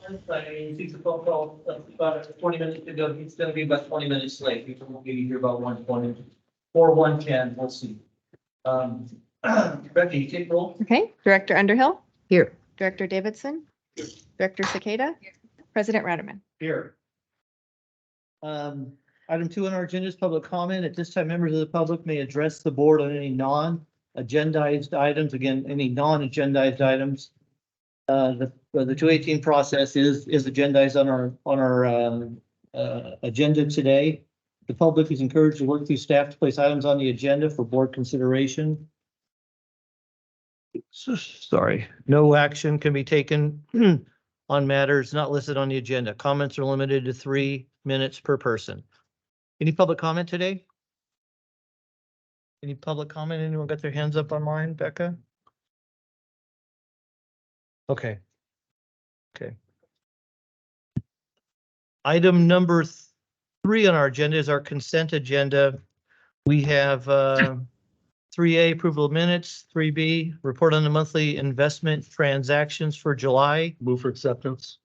comments. I received a phone call about 20 minutes ago. It's gonna be about 20 minutes late. We will be here about 1:20 or 1:10. We'll see. Becky, you take roll. Okay, Director Underhill, Here. Director Davidson, Director Cicada, President Rademan. Here. Item 2 on our agenda is public comment. At this time, members of the public may address the board on any non-agendized items. Again, any non-agendized items. The 218 process is agendized on our agenda today. The public is encouraged to work through staff to place items on the agenda for board consideration. Sorry, no action can be taken on matters not listed on the agenda. Comments are limited to 3 minutes per person. Any public comment today? Any public comment? Anyone got their hands up online, Becca? Okay. Okay. Item number 3 on our agenda is our consent agenda. We have 3A, approval of minutes, 3B, report on the monthly investment transactions for July. Move for acceptance.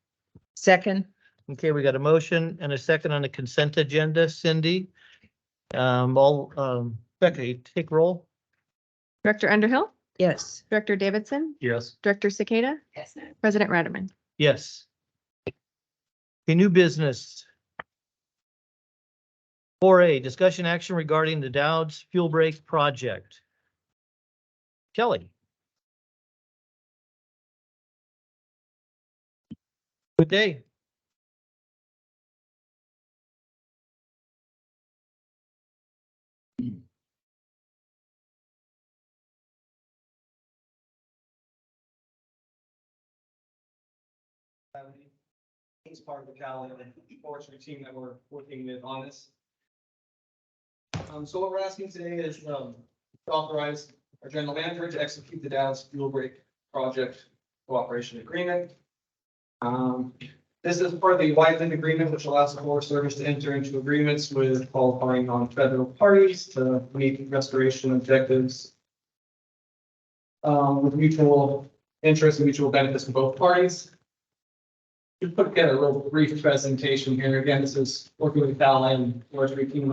Second. Okay, we got a motion and a second on the consent agenda. Cindy. Becca, you take roll. Director Underhill, Yes. Director Davidson, Yes. Director Cicada, Yes. President Rademan. Yes. Okay, new business. 4A, discussion action regarding the Dowd's fuel break project. Kelly. Good day. He's part of the Cal and forestry team that we're working with on this. So what we're asking today is to authorize our general manager to execute the Dallas Fuel Break Project Cooperation Agreement. This is part of the Wideland Agreement, which allows the Forest Service to enter into agreements with qualifying non-federal parties to meet restoration objectives with mutual interest and mutual benefits for both parties. To put together a little brief presentation here. Again, this is working with Cal and forestry team.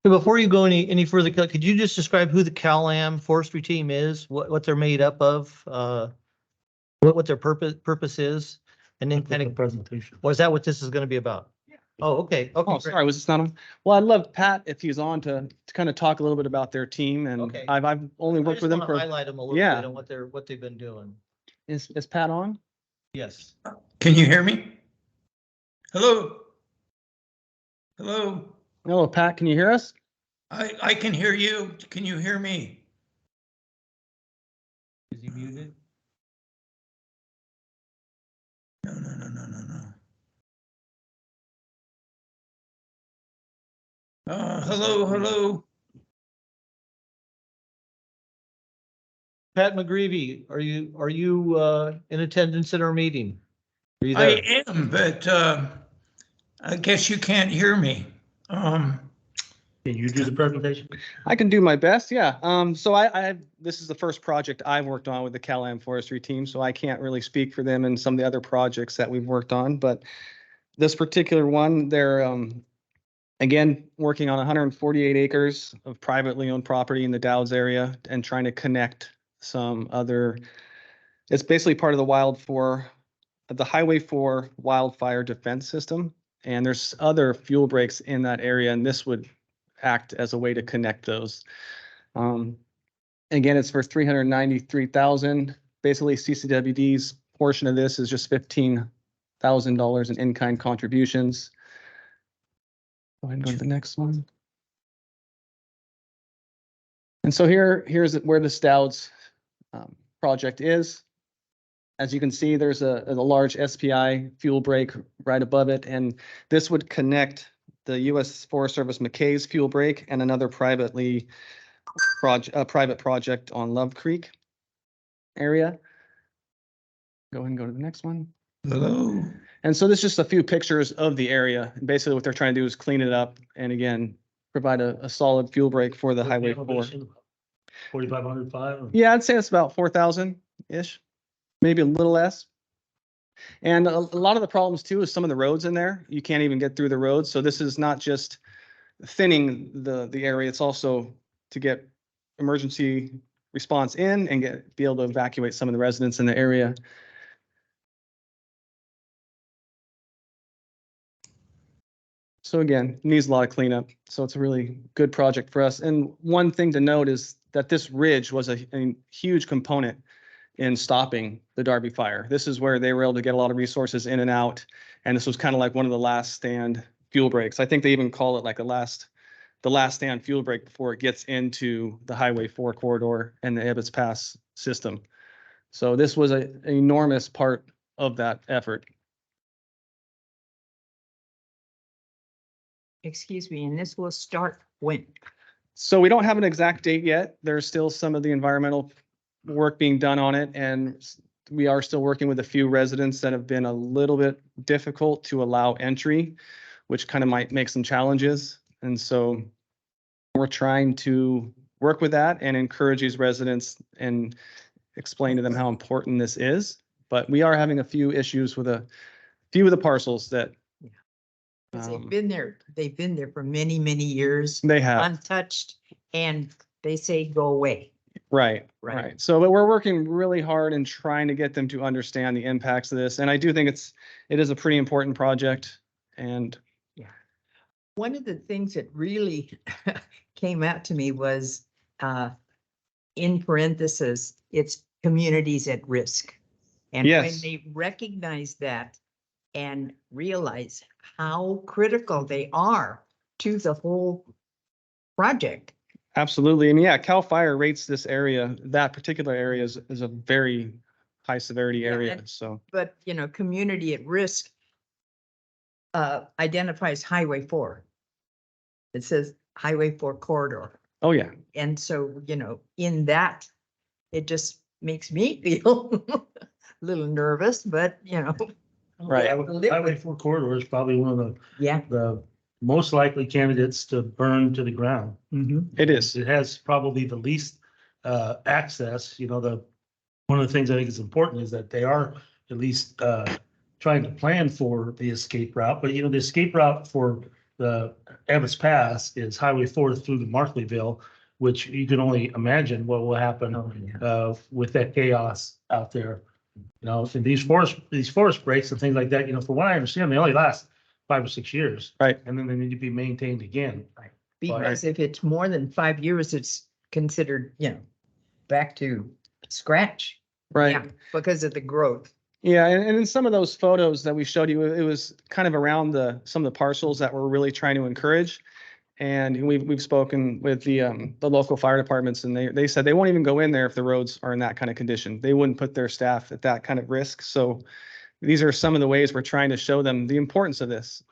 So before you go any further, could you just describe who the CalAm forestry team is, what they're made up of, what their purpose is, and then kind of Presentation. was that what this is going to be about? Yeah. Oh, okay. Oh, Great. sorry, was this not on? Well, I'd love Pat if he's on to kind of talk a little bit about their team, and Okay. I've only I worked just with them want to for. highlight them a little Yeah. bit on what they've been doing. Is Pat on? Yes. Can you hear me? Hello? Hello? Hello, Pat, can you hear us? I can hear you. Can you hear me? Is he muted? No. Hello. Pat McGreevy, are you in attendance at our meeting? Are you there? I am, but I guess you can't hear me. Can you do the presentation? I can do my best, yeah. So this is the first project I've worked on with the Cal forestry team, so I can't really speak for them and some of the other projects that we've worked on, but this particular one, they're again, working on 148 acres of privately owned property in the Dowds area and trying to connect some other, it's basically part of the Highway 4 wildfire defense system. And there's other fuel breaks in that area, and this would act as a way to connect those. Again, it's for $393,000. Basically, CCWD's portion of this is just $15,000 in in-kind contributions. Go ahead and go to the next one. And so here's where the Stouds project is. As you can see, there's a large SPI fuel break right above it, and this would connect the U.S. Forest Service McKay's fuel break and another private project on Love Creek area. Go ahead and go to the next one. Hello? And so this is just a few pictures of the area. Basically, what they're trying to do is clean it up and again, provide a solid fuel break for the Highway 4. 4,505. Yeah, I'd say it's about 4,000-ish, maybe a little less. And a lot of the problems too is some of the roads in there, you can't even get through the roads. So this is not just thinning the area, it's also to get emergency response in and be able to evacuate some of the residents in the area. So again, needs a lot of cleanup. So it's a really good project for us. And one thing to note is that this ridge was a huge component in stopping the Darby fire. This is where they were able to get a lot of resources in and out. And this was kind of like one of the last stand fuel breaks. I think they even call it like the last stand fuel break before it gets into the Highway 4 corridor and the Ebbets Pass system. So this was an enormous part of that effort. Excuse me, and this will start when? So we don't have an exact date yet. There's still some of the environmental work being done on it, and we are still working with a few residents that have been a little bit difficult to allow entry, which kind of might make some challenges. And so we're trying to work with that and encourage these residents and explain to them how important this is. But we are having a few issues with a few of the parcels that 'Cause they've been there for many, many years, they have. untouched, and they say go away. Right, Right. right. So but we're working really hard and trying to get them to understand the impacts of this. And I do think it is a pretty important project. And One of the things that really came out to me was, in parentheses, it's communities at risk. And when Yes. they recognize that and realize how critical they are to the whole project. absolutely. And yeah, CAL FIRE rates this area, that particular area is a very high severity Yeah, area. and- So But, community at risk identifies Highway 4. It says Highway 4 corridor. oh yeah, And so, in that, it just makes me feel a little nervous, but, Right. Highway 4 corridor is probably one of yeah. the most likely candidates to burn to the ground. it is. It has probably the least access, one of the things I think is important is that they are at least trying to plan for the escape route, but the escape route for the Ebbets Pass is Highway 4 through the Markleyville, which you can only imagine what will happen with that chaos out there. And these forest breaks and things like that, from what I understand, they only last 5 or 6 years. Right. And then they need to be maintained again. Because if it's more than 5 years, it's considered, back to scratch. Right. Yeah, because of the growth. Yeah, and in some of those photos that we showed you, it was kind of around some of the parcels that we're really trying to encourage. And we've spoken with the local fire departments, and they said they won't even go in there if the roads are in that kind of condition. They wouldn't put their staff at that kind of risk. So these are some of the ways we're trying to show them the importance of this.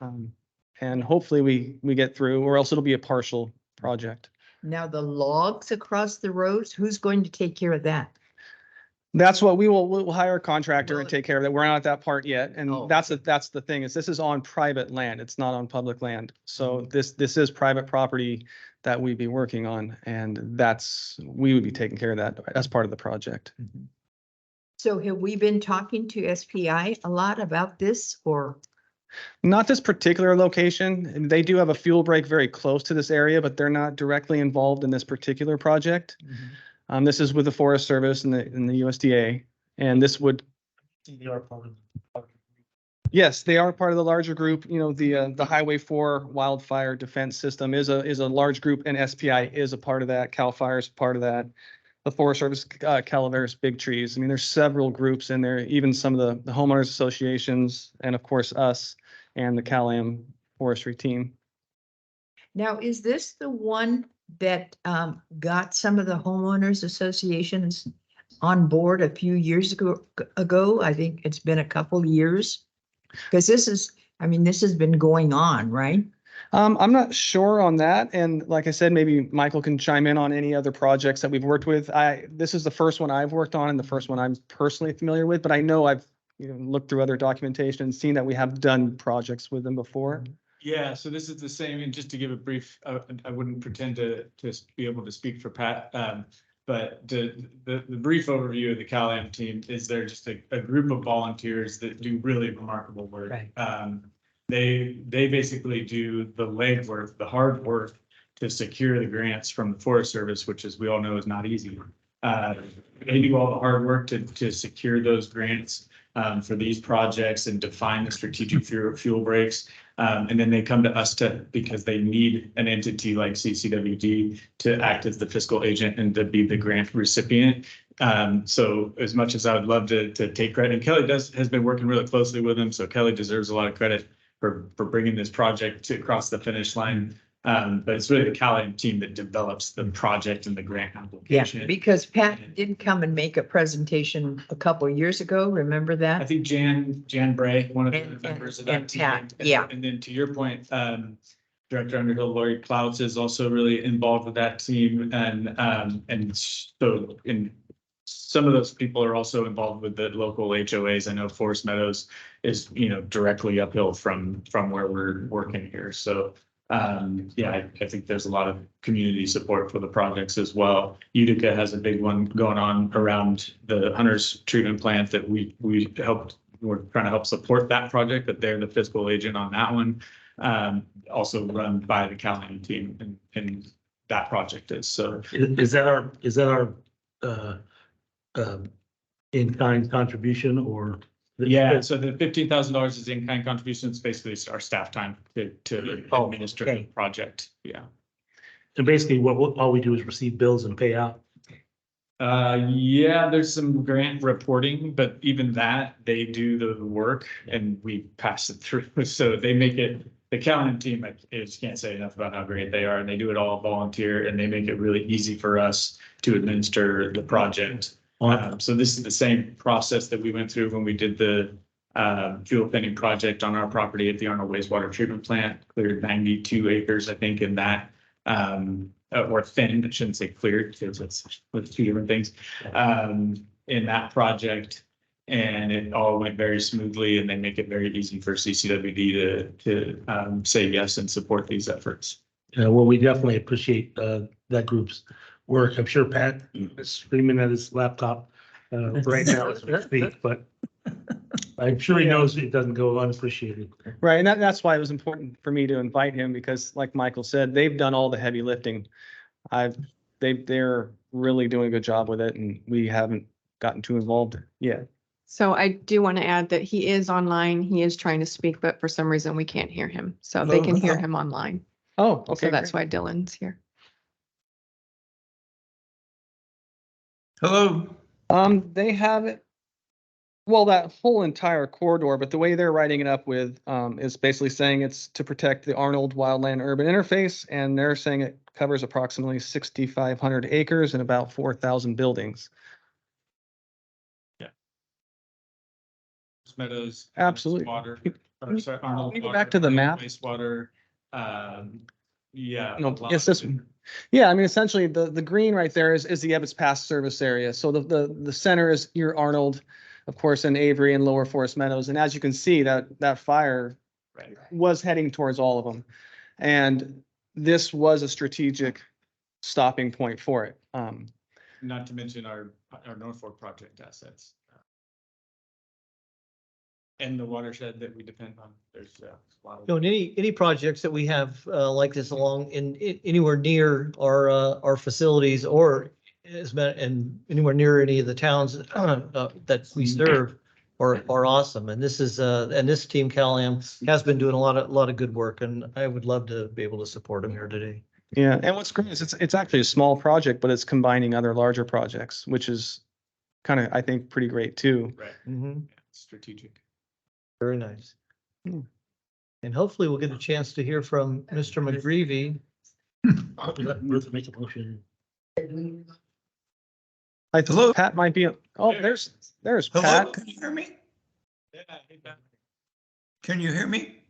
And hopefully we get through, or else it'll be a partial project. Now, the logs across the roads, who's going to take care of that? That's what we'll hire a contractor Well, and take care of that. We're not at that part yet. And Oh. that's the thing is this is on private land. It's not on public land. So this is private property that we'd be working on. And we would be taking care of that as part of the project. So have we been talking to SPI a lot about this, or? Not this particular location. And they do have a fuel break very close to this area, but they're not directly involved in this particular project. This is with the Forest Service and the USDA, and this would. Yes, they are part of the larger group. The Highway 4 Wildfire Defense System is a large group, and SPI is a part of that. CAL FIRE is part of that. The Forest Service, Calaveras Big Trees. I mean, there's several groups in there, even some of the homeowners associations, and of course us and the Cal-Am forestry team. Now, is this the one that got some of the homeowners associations on board a few years ago? I think it's been a couple years. Because this has been going on, right? I'm not sure on that. And like I said, maybe Michael can chime in on any other projects that we've worked with. This is the first one I've worked on and the first one I'm personally familiar with, but I know I've looked through other documentation and seen that we have done projects with them before. Yeah, so this is the same, and just to give a brief, I wouldn't pretend to be able to speak for Pat. But the brief overview of the CalAmp team is they're just a group of volunteers that do really remarkable work. Right. They basically do the legwork, the hard work to secure the grants from the Forest Service, which, as we all know, is not easy. They do all the hard work to secure those grants for these projects and define the strategic fuel breaks. And then they come to us because they need an entity like CCWD to act as the fiscal agent and to be the grant recipient. So as much as I would love to take credit, and Kelly has been working really closely with them. So Kelly deserves a lot of credit for bringing this project across the finish line. But it's really the CalAmp team that develops the project and the grant Yeah, application. because Pat did come and make a presentation a couple of years ago. Remember I that? think Jan Bray, one of the And- members of and that team. Pat, yeah. And then to your point, Director Underhill, Lori Clouds is also really involved with that team. And so some of those people are also involved with the local HOAs. I know Forest Meadows is, directly uphill from where we're working here. So I think there's a lot of community support for the projects as well. Utica has a big one going on around the Hunters treatment plant that we're trying to help support that project, but they're the fiscal agent on that one. Also run by the CalAmp team and that project is so. Is that our in-kind contribution or? Yeah, so the $15,000 is in-kind contributions, basically it's our staff time to administer the okay. project, yeah. And basically what all we do is receive bills and pay out. Yeah, there's some grant reporting, but even that, they do the work and we pass it through. So they make it, the CalAmp team, I just can't say enough about how great they are, and they do it all volunteer, and they make it really easy for us to administer the project. So this is the same process that we went through when we did the fuel thinning project on our property at the Arnold wastewater treatment plant, cleared 92 acres, I think, in that, or thinned, I shouldn't say cleared, because it's two different things, in that project. And it all went very smoothly, and they make it very easy for CCWD to say yes and support these efforts. Well, we definitely appreciate that group's work. I'm sure Pat is screaming at his laptop right now as we speak, but I'm sure he knows it doesn't go unappreciated. Right, and that's why it was important for me to invite him, because like Michael said, they've done all the heavy lifting. They're really doing a good job with it, and we haven't gotten too involved yet. So I do want to add that he is online. He is trying to speak, but for some reason we can't hear him. So they can hear him online. Oh, okay. So that's why Dylan's here. Hello. They have it. Well, that whole entire corridor, but the way they're writing it up with is basically saying it's to protect the Arnold wildland urban interface, and they're saying it covers approximately 6,500 acres and about 4,000 buildings. Meadows. Absolutely. Water. Can Sorry, Arnold we go water, back to the map? Wastewater. Yeah. No, a lot it's of this it. one. Yeah, I mean, essentially the green right there is the Ebbets Pass service area. So the center is your Arnold, of course, and Avery and Lower Forest Meadows. And as you can see, that fire Right. was heading towards all of them. And this was a strategic stopping point for it. Not to mention our Norfolk project assets. And the watershed that we depend on. There's a lot of. In any projects that we have like this along anywhere near our facilities or and anywhere near any of the towns that we serve are awesome. And this is and this team CalAmp has been doing a lot of good work, and I would love to be able to support them here today. Yeah, and what's great is it's actually a small project, but it's combining other larger projects, which is kind of, I think, pretty great too. Right. Mhm. Yeah, strategic. Very nice. Hmm. And hopefully we'll get a chance to hear from Mr. McGreevy. Let Ruth make a motion. I Hello? think Pat might be, oh, there's Hello, Pat. can you hear me? Yeah, hey, Ben. Can you hear me?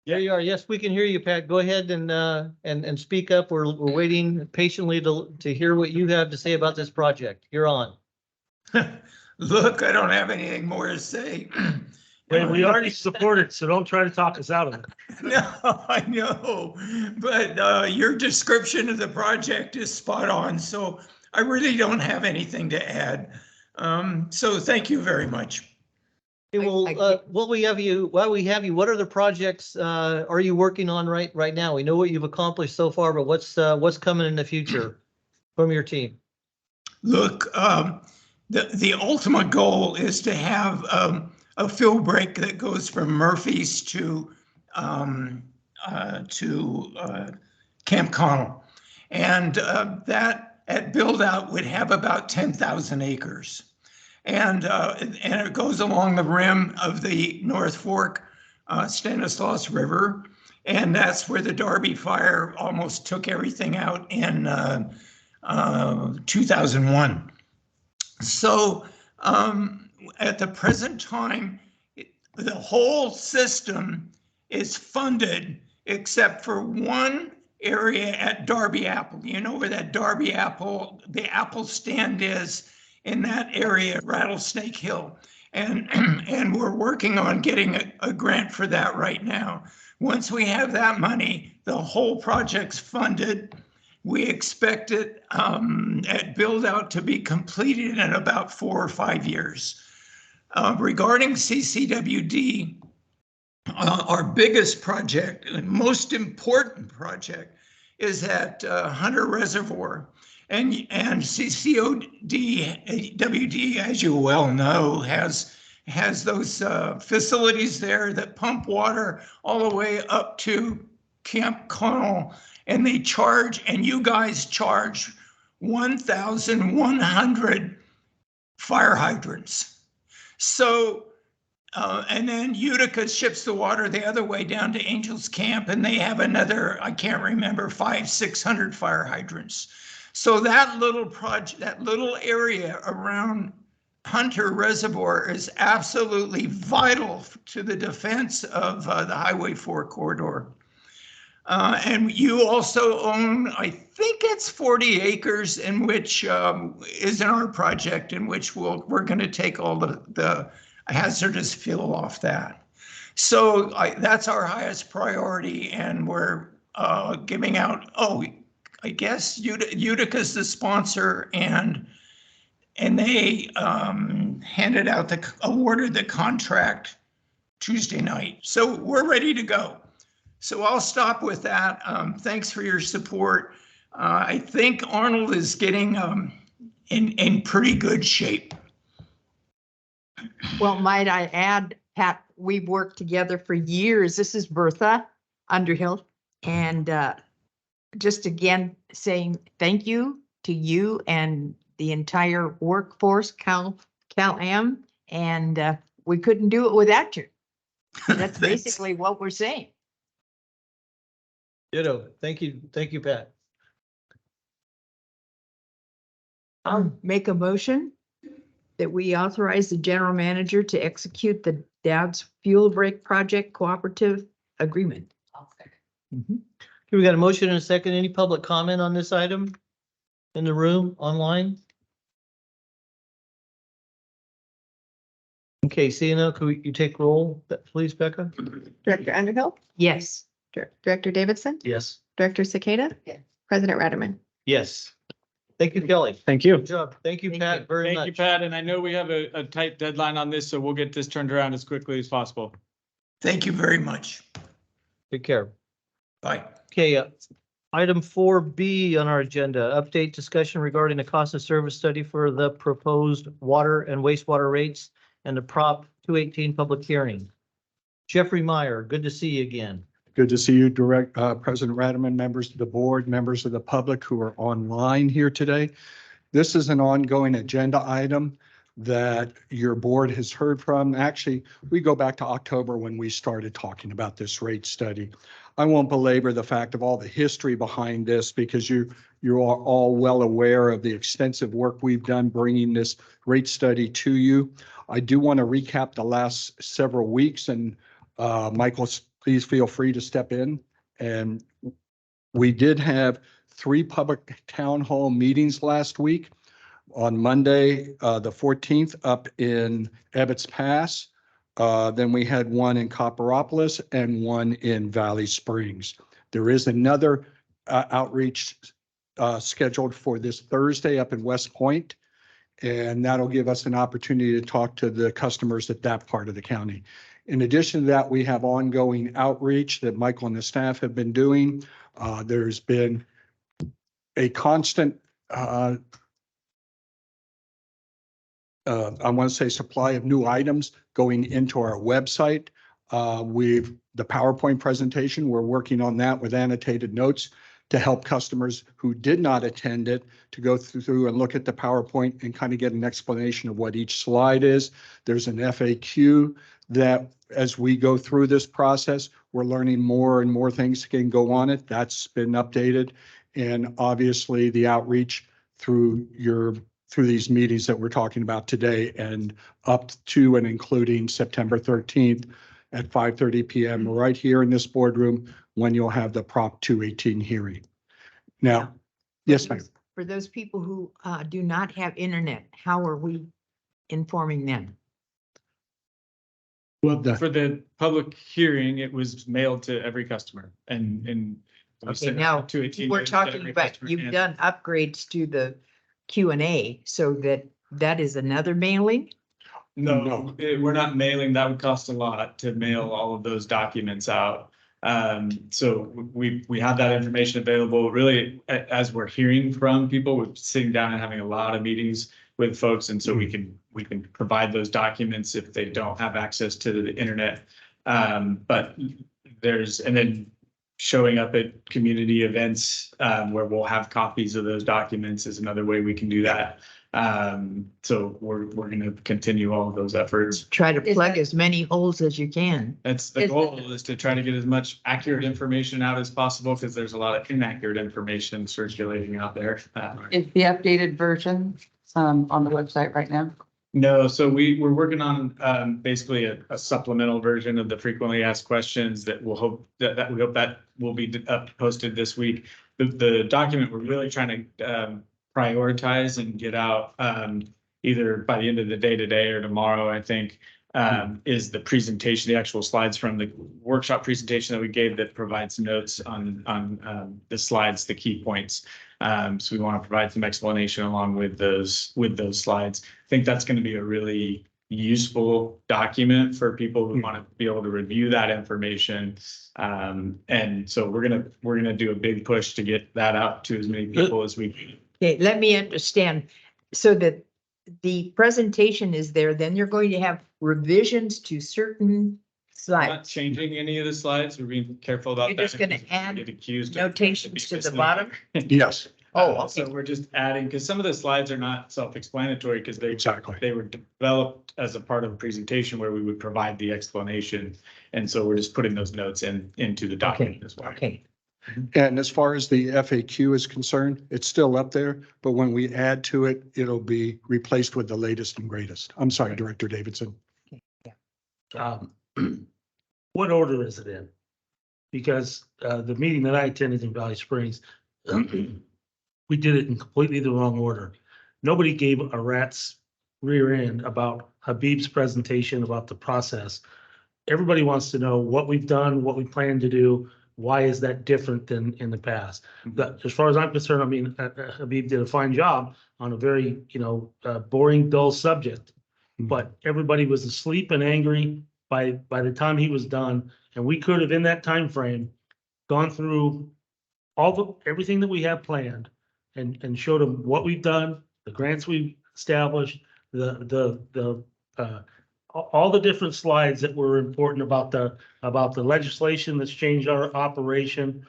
There you are. Yes, we can hear you, Pat. Go ahead and speak up. We're waiting patiently to hear what you have to say about this project. You're on. Look, I don't have anything more to say. Wait, we already support it, so don't try to talk us out of it. No, I know, but your description of the project is spot on. So I really don't have anything to add. So thank you very much. Okay, well, while we have you, what other projects, are you working on right now? We know what you've accomplished so far, but what's coming in the future from your team? Look, the ultimate goal is to have a fill break that goes from Murphy's to Camp Connell. And that at build out would have about 10,000 acres. And it goes along the rim of the North Fork Stanislaus River. And that's where the Darby fire almost took everything out in 2001. So at the present time, the whole system is funded except for one area at Darby Apple. You know where that Darby Apple, the Apple stand is in that area, Rattlesnake Hill. And we're working on getting a grant for that right now. Once we have that money, the whole project's funded. We expect it at build out to be completed in about 4 or 5 years. Regarding CCWD, our biggest project and most important project is at Hunter Reservoir. And CCWD, as you well know, has those facilities there that pump water all the way up to Camp Connell. And they charge, and you guys charge 1,100 fire hydrants. So, and then Utica ships the water the other way down to Angels Camp, and they have another, I can't remember, 500-600 fire hydrants. So that little project, that little area around Hunter Reservoir is absolutely vital to the defense of the Highway 4 corridor. And you also own, I think it's 40 acres in which is in our project in which we're going to take all the hazardous fuel off that. So that's our highest priority, and we're giving out, I guess Utica's the sponsor, and they awarded the contract Tuesday night. So we're ready to go. So I'll stop with that. Thanks for your support. I think Arnold is getting in pretty good shape. Well, might I add, Pat, we've worked together for years. This is Bertha Underhill. And just again, saying thank you to you and the entire workforce, Cal-Am, and we couldn't do it without you. That's basically what we're saying. Ditto. Thank you, Pat. I'll make a motion that we authorize the general manager to execute the Dowd's Fuel Break Project Cooperative Agreement. Okay, we got a motion and a second. Any public comment on this item in the room, online? Okay, seeing now, could you take roll, please, Becca? Director Underhill, Yes. Director Davidson, Yes. Director Cicada, President Ratterman. Yes. Thank you, Kelly. Thank you. Good job. Thank you, Thank Pat, you. very Thank you, much. Pat. And I know we have a tight deadline on this, so we'll get this turned around as quickly as possible. Thank you very much. Take care. Bye. Okay, item 4B on our agenda, update discussion regarding the cost of service study for the proposed water and wastewater rates and the Prop 218 public hearing. Jeffrey Meyer, good to see you again. Good to see you, President Ratterman, members of the board, members of the public who are online here today. This is an ongoing agenda item that your board has heard from. Actually, we go back to October when we started talking about this rate study. I won't belabor the fact of all the history behind this because you are all well aware of the extensive work we've done bringing this rate study to you. I do want to recap the last several weeks, and Michael, please feel free to step in. And we did have 3 public town hall meetings last week. On Monday, the 14th, up in Ebbets Pass. Then we had one in Copperopolis and one in Valley Springs. There is another outreach scheduled for this Thursday up in West Point. And that'll give us an opportunity to talk to the customers at that part of the county. In addition to that, we have ongoing outreach that Michael and the staff have been doing. There's been a constant, I want to say, supply of new items going into our website. The PowerPoint presentation, we're working on that with annotated notes to help customers who did not attend it to go through and look at the PowerPoint and kind of get an explanation of what each slide is. There's an FAQ that as we go through this process, we're learning more and more things can go on it. That's been updated. And obviously the outreach through these meetings that we're talking about today and up to and including September 13th at 5:30 p.m. right here in this boardroom when you'll have the Prop 218 hearing. Now, yes, ma'am. For those people who do not have internet, how are we informing them? Well, For the public hearing, it was mailed to every customer and. we Okay, sent now, out 218 we're notice to talking every about, customer you've and- done upgrades to the Q&A so that is another mailing? No, we're not mailing. That would cost a lot to mail all of those documents out. So we have that information available really as we're hearing from people. We're sitting down and having a lot of meetings with folks. And so we can provide those documents if they don't have access to the internet. But and then showing up at community events where we'll have copies of those documents is another way we can do that. So we're going to continue all of those efforts. Try to plug as many holes as you can. That's the goal, is to try to get as much accurate information out as possible, because there's a lot of inaccurate information circulating out there. Is the updated version on the website right now? No, so we're working on basically a supplemental version of the frequently asked questions that we hope that will be posted this week. The document we're really trying to prioritize and get out either by the end of the day today or tomorrow, I think, is the presentation, the actual slides from the workshop presentation that we gave that provides notes on the slides, the key points. So we want to provide some explanation along with those slides. I think that's going to be a really useful document for people who want to be able to review that information. And so we're gonna do a big push to get that out to as many people as we can. Okay, let me understand. So that the presentation is there, then you're going to have revisions to certain Not slides, changing any of the slides. We're being careful about that. You're just gonna because we add get accused of notations to the misleading. bottom? Yes, Oh, So okay. we're just adding, because some of the slides are not self-explanatory, because exactly. they were developed as a part of a presentation where we would provide the explanation. And so we're just putting those notes into the document as well. Okay, And as far as the FAQ is concerned, it's still up there, but when we add to it, it'll be replaced with the latest and greatest. I'm sorry, Director Davidson. What order is it in? Because the meeting that I attended in Valley Springs, we did it in completely the wrong order. Nobody gave a rat's rear end about Habib's presentation about the process. Everybody wants to know what we've done, what we plan to do. Why is that different than in the past? But as far as I'm concerned, I mean, Habib did a fine job on a very, boring, dull subject. But everybody was asleep and angry by the time he was done. And we could have, in that time frame, gone through everything that we have planned and showed them what we've done, the grants we've established, all the different slides that were important about the legislation that's changed our operation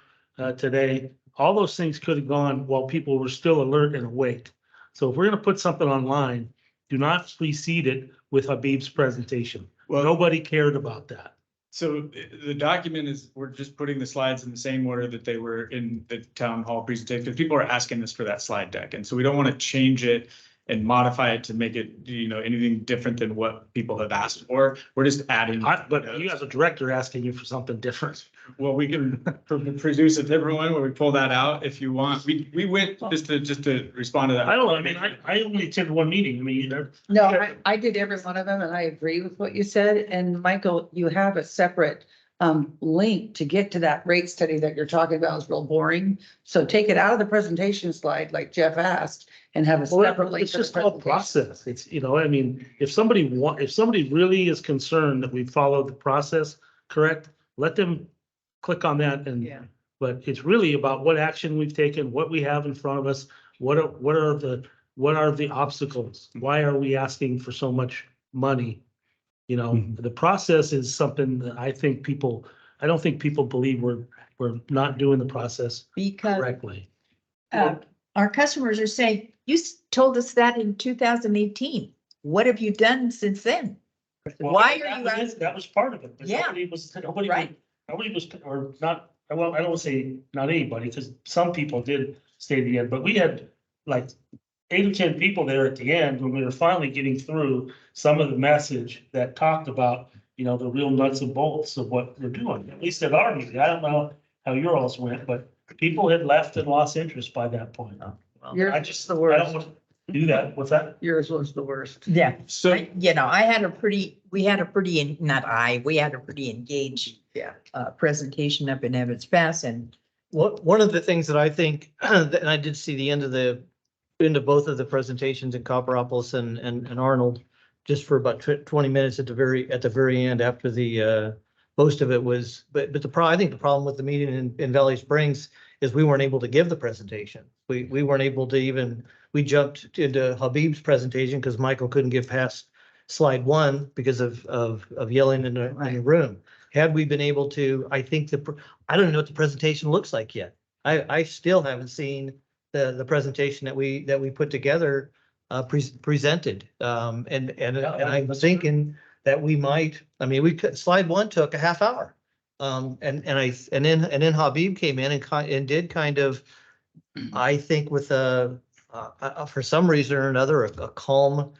today. All those things could have gone while people were still alert and awake. So if we're going to put something online, do not precede it with Habib's presentation. Well, Nobody cared about that. So the document is, we're just putting the slides in the same order that they were in the town hall presentation, because people are asking us for that slide deck. And so we don't want to change it and modify it to make it, anything different than what people have asked for. We're just adding. But you as a director asking you for something different. Well, we can produce a different one where we pull that out if you want. We went just to respond to that. I don't know. I mean, I only attended one meeting. I mean, No, I did every one of them and I agree with what you said. And Michael, you have a separate link to get to that rate study that you're talking about is real boring. So take it out of the presentation slide, like Jeff asked, and have a Well, separate link. it's for the just all presentation. process. It's, you know, I mean, if somebody really is concerned that we follow the process correct, let them click on that Yeah. and, but it's really about what action we've taken, what we have in front of us, what are the obstacles? Why are we asking for so much money? You know, Mhm. the process is something that I don't think people believe we're not doing the process Because correctly. our customers are saying, told us that in 2018. What have you done since then? Why are That you was it. asking? That was part of it. but Yeah. Nobody was, Right. or not, well, I don't want to say not anybody, because some people did stay to the end, but we had like 8 or 10 people there at the end when we were finally getting through some of the message that talked about, you know, the real nuts and bolts of what we're doing, at least at our meeting. I don't know how your all's went, but people had left and lost interest by that point. Yours I was just, the I don't worst. want to do that. What's that? Yours was the worst. Yeah. So We had a pretty, we had a pretty engaged presentation up in Evans Pass, and One of the things that I think, and I did see the end of both of the presentations in Copperopolis and Arnold, just for about 20 minutes at the very end after the, most of it was, but I think the problem with the meeting in Valley Springs is we weren't able to give the presentation. We weren't able to even, we jumped into Habib's presentation because Michael couldn't get past slide 1 because of yelling in the room. Had we been able to, I think I don't know what the presentation looks like yet. I still haven't seen the presentation that we put together presented. And I'm thinking that we might, I mean, slide 1 took a half hour. And then Habib came in and did kind of, I think with for some reason or another, a calm,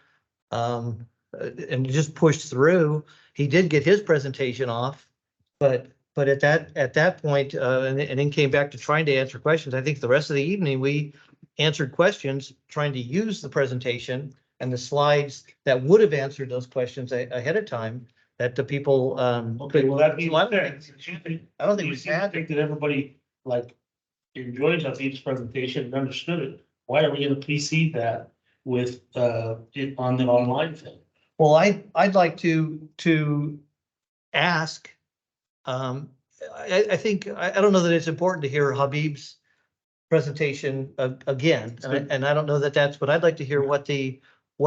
and just pushed through. He did get his presentation off, but at that point, and then came back to trying to answer questions. I think the rest of the evening, we answered questions, trying to use the presentation and the slides that would have answered those questions ahead of time, that the people. Okay, well, that means, I I don't think we had. think that everybody like enjoyed Habib's presentation and understood it. Why are we going to precede that with it on the online thing? Well, I'd like to ask, I think, I don't know that it's important to hear Habib's presentation again, and I don't know that that's, but I'd like to hear what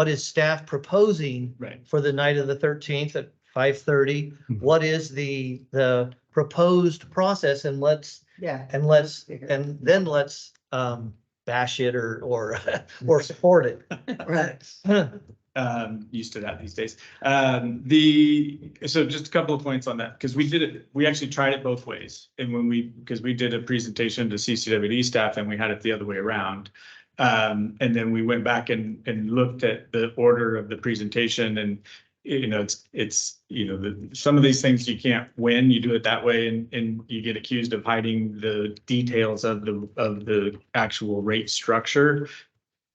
is staff proposing Right. for the night of the 13th at 5:30. What is the proposed process, and then let's bash it or support it. Right. Used to that these days. So just a couple of points on that, because we actually tried it both ways. And because we did a presentation to CCWD staff and we had it the other way around. And then we went back and looked at the order of the presentation, and it's some of these things you can't win. You do it that way and you get accused of hiding the details of the actual rate structure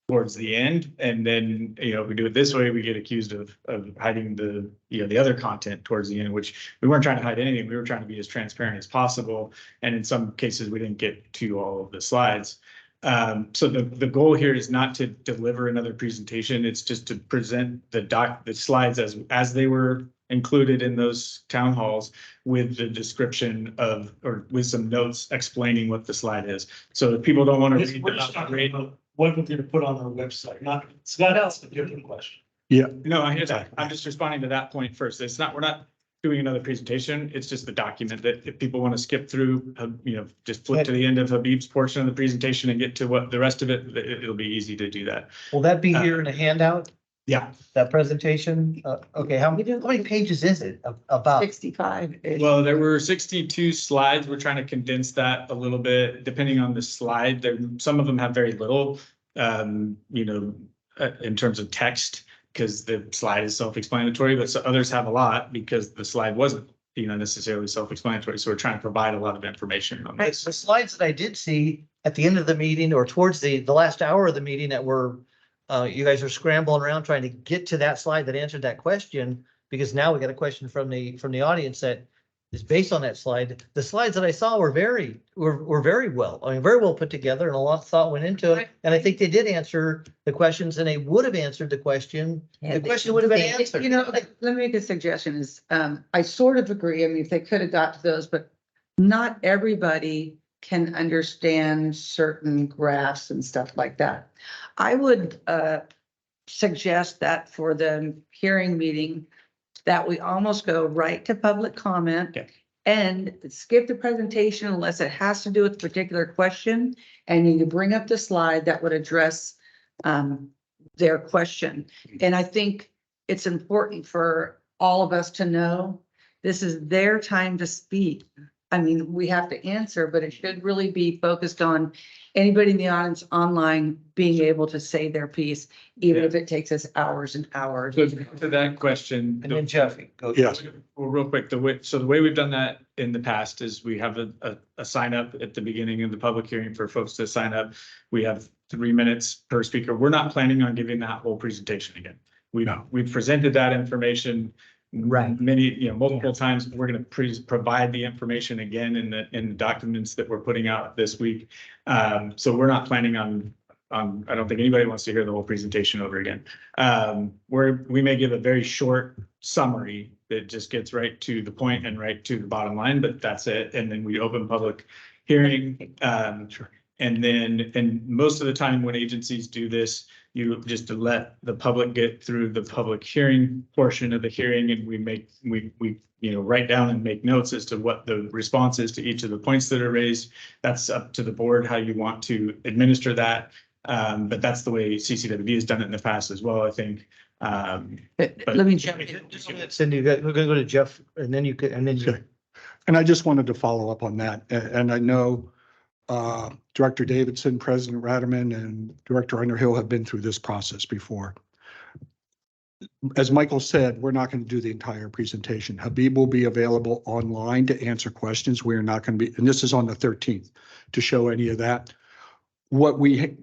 towards the end. And then, if we do it this way, we get accused of hiding the other content towards the end, which we weren't trying to hide anything. We were trying to be as transparent as possible. And in some cases, we didn't get to all of the slides. So the goal here is not to deliver another presentation. It's just to present the slides as they were included in those town halls, with the description or with some notes explaining what the slide is. So if people don't want to read about the rate, what we're going to put on our website, not, Scott asked a different question. no, I hear that. I'm just responding to that point first. We're not doing another presentation. It's just the document that if people want to skip through, just flip to the end of Habib's portion of the presentation and get to what the rest of it, it'll be easy to do that. Will that be here in a handout? Yeah. That presentation? Okay, how many pages is it about? 65. Well, there were 62 slides. We're trying to condense that a little bit, depending on the slide. Some of them have very little, in terms of text, because the slide is self-explanatory, but others have a lot because the slide wasn't, necessarily self-explanatory. So we're trying to provide a lot of information on this. The slides that I did see at the end of the meeting or towards the last hour of the meeting that were, you guys are scrambling around trying to get to that slide that answered that question, because now we got a question from the audience that is based on that slide. The slides that I saw were very well, I mean, very well put together and a lot of thought went into it. And I think they did answer the questions and they would have answered the question. The question would have been answered. You know, let me make a suggestion is, I sort of agree. I mean, if they could have got to those, but not everybody can understand certain graphs and stuff like that. I would, suggest that for the hearing meeting, that we almost go right to public comment. Okay. And skip the presentation unless it has to do with a particular question. And you bring up the slide that would address their question. And I think it's important for all of us to know this is their time to speak. I mean, we have to answer, but it should really be focused on anybody in the audience online being able to say their piece, even if it takes us hours and hours. So to that question. And then Jeff, go. Yes. Well, real quick, the way we've done that in the past is we have a sign up at the beginning of the public hearing for folks to sign up. We have 3 minutes per speaker. We're not planning on giving that whole presentation again. We've presented that information. Right. Many, multiple times. We're going to provide the information again in the documents that we're putting out this week. So we're not planning on, I don't think anybody wants to hear the whole presentation over again. We may give a very short summary that just gets right to the point and right to the bottom line, but that's it. And then we open public hearing. And most of the time when agencies do this, you just to let the public get through the public hearing portion of the hearing, and we write down and make notes as to what the response is to each of the points that are raised. That's up to the board how you want to administer that. But that's the way CCWD has done it in the past as well, I think. Let me jump in. Cindy, we're gonna go to Jeff and then you could, and then you. Okay. And I just wanted to follow up on that. And I know Director Davidson, President Ratterman, and Director Underhill have been through this process before. As Michael said, we're not going to do the entire presentation. Habib will be available online to answer questions. We're not going to be, and this is on the 13th, to show any of that. What we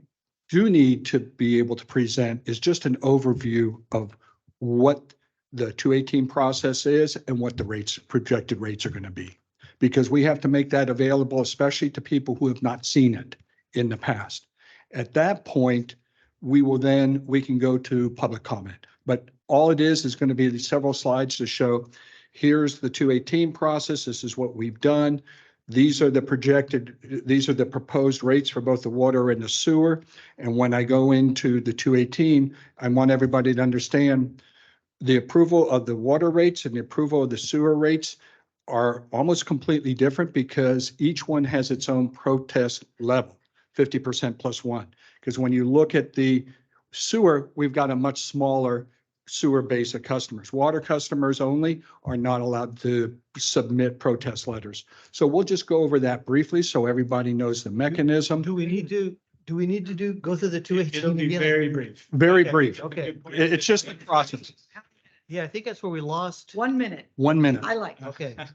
do need to be able to present is just an overview of what the 218 process is and what the projected rates are going to be. Because we have to make that available, especially to people who have not seen it in the past. At that point, we can go to public comment. But all it is going to be several slides to show, here's the 218 process. This is what we've done. These are the proposed rates for both the water and the sewer. And when I go into the 218, I want everybody to understand the approval of the water rates and the approval of the sewer rates are almost completely different because each one has its own protest level, 50% plus one. Because when you look at the sewer, we've got a much smaller sewer base of customers. Water customers only are not allowed to submit protest letters. So we'll just go over that briefly so everybody knows the mechanism. Do we need to go through the 218? It'll be again? very brief. Very brief. Okay. It's just the process. Yeah, I think that's where we lost. 1 minute. 1 minute. I like. Okay, I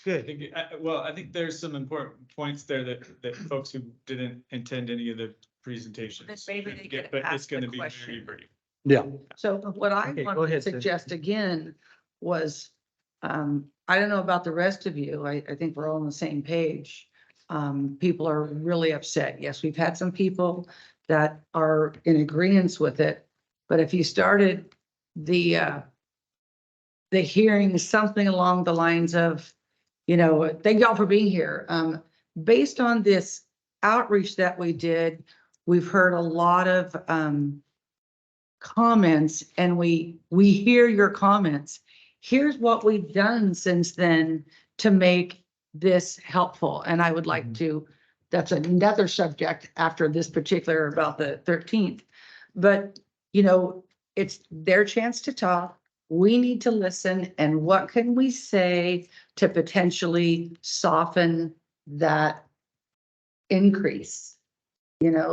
good. think, I think there's some important points there that folks who didn't attend any of the presentations. Maybe they get, could but it's ask going to the be very question. brief. Yeah. So what I Okay, go wanted to ahead, Sid. suggest again was, I don't know about the rest of you. I think we're all on the same page. People are really upset. Yes, we've had some people that are in agreement with it. But if you started the hearing something along the lines of, thank y'all for being here. Based on this outreach that we did, we've heard a lot of comments and we hear your comments. Here's what we've done since then to make this helpful. And I would like to, that's another subject after this particular about the 13th. But, it's their chance to talk. We need to listen. And what can we say to potentially soften that increase?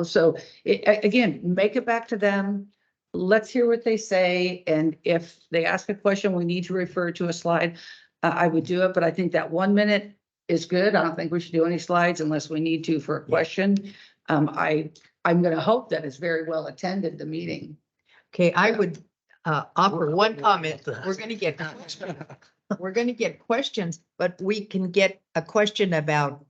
So again, make it back to them. Let's hear what they say. And if they ask a question, we need to refer to a slide. I would do it, but I think that 1 minute is good. I don't think we should do any slides unless we need to for a question. I'm going to hope that it's very well attended, the meeting. Okay, I would offer one comment. We're going to get we're gonna get questions, but we can get a question about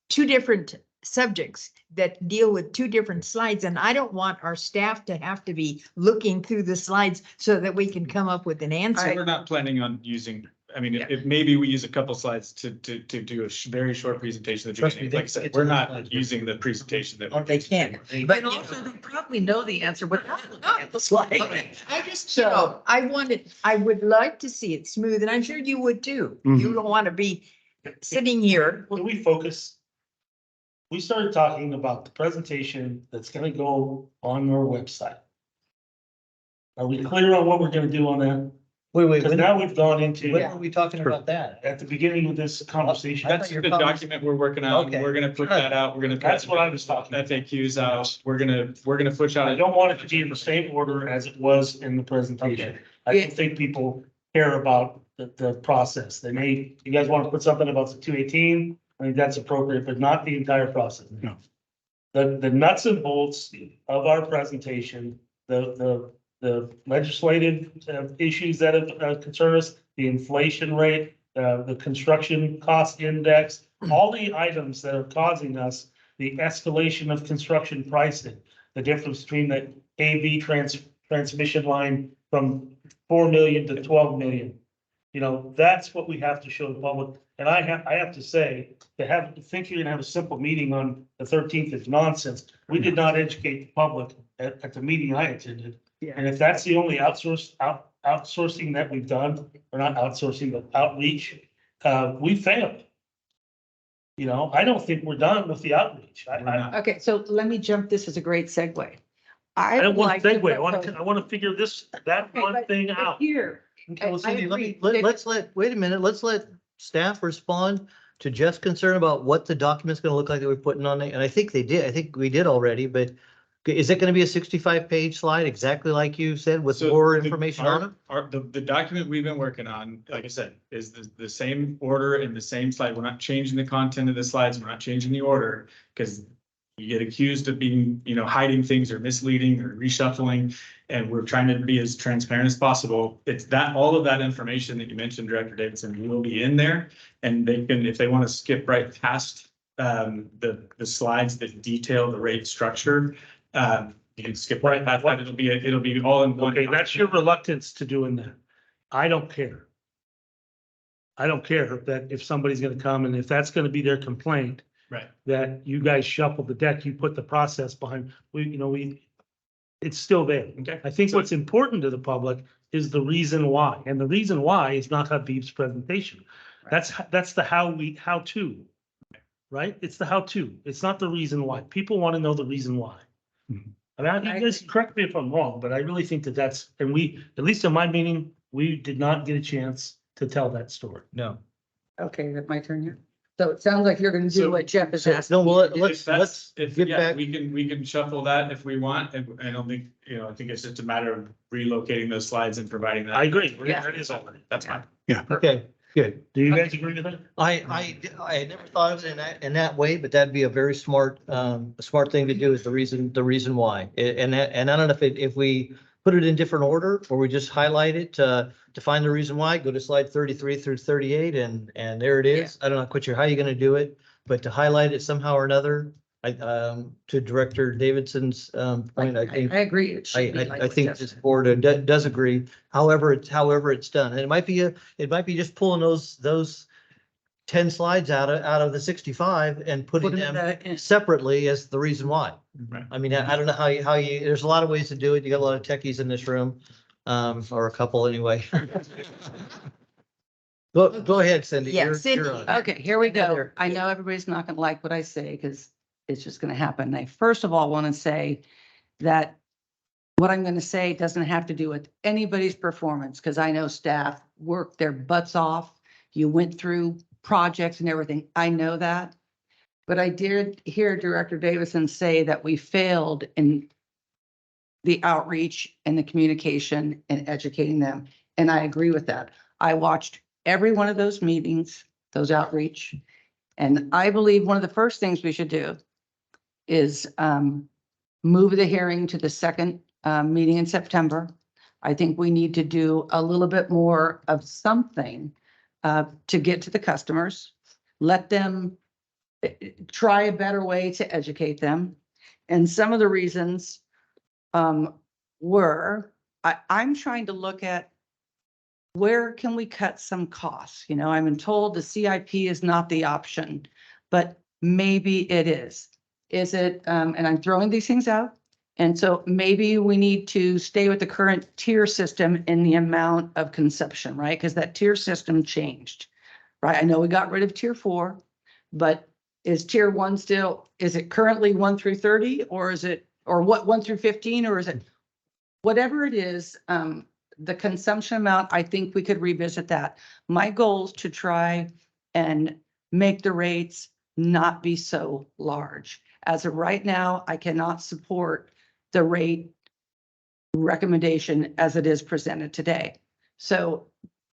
two different subjects that deal with two different slides, and I don't want our staff to have to be looking through the slides so that we can come up with an So answer. we're not planning on using, I mean, Yeah. if maybe we use a couple slides to do a very short presentation at the Trust me, beginning. they Like I said, get we're to the not slides. using the presentation that. Oh, they can. But But also, they probably know the answer without looking at the slide. I just, you know, I would like to see it smooth, and I'm sure you would too. You Mhm. don't want to be sitting here. Can we focus? We started talking about the presentation that's gonna go on our website. Are we clear on what we're gonna do on that? Wait, Because now we've gone into, when are we talking about that? at the beginning of this conversation. That's your the comments- document we're working on. Okay. We're gonna put that out. We're gonna. That's what I was talking about. FAQs out. We're gonna push out. I don't want it to be in the same order as it was in the presentation. Okay. I don't think people care about the process. They may, you guys want to put something about the 218, I think that's appropriate, but not the entire process. No. The nuts and bolts of our presentation, the legislative issues that have concern us, the inflation rate, the construction cost index, all the items that are causing us the escalation of construction pricing, the difference between the AV transmission line from 4 million to 12 million. You know, that's what we have to show the public. And I have to say, to think you're gonna have a simple meeting on the 13th is nonsense. We did not educate the public at the meeting I attended. And if that's the only outsourcing that we've done, or not outsourcing, but outreach, we failed. You know, I don't think we're done with the outreach. We're not. Okay, so let me jump. This is a great segue. I don't would want like to to segue. propose- I want to figure that Okay, one but- thing but out. Here, Okay, well, I Cindy, agree. let's wait a minute, let's let staff respond to Jeff's concern about what the document's gonna look like that we're putting on it, and I think they did, I think we did already, but is it gonna be a 65-page slide, exactly like you said, with So more the- information our- on it? The document we've been working on, like I said, is the same order and the same slide. We're not changing the content of the slides. We're not changing the order because you get accused of being, hiding things or misleading or reshuffling. And we're trying to be as transparent as possible. It's that, all of that information that you mentioned, Director Davidson, will be in there. And they can, if they want to skip right past the slides that detail the rate structure, you can skip right past that. It'll be all in one. Okay, that's your reluctance to doing that. I don't care. I don't care that if somebody's gonna come and if that's gonna be their complaint, Right. that you guys shuffle the deck, you put the process behind, it's still there. Okay. I think what's important to the public is the reason why, and the reason why is not Habib's presentation. That's the how to. Right? It's the how to. It's not the reason why. People want to know the reason why. I mean, you guys correct me if I'm wrong, but I really think that's, and we, at least in my meeting, we did not get a chance to tell that story. No. okay, is it my turn here? So it sounds like you're gonna do So- what Jeff is So, asking. no, well, If let's that's, if, get yeah, back. we can shuffle that if we want, and I don't think, I think it's just a matter of relocating those slides and providing that. I agree. Yeah. That is already. That's fine. Okay, good. Do you guys agree with that? I had never thought of it in that way, but that'd be a very smart, smart thing to do is the reason why. And I don't know if we put it in different order or we just highlight it to find the reason why, go to slide 33 through 38 and there it is. I don't know quite sure how you're gonna do it, but to highlight it somehow or another, to Director Davidson's, point, I think. I agree. It should be like I what think Jeff this said. board does agree, however it's done. And it might be just pulling those 10 slides out of the 65 and putting Put it in them the- separately as the reason why. Right. I mean, I don't know how you, there's a lot of ways to do it. You got a lot of techies in this room, or a couple anyway. Go ahead, Cindy. Yeah, You're Cindy. on. Okay, here we go. There. I know everybody's not gonna like what I say because it's just gonna happen. I first of all want to say that what I'm gonna say doesn't have to do with anybody's performance, because I know staff worked their butts off. You went through projects and everything. I know that. But I did hear Director Davison say that we failed in the outreach and the communication and educating them. And I agree with that. I watched every one of those meetings, those outreach. And I believe one of the first things we should do is move the hearing to the second meeting in September. I think we need to do a little bit more of something to get to the customers, let them try a better way to educate them. And some of the reasons were, I'm trying to look at where can we cut some costs? You know, I've been told the CIP is not the option, but maybe it is. Is it, and I'm throwing these things out. And so maybe we need to stay with the current tier system in the amount of consumption, right? Because that tier system changed, right? I know we got rid of tier 4, but is tier 1 still, is it currently 1 through 30 or is it, or what, 1 through 15, or is it whatever it is, the consumption amount, I think we could revisit that. My goal is to try and make the rates not be so large. As of right now, I cannot support the rate recommendation as it is presented today. So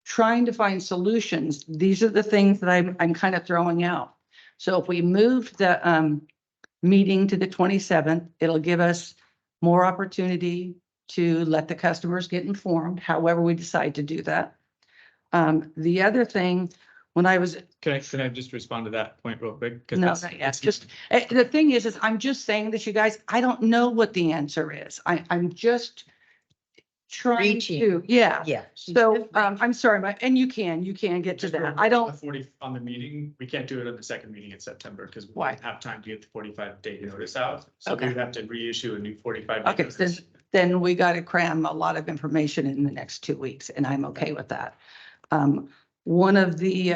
trying to find solutions, these are the things that I'm kind of throwing out. So if we move the meeting to the 27th, it'll give us more opportunity to let the customers get informed, however we decide to do that. The other thing, when I was, Can I just respond to that point real quick? 'Cause no, that's- not yet. it's- Just, the thing is I'm just saying this, you guys, I don't know what the answer is. I'm just trying Reaching. to, yeah. Yeah. So, I'm sorry, and you can get to Just that. real I quick, don't, on the 40 on the meeting, we can't do it on the second meeting in September because we Why? don't have time to get the 45-day notice out. So we Okay. would have to reissue a new 45-day okay, notice. then we got to cram a lot of information in the next 2 weeks, and I'm okay with that. One of the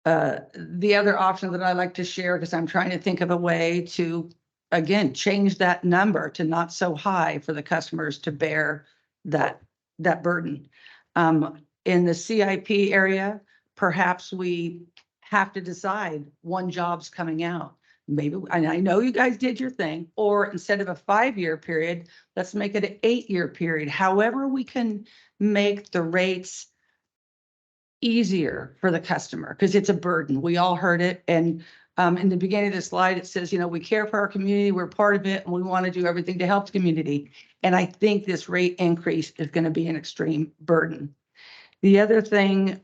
other option that I like to share, because I'm trying to think of a way to, again, change that number to not so high for the customers to bear that burden. In the CIP area, perhaps we have to decide one job's coming out. Maybe, and I know you guys did your thing, or instead of a 5-year period, let's make it an 8-year period. However, we can make the rates easier for the customer, because it's a burden. We all heard it. And in the beginning of the slide, it says, you know, we care for our community, we're part of it, and we want to do everything to help the community. And I think this rate increase is going to be an extreme burden. The other thing,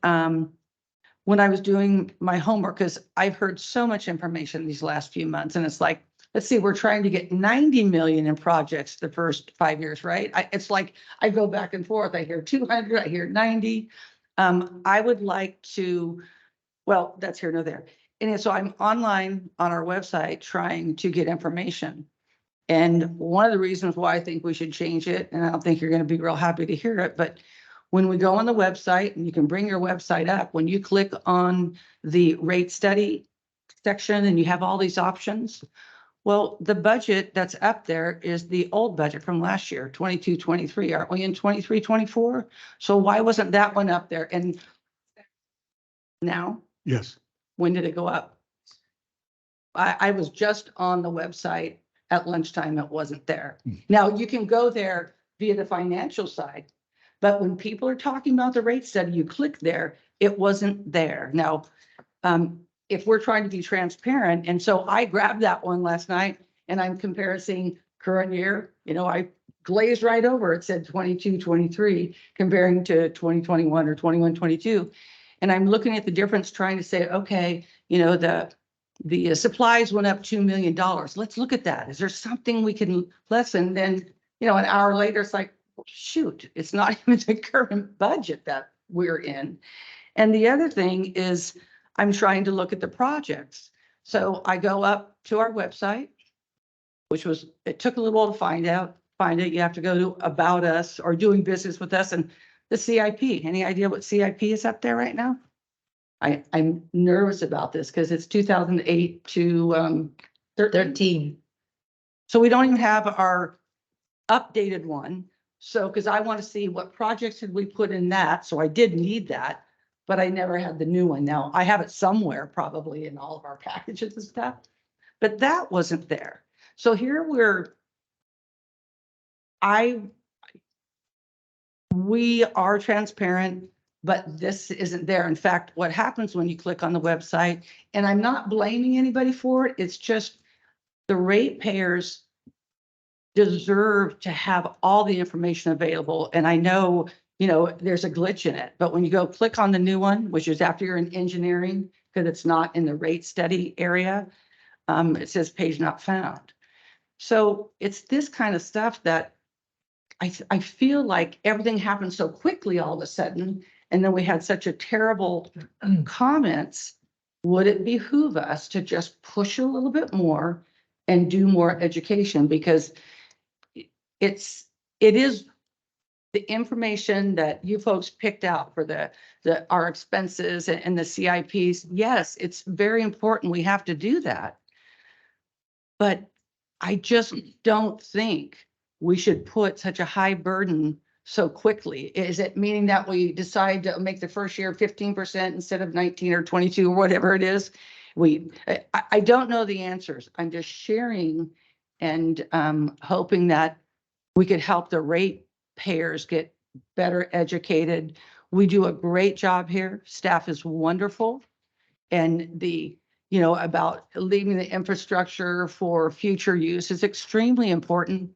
when I was doing my homework, because I've heard so much information these last few months, and it's like, let's see, we're trying to get 90 million in projects the first 5 years, right? It's like, I go back and forth. I hear 200, I hear 90. I would like to, well, that's here, no there. And so I'm online on our website trying to get information. And one of the reasons why I think we should change it, and I don't think you're going to be real happy to hear it, but when we go on the website, and you can bring your website up, when you click on the rate study section and you have all these options, well, the budget that's up there is the old budget from last year, 22, 23. Aren't we in 23, 24? So why wasn't that one up there? And now, Yes. when did it go up? I was just on the website at lunchtime. It wasn't there. Now you can go there via the financial side, but when people are talking about the rate study, you click there, it wasn't there. Now, if we're trying to be transparent, and so I grabbed that one last night and I'm comparing current year, you know, I glazed right over. It said 22, 23 comparing to 2021 or 21, 22. And I'm looking at the difference, trying to say, okay, you know, the supplies went up $2 million. Let's look at that. Is there something we can lessen? Then, you know, an hour later, it's like, shoot, it's not even the current budget that we're in. And the other thing is I'm trying to look at the projects. So I go up to our website, which was, it took a little while to find it. You have to go to About Us or Doing Business with Us and the CIP. Any idea what CIP is up there right now? I'm nervous about this because it's 2008 to 13. So we don't even have our updated one. So, because I want to see what projects did we put in that. So I did need that, but I never had the new one. Now I have it somewhere, probably in all of our packages and stuff, but that wasn't there. So here we are transparent, but this isn't there. In fact, what happens when you click on the website, and I'm not blaming anybody for it, it's just the ratepayers deserve to have all the information available. And I know, there's a glitch in it, but when you go click on the new one, which is after you're in engineering, because it's not in the rate study area, it says page not found. So it's this kind of stuff that I feel like everything happened so quickly all of a sudden, and then we had such a terrible comments. Would it behoove us to just push a little bit more and do more education? Because it is the information that you folks picked out for our expenses and the CIPs. Yes, it's very important. We have to do that. But I just don't think we should put such a high burden so quickly. Is it meaning that we decide to make the first year 15% instead of 19 or 22 or whatever it is? I don't know the answers. I'm just sharing and hoping that we could help the ratepayers get better educated. We do a great job here. Staff is wonderful. And about leaving the infrastructure for future use is extremely important,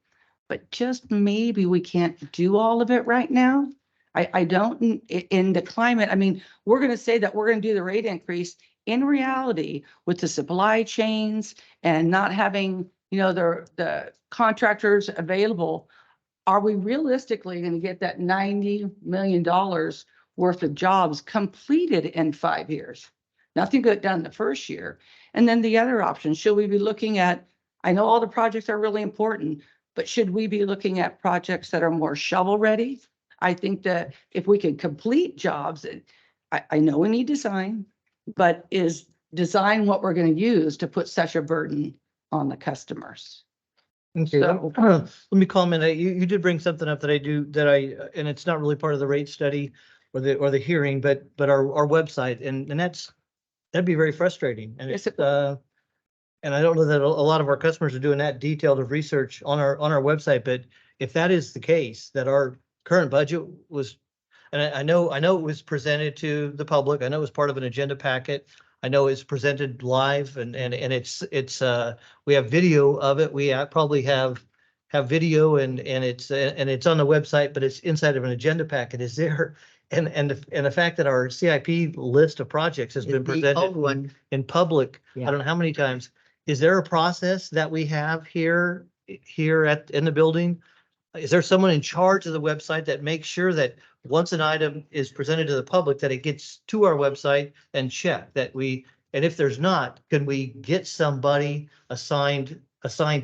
but just maybe we can't do all of it right now. I don't, in the climate, I mean, we're going to say that we're going to do the rate increase. In reality, with the supply chains and not having, the contractors available, are we realistically going to get that $90 million worth of jobs completed in 5 years? Nothing got done the first year. And then the other option, should we be looking at, I know all the projects are really important, but should we be looking at projects that are more shovel ready? I think that if we can complete jobs, I know we need design, but is design what we're going to use to put such a burden on the customers? Okay, So- let me comment. You did bring something up and it's not really part of the rate study or the hearing, but our website, and that'd be very frustrating. And Yes, it's, it would. and I don't know that a lot of our customers are doing that detailed of research on our website, but if that is the case, that our current budget was, and I know it was presented to the public. I know it was part of an agenda packet. I know it's presented live and it's we have video of it. We probably have video and it's on the website, but it's inside of an agenda packet is there. And the fact that our CIP list of projects has been The old presented one. in public, I Yeah. don't know how many times. Is there a process that we have here in the building? Is there someone in charge of the website that makes sure that once an item is presented to the public, that it gets to our website and checked and if there's not, can we get somebody assigned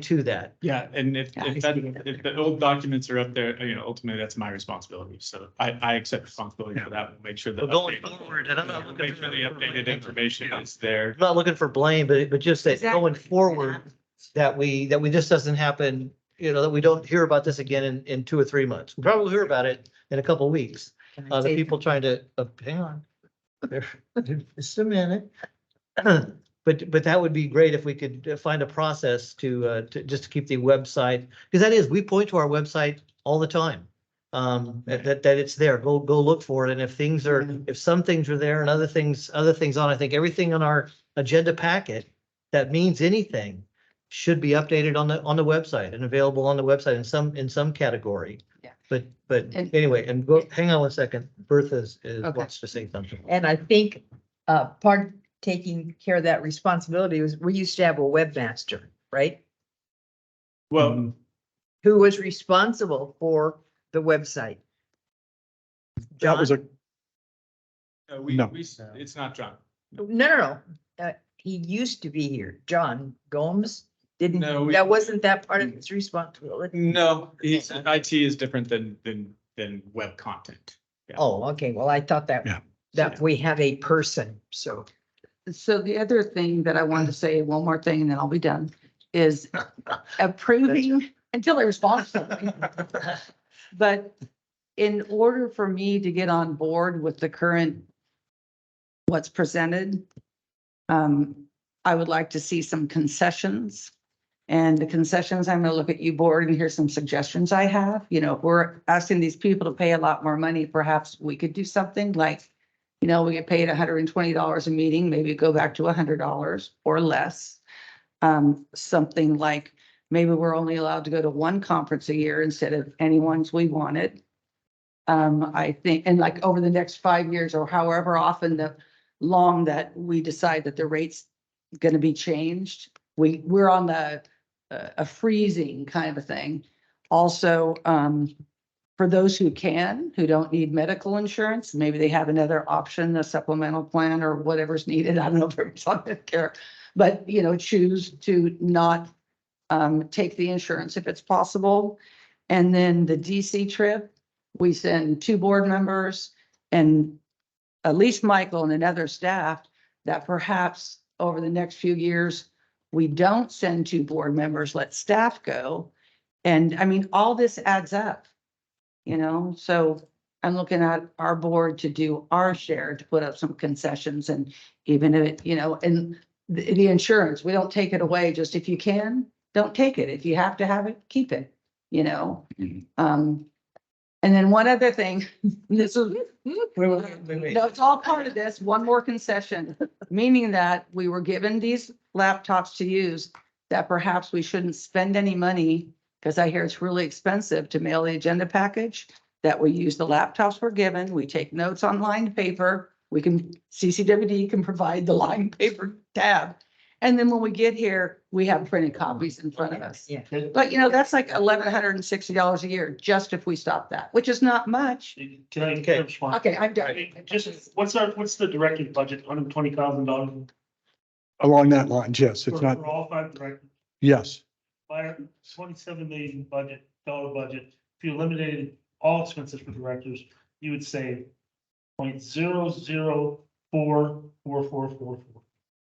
to that? Yeah, and if Yeah, if the old documents are up there, ultimately that's my responsibility. So I accept responsibility for that. We'll make sure that. But going forward, and I'm not looking Make sure the updated information is there. I'm not looking for blame, but just that going Exactly. forward, that we this doesn't happen, that we don't hear about this again in 2 or 3 months. We'll probably hear about it in a couple of weeks. Can I The say people trying to, hang on. Just a minute. But that would be great if we could find a process to just to keep the website, because we point to our website all the time. That it's there, go look for it. And if some things are there and other things on, I think everything on our agenda packet that means anything should be updated on the website and available on the website in some category. Yeah. But And- anyway, hang on one second. Bertha wants to say something. And I think part taking care of that responsibility was, we used to have a webmaster, right? Well, Who was responsible for the website? That was John? No. it's not John. No. He used to be here. John Gomes didn't, No, that wasn't that part of his responsibility. No, IT is different than web content. Oh, okay. Well, I thought Yeah. that we have a person, so. So the other thing that I wanted to say, one more thing, and then I'll be done, is approving until I respond to something. But in order for me to get on board with the current, what's presented, I would like to see some concessions. And the concessions, I'm gonna look at you board and here's some suggestions I have. If we're asking these people to pay a lot more money, perhaps we could do something like, we get paid $120 a meeting, maybe go back to $100 or less. Something like Maybe we're only allowed to go to one conference a year instead of any ones we wanted. I think, and like over the next 5 years or however often long that we decide that the rate's gonna be changed, we're on a freezing kind of a thing. Also, for those who don't need medical insurance, maybe they have another option, a supplemental plan or whatever's needed. I don't know if it's on Medicare, but choose to not take the insurance if it's possible. And then the DC trip, we send 2 board members and at least Michael and another staff, that perhaps over the next few years, we don't send 2 board members, let staff go. And I mean, all this adds up, so I'm looking at our board to do our share, to put up some concessions, and even if, and the insurance, we don't take it away. Just if you can, don't take it. If you have to have it, keep it, And then one other thing, this is, no, it's all part of this, one more concession, meaning that we were given these laptops to use, that perhaps we shouldn't spend any money, because I hear it's really expensive to mail the agenda package, that we use the laptops we're given, we take notes on lined paper, CCWD can provide the lined paper tab. And then when we get here, we have printed copies in front of us. Yeah. But that's like $1,160 a year, just if we stop that, which is not much. Can I Okay. respond? Okay, I'm done. Just, what's the director's budget, $120,000? Along that line, yes, it's For not, all 5 directors, yes. fire, 27 million dollar budget. If you eliminated all expenses for directors, you would save 0.004444.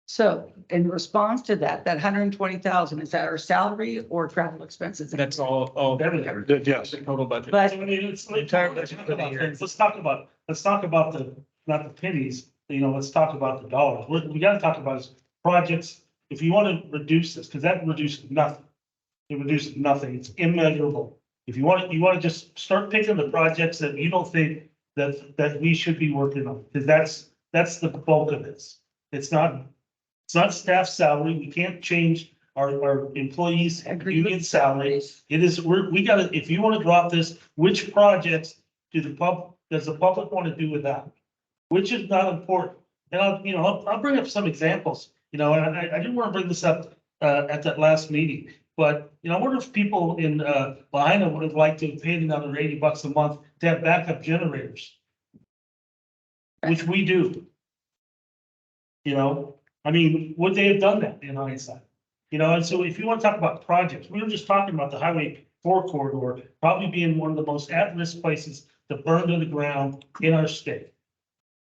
So in response to that 120,000, is that our salary or travel expenses? That's all. Everything. Yes. The total budget. But I mean, it's The entire budget for the year. let's talk about the, not the pennies, let's talk about the dollars. We gotta talk about is projects. If you want to reduce this, because that reduces nothing. It reduces nothing. It's immeasurable. If you want to just start picking the projects that you don't think that we should be working on, because that's the bulk of this. It's not staff salary. We can't change our employees' union salary. It is, we gotta, if you want to drop this, which projects does the public want to do without? Which is not important. And I'll bring up some examples, and I didn't want to bring this up at that last meeting, but I wonder if people in Lahaina would have liked to have paid another $80 a month to have backup generators. Which we do. I mean, would they have done that in hindsight? And so if you want to talk about projects, we were just talking about the Highway 4 corridor, probably being one of the most at-risk places to burn to the ground in our state.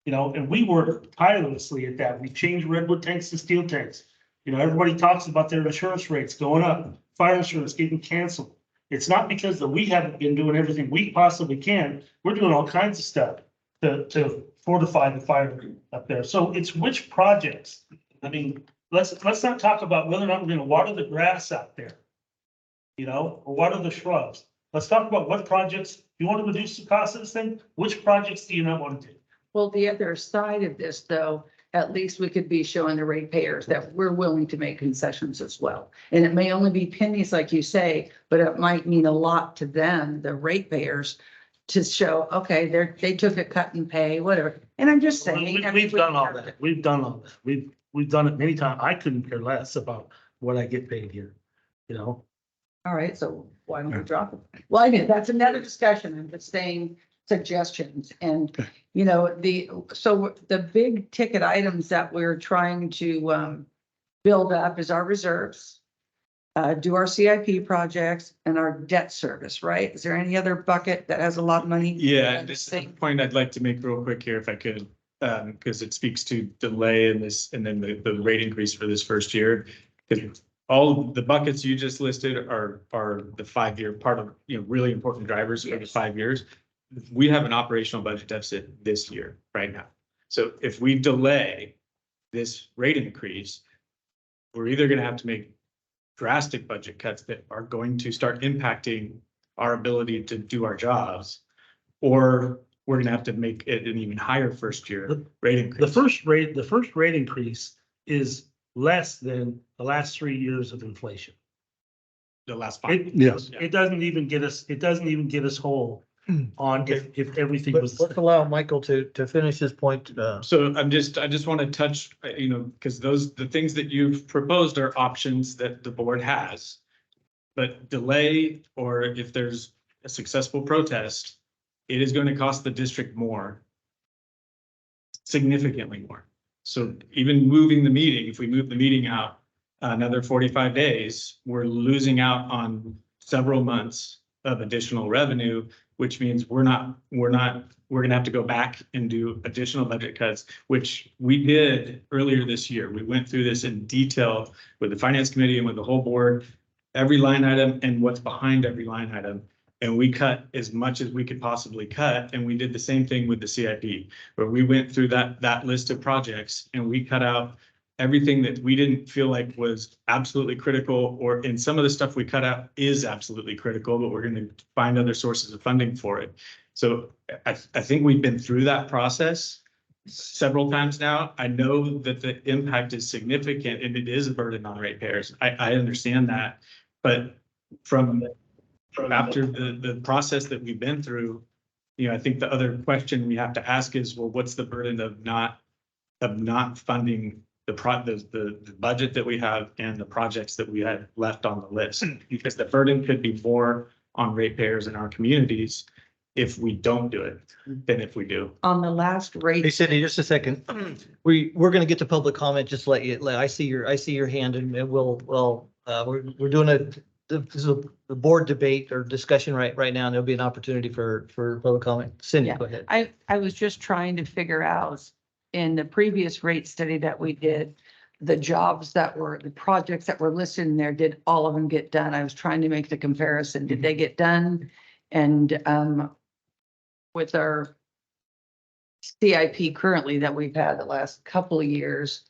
And we work tirelessly at that. We changed redwood tanks to steel tanks. Everybody talks about their insurance rates going up, fire insurance getting canceled. It's not because that we haven't been doing everything we possibly can. We're doing all kinds of stuff to fortify the fire up there. So it's which projects. I mean, let's not talk about whether or not we're going to water the grass out there, or water the shrubs. Let's talk about what projects, you want to reduce the cost of this thing? Which projects do you not want to do? Well, the other side of this, though, at least we could be showing the ratepayers that we're willing to make concessions as well. And it may only be pennies, like you say, but it might mean a lot to them, the ratepayers, to show, okay, they took a cut and pay, whatever. And I'm just saying. We've done all that. We've done all that. We've done it many times. I couldn't care less about what I get paid here, All right, so why don't we drop it? Well, I mean, that's another discussion. I'm just saying suggestions. And, so the big ticket items that we're trying to build up is our reserves, do our CIP projects and our debt service, right? Is there any other bucket that has a lot of money? Yeah, and this is a point I'd like to make real quick here if I could, because it speaks to delay in this and then the rate increase for this first year. Because all the buckets you just listed are the 5-year part of, really important drivers for the 5 years. We have an operational budget deficit this year right now. So if we delay this rate increase, we're either going to have to make drastic budget cuts that are going to start impacting our ability to do our jobs, or we're going to have to make it an even higher first year rate increase. The first rate increase is less than the last 3 years of inflation. the last 5 years. Yes. It doesn't even get us whole on if everything But was. let's allow Michael to finish his point. So I just want to touch, because the things that you've proposed are options that the board has. But delay, or if there's a successful protest, it is going to cost the district more. Significantly more. So even moving the meeting, if we move the meeting out another 45 days, we're losing out on several months of additional revenue, which means we're gonna have to go back and do additional budget cuts, which we did earlier this year. We went through this in detail with the finance committee and with the whole board, every line item and what's behind every line item. And we cut as much as we could possibly cut. And we did the same thing with the CIP, where we went through that list of projects and we cut out everything that we didn't feel like was absolutely critical, or in some of the stuff we cut out is absolutely critical, but we're going to find other sources of funding for it. So I think we've been through that process several times now. I know that the impact is significant and it is a burden on ratepayers. I understand that, but from after the process that we've been through, I think the other question we have to ask is, well, what's the burden of not funding the budget that we have and the projects that we had left on the list? Because the burden could be more on ratepayers in our communities if we don't do it than if we do. On the last Hey, rate, Cindy, just a second. We're gonna get to public comment. Just I see your hand, and we're doing this is a board debate or discussion right now, and there'll be an opportunity for public comment. Cindy, Yeah. go ahead. I was just trying to figure out in the previous rate study that we did, the projects that were listed in there, did all of them get done? I was trying to make the comparison. Did they get done? And with our CIP currently that we've had the last couple of years,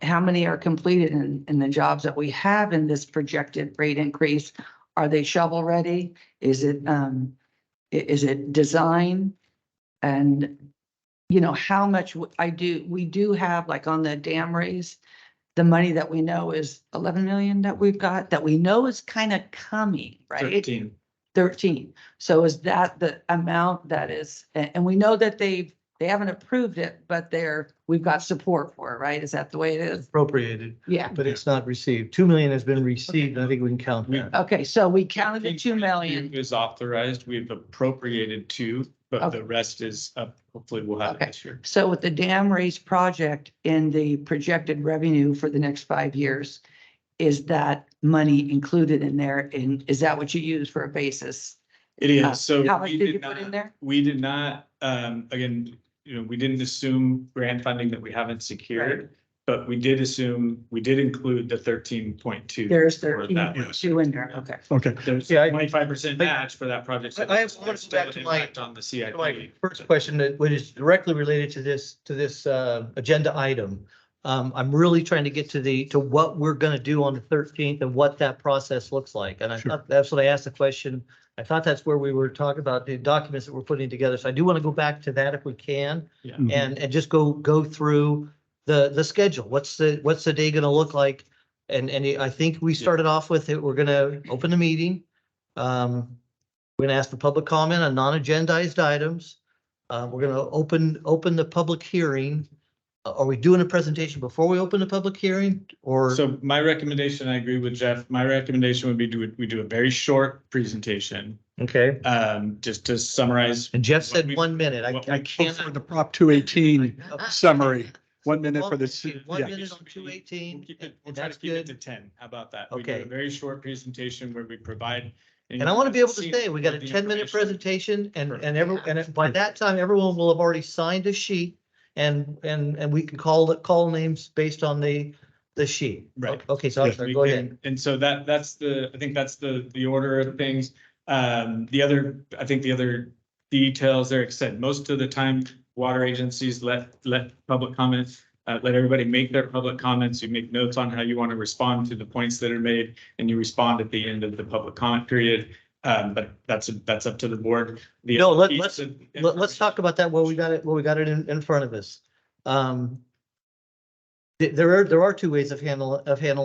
how many are completed in the jobs that we have in this projected rate increase? Are they shovel ready? Is it design? And how much we do have, like on the dam raise, the money that we know is 11 million that we've got, that we know is kind of coming, right? 13. So is that the amount that is, and we know that they haven't approved it, but we've got support for it, right? Is that the way it is? Appropriated, Yeah. but it's not received. 2 million has been received, and I think we can count that. Okay, so we counted the 2 million. Is authorized. We've appropriated 2, but Okay. the rest is up. Hopefully we'll have it Okay. this year. So with the dam raise project in the projected revenue for the next 5 years, is that money included in there? And is that what you use for a basis? It is. So How much we did you did put in not, there? we did not, again, we didn't assume grant funding that we haven't secured, but we did include the 13.2. There's for that. 13.2 in there. Okay. Okay. There's Yeah, 25% match for that project. So I there's want to still go back to an my- impact on the CIP. My first question, which is directly related to this agenda item. I'm really trying to get to what we're gonna do on the 13th and what that process looks like. And I thought that's what I asked the question. I thought that's where we were talking about the documents that we're putting together. So I do want to go back to that if we can. Yeah. And just go through the schedule. What's the day gonna look like? And I think we started off with it. We're gonna open the meeting. We're gonna ask for public comment on non-agendized items. We're gonna open the public hearing. Are we doing a presentation before we open the public hearing or? So my recommendation, I agree with Jeff. My recommendation would be we do a very short presentation, Okay, just to summarize. and Jeff what said we- 1 minute. what I we- can't. For the Prop 218 summary, 1 minute for the. 1 yeah. minute on 218. We'll keep it, we'll and try to that's keep it to good. 10. How about that? We do Okay. a very short presentation where we provide. And I want to be able to see say, we got a the 10-minute information. presentation and Perfect. by that time, everyone will have already signed a sheet and we can call names based on the sheet. Right. Okay, so I'm sorry, go ahead. And so that's I think that's the order of things. I think the other details there, like I said, most of the time, water agencies let public comments, let everybody make their public comments. You make notes on how you want to respond to the points that are made, and you respond at the end of the public comment period. But that's up to the board. No, let's talk about that. Well, we got it in front of us. There are two ways of handling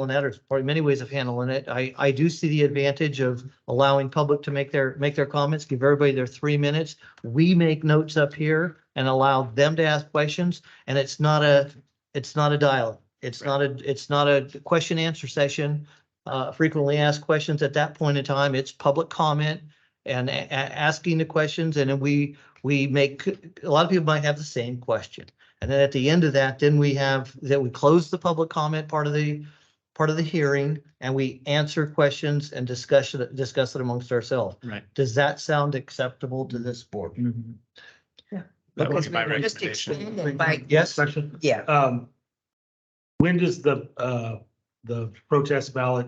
that, or probably many ways of handling it. I do see the advantage of allowing public to make their comments, give everybody their 3 minutes. We make notes up here and allow them to ask questions, and it's not a dialogue. It's not a question answer session. Frequently asked questions at that point in time, it's public comment and asking the questions, and then we make, a lot of people might have the same question. And then at the end of that, then we close the public comment part of the hearing, and we answer questions and discuss it amongst ourselves. Right. Does that sound acceptable to this board? Yeah. That was Okay. my Just recommendation. expand it by, Yes? Question. yeah. When does the protest ballot,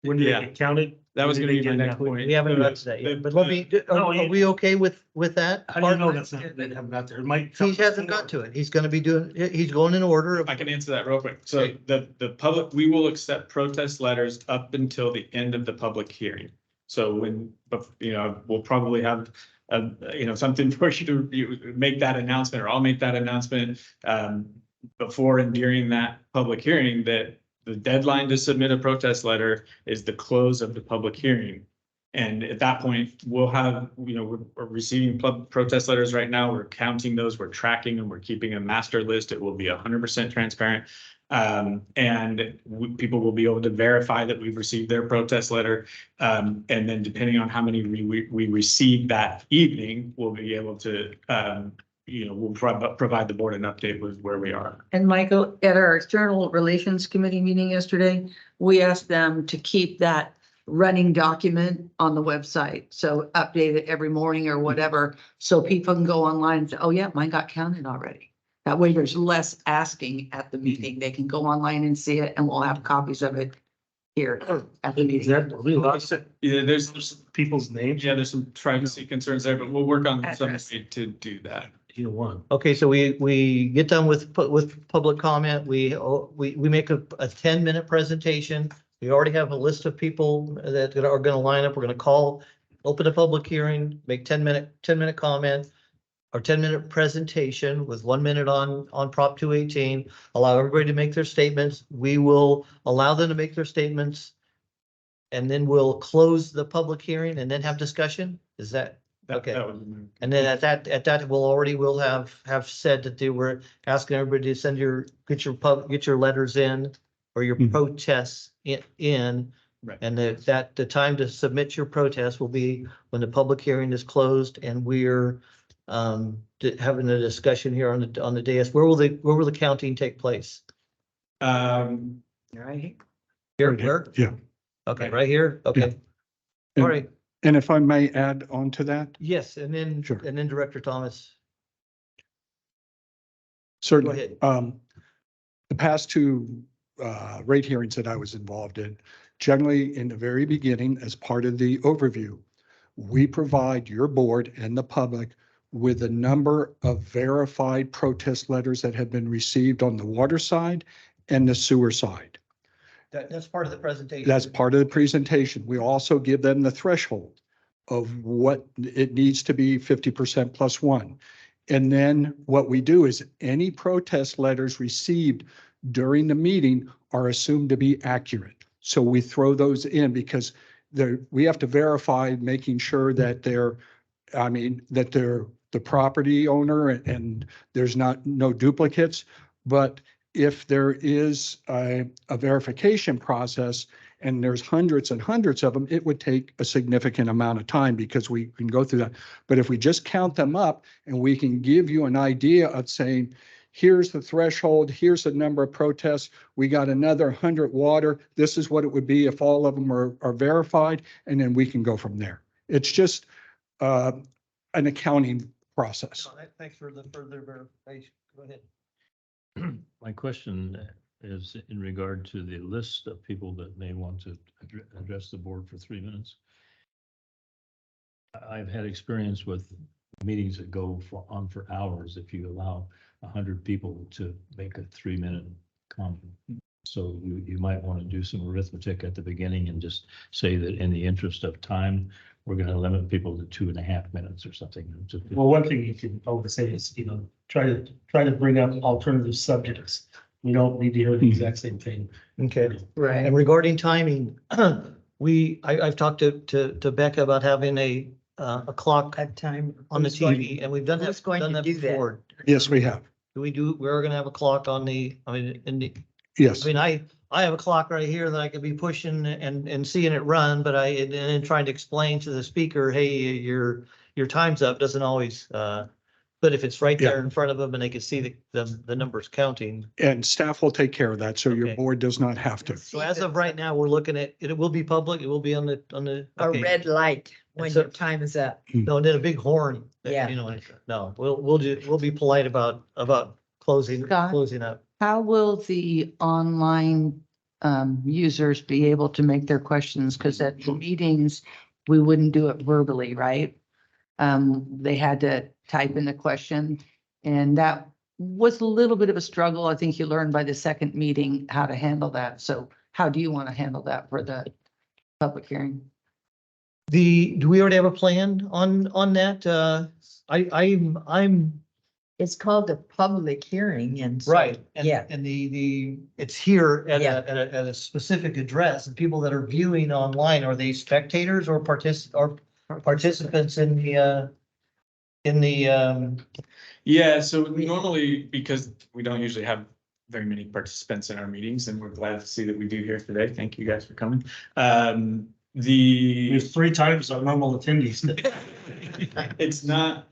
when do they Yeah. get counted? That was When gonna do be my they get next counted? point. We haven't got to that yet, but let me, No, are we okay with that? How do you know that's not, they haven't got there? It might. He hasn't got to it. He's gonna be he's going in order of. I can answer that real quick. So Okay. the public, we will accept protest letters up until the end of the public hearing. So when, we'll probably have, something for you make that announcement, or I'll make that announcement before and during that public hearing, that the deadline to submit a protest letter is the close of the public hearing. And at that point, we'll have, we're receiving protest letters right now. We're counting those, we're tracking them, we're keeping a master list. It will be 100% transparent. People will be able to verify that we've received their protest letter. And then depending on how many we receive that evening, we'll be able to, we'll provide the board an update with where we are. And Michael, at our External Relations Committee meeting yesterday, we asked them to keep that running document on the website. So update it every morning or whatever, so people can go online and say, oh yeah, mine got counted already. That way there's less asking at the meeting. They can go online and see it, and we'll have copies of it here at the Is meeting. that, are we allowed to Yeah, there's people's names? Yeah, there's some privacy concerns there, but we'll work on some Address. way to do that. Either one. Okay, so we get done with public comment. We make a 10-minute presentation. We already have a list of people that are going to line up. We're going to open a public hearing, make 10-minute comment or 10-minute presentation with 1 minute on Prop 218. Allow everybody to make their statements. We will allow them to make their statements, and then we'll close the public hearing and then have discussion. Is that? Okay. That would be- And then at that, we'll have said that they were asking everybody to get your letters in, or your Mhm. protests in. Right. And that the time to submit your protest will be when the public hearing is closed, and we're having a discussion here on the dais. Where will the counting take place? Right. Here, Right here. where? Yeah. Okay, right here? Okay. Yeah. All right. And if I may add on to that, Yes, and then Sure. Director Thomas, go certainly. ahead. The past two rate hearings that I was involved in, generally in the very beginning, as part of the overview, we provide your board and the public with a number of verified protest letters that have been received on the water side and the sewer side. That's part of the presentation. That's part of the presentation. We also give them the threshold of what it needs to be, 50% plus one. And then what we do is any protest letters received during the meeting are assumed to be accurate. So we throw those in because we have to verify, making sure that they're the property owner and there's no duplicates. But if there is a verification process and there's hundreds and hundreds of them, it would take a significant amount of time because we can go through that. But if we just count them up and we can give you an idea of saying, here's the threshold, here's the number of protests, we got another 100 water, this is what it would be if all of them are verified, and then we can go from there. It's just an accounting process. Thanks for the further verification. Go ahead. My question is in regard to the list of people that may want to address the board for 3 minutes. I've had experience with meetings that go on for hours if you allow 100 people to make a 3-minute comment. So you might want to do some arithmetic at the beginning and just say that in the interest of time, we're going to limit people to 2.5 minutes or something. Well, one thing you can always say is, try to bring up alternative subjects. We don't need to hear the exact same thing. Okay. Right. And regarding timing, I've talked to Becca about having a clock At time. on the who's going- TV, and we've done who's that, going done to that do that? before. Yes, we have. We're gonna have a clock on Yes. I have a clock right here that I could be pushing and seeing it run, but and then trying to explain to the speaker, hey, your time's up, doesn't always, but if it's right there Yeah. in front of them and they can see the numbers counting. And staff will take care of that, so your Okay. board does not have to. So as of right now, we're looking at, it will be public, it will be on the, A okay. red light when so- your time is up. No, and then a big horn. Yeah. You know, no, we'll be polite about closing Scott? up. How will the online users be able to make their questions? Because at the meetings, we wouldn't do it verbally, right? They had to type in the question, and that was a little bit of a struggle. I think you learned by the second meeting how to handle that. So how do you want to handle that for the public hearing? Do we already have a plan on that? I'm It's called a public hearing and. so- right. And, Yeah. and it's here at Yeah. at a specific address, and people that are viewing online, are they spectators or participants in the Yeah, so normally, because we don't usually have very many participants in our meetings, and we're glad to see that we do here today. Thank you guys for coming. There's 3 times our normal attendees. It's not,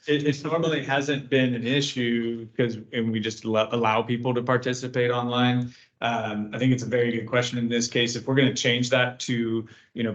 it normally hasn't been an issue because, and we just allow people to participate online. I think it's a very good question in this case. If we're going to change that to,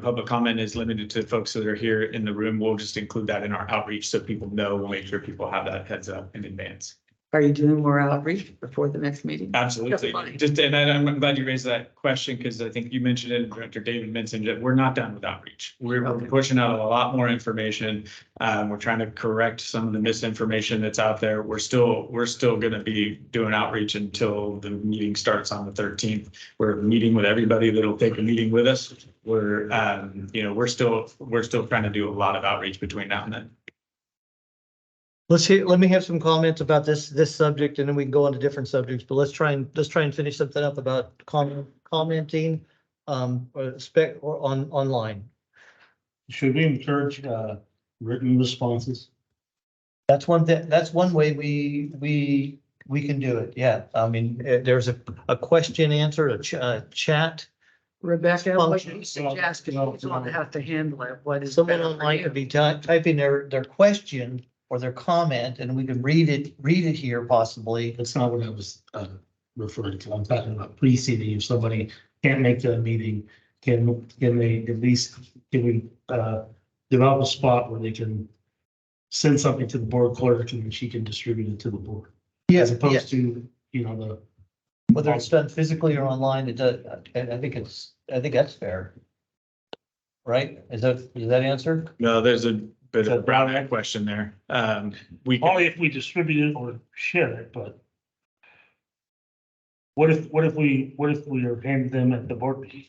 public comment is limited to folks that are here in the room, we'll just include that in our outreach so people know. We'll make sure people have that heads up in advance. Are you doing more outreach before the next meeting? Absolutely. Fine. And I'm glad you raised that question because I think you mentioned it, Director David mentioned it. We're not done with outreach. We're Okay. pushing out a lot more information. We're trying to correct some of the misinformation that's out there. We're still going to be doing outreach until the meeting starts on the 13th. We're meeting with everybody that'll take a meeting with us. We're still trying to do a lot of outreach between now and then. let me have some comments about this subject, and then we can go on to different subjects, but let's try and finish something up about commenting or online. Should we encourage written responses? That's one way we can do it. Yeah. I mean, there's a question answer, a chat. Rebecca, what do you Function. suggest if you don't have to handle it? What is Someone better for online you? could be typing their question or their comment, and we can read it here possibly. That's not what I was referring to. I'm talking about preceding. If somebody can't make the meeting, can they at least, can we develop a spot where they can send something to the board clerk and she can distribute it to the board? As opposed to, Whether it's done physically or online, it does, I think that's fair. Right? Does that answer? No, there's a bit of a brown egg question there. Only if we distribute it or share it, but what if we are handing them at the board meeting?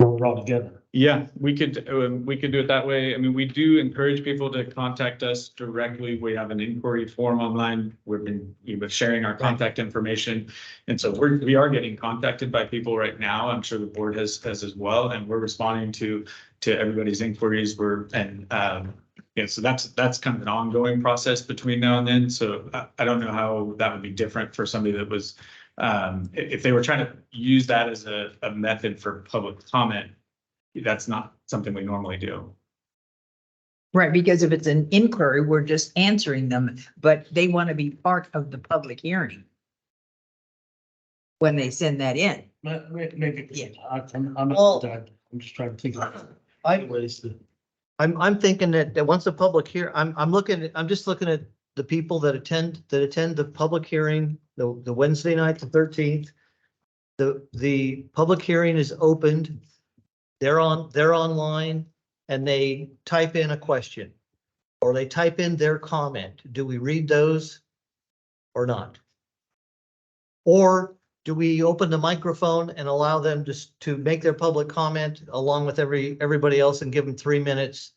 We're all together. Yeah, we could do it that way. I mean, we do encourage people to contact us directly. We have an inquiry form online. We've been sharing our contact information. And so we are getting contacted by people right now. I'm sure the board has as well. And we're responding to everybody's inquiries. So that's kind of an ongoing process between now and then. So I don't know how that would be different for somebody that was, if they were trying to use that as a method for public comment. That's not something we normally do. Right, because if it's an inquiry, we're just answering them, but they want to be part of the public hearing when they send that in. Maybe. Yeah. I'm just trying to think of ways to. I'm thinking that once a public I'm just looking at the people that attend the public hearing, the Wednesday night, the 13th. The public hearing is opened. They're online and they type in a question or they type in their comment. Do we read those or not? Or do we open the microphone and allow them to make their public comment along with everybody else and give them 3 minutes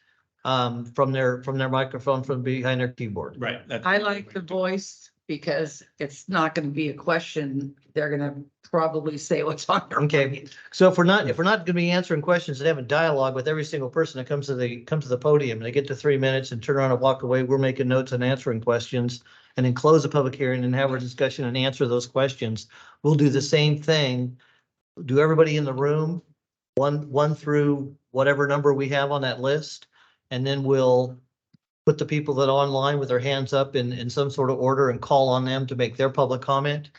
from their microphone from behind their keyboard? Right. I like the voice because it's not gonna be a question. They're gonna probably say what's on their Okay. mind. So if we're not gonna be answering questions and having dialogue with every single person that comes to the podium, and they get to 3 minutes and turn around and walk away, we're making notes and answering questions, and then close the public hearing and have our discussion and answer those questions. We'll do the same thing. Do everybody in the room, one through whatever number we have on that list, and then we'll put the people that are online with their hands up in some sort of order and call on them to make their public comment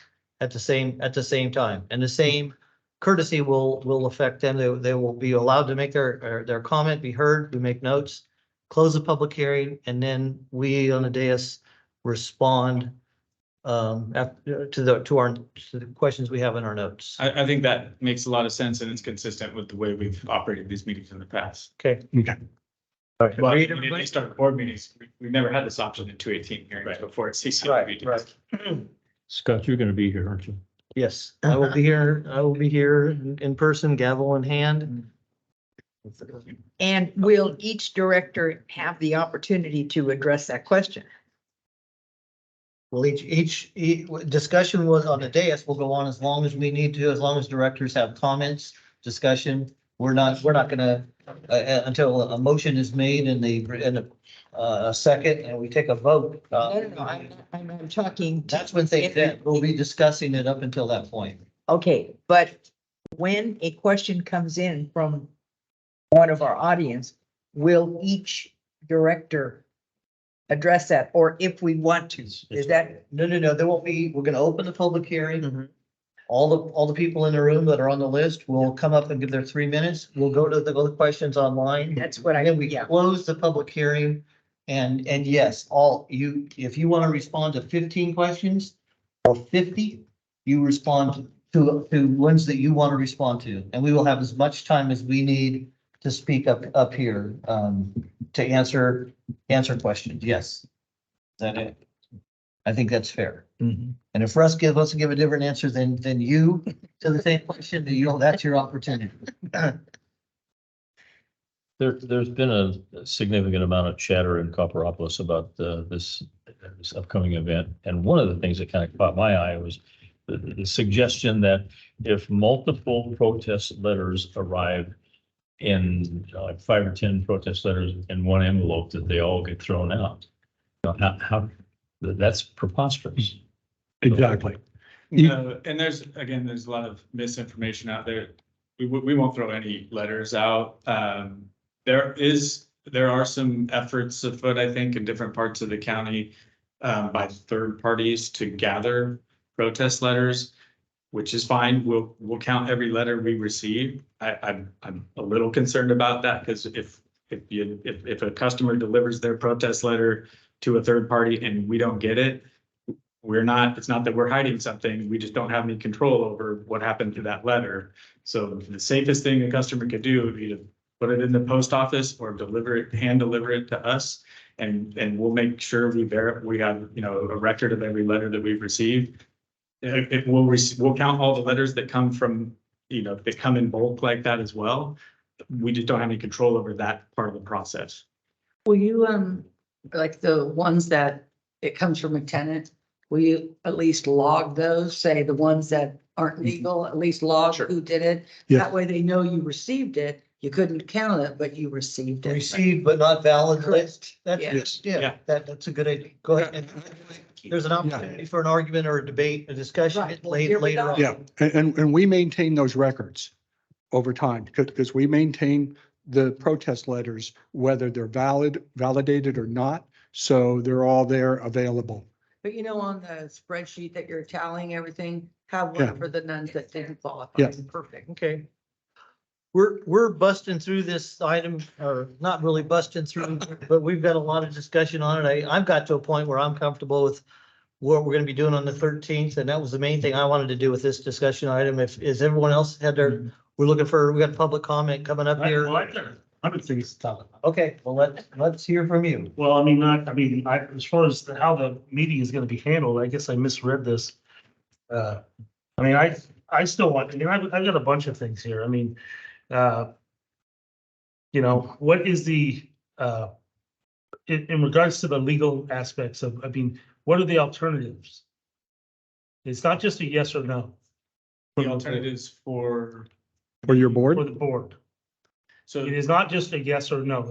at the same time. And the same courtesy will affect them. They will be allowed to make their comment, be heard. We make notes, close the public hearing, and then we on the dais respond after to the questions we have in our notes. I think that makes a lot of sense and it's consistent with the way we've operated these meetings in the past. Okay. Okay. All right. But Read when everybody? they start board meetings, we've never had this option in 218 hearings before it's CCWD. Right. Scott, you're gonna be here, aren't you? Yes, I will be here. I will be here in person, gavel in hand. And will each director have the opportunity to address that question? Well, each discussion was on the dais will go on as long as we need to, as long as directors have comments, discussion. We're not gonna, until a motion is made in a second and we take a vote. No, I'm talking. That's when things, we'll be discussing it up until that point. Okay, but when a question comes in from one of our audience, will each director address that, or if we want to, is that? No, there won't be, we're gonna open the public hearing. All the people in the room that are on the list will come up and give their 3 minutes. We'll go to the questions online. That's what And then we close the public hearing. And yes, if you want to respond to 15 questions or 50, you respond to ones that you want to respond to. And we will have as much time as we need to speak up here, to answer questions. Yes. Is that it? I think that's fair. And if Russ wants to give a different answer than you to the same question, then that's your opportunity. There's been a significant amount of chatter in Copperopolis about this upcoming event. And one of the things that kind of caught my eye was the suggestion that if multiple protest letters arrive in like 5 or 10 protest letters in one envelope, that they all get thrown out. How that's preposterous. Exactly. And there's a lot of misinformation out there. We won't throw any letters out. There are some efforts afoot, I think, in different parts of the county by third parties to gather protest letters, which is fine. We'll count every letter we receive. I'm a little concerned about that because if a customer delivers their protest letter to a third party and we don't get it, it's not that we're hiding something. We just don't have any control over what happened to that letter. So the safest thing a customer could do would be to put it in the post office or hand deliver it to us. And we'll make sure we have, a record of every letter that we've received. We'll count all the letters that come from, that come in bulk like that as well. We just don't have any control over that part of the process. Will you, like the ones that it comes from a tenant, will you at least log those, say the ones that aren't legal, at least log who did it? Yeah. That way they know you received it. You couldn't count it, but you received it. Received but not valid list. Yes. That's a good idea. Go ahead. And there's an opportunity for an argument or a debate, a discussion Right. Well, here we later go. on. Yeah, and we maintain those records over time because we maintain the protest letters, whether they're validated or not. So they're all there available. But on the spreadsheet that you're tallying everything, have Yeah. one for the nuns that didn't qualify. Yeah. Perfect. Okay. We're busting through this item, or not really busting through, but we've got a lot of discussion on it. I've got to a point where I'm comfortable with what we're gonna be doing on the 13th, and that was the main thing I wanted to do with this discussion item. Is everyone else had their, we got public comment coming up here. I've got 100 things to talk about. Okay, well, let's hear from you. Well, as far as how the meeting is gonna be handled, I guess I misread this. I still want, I've got a bunch of things here. What is the, in regards to the legal aspects of, what are the alternatives? It's not just a yes or no. The alternatives for, For your For board? the board. so It is not just a yes or no.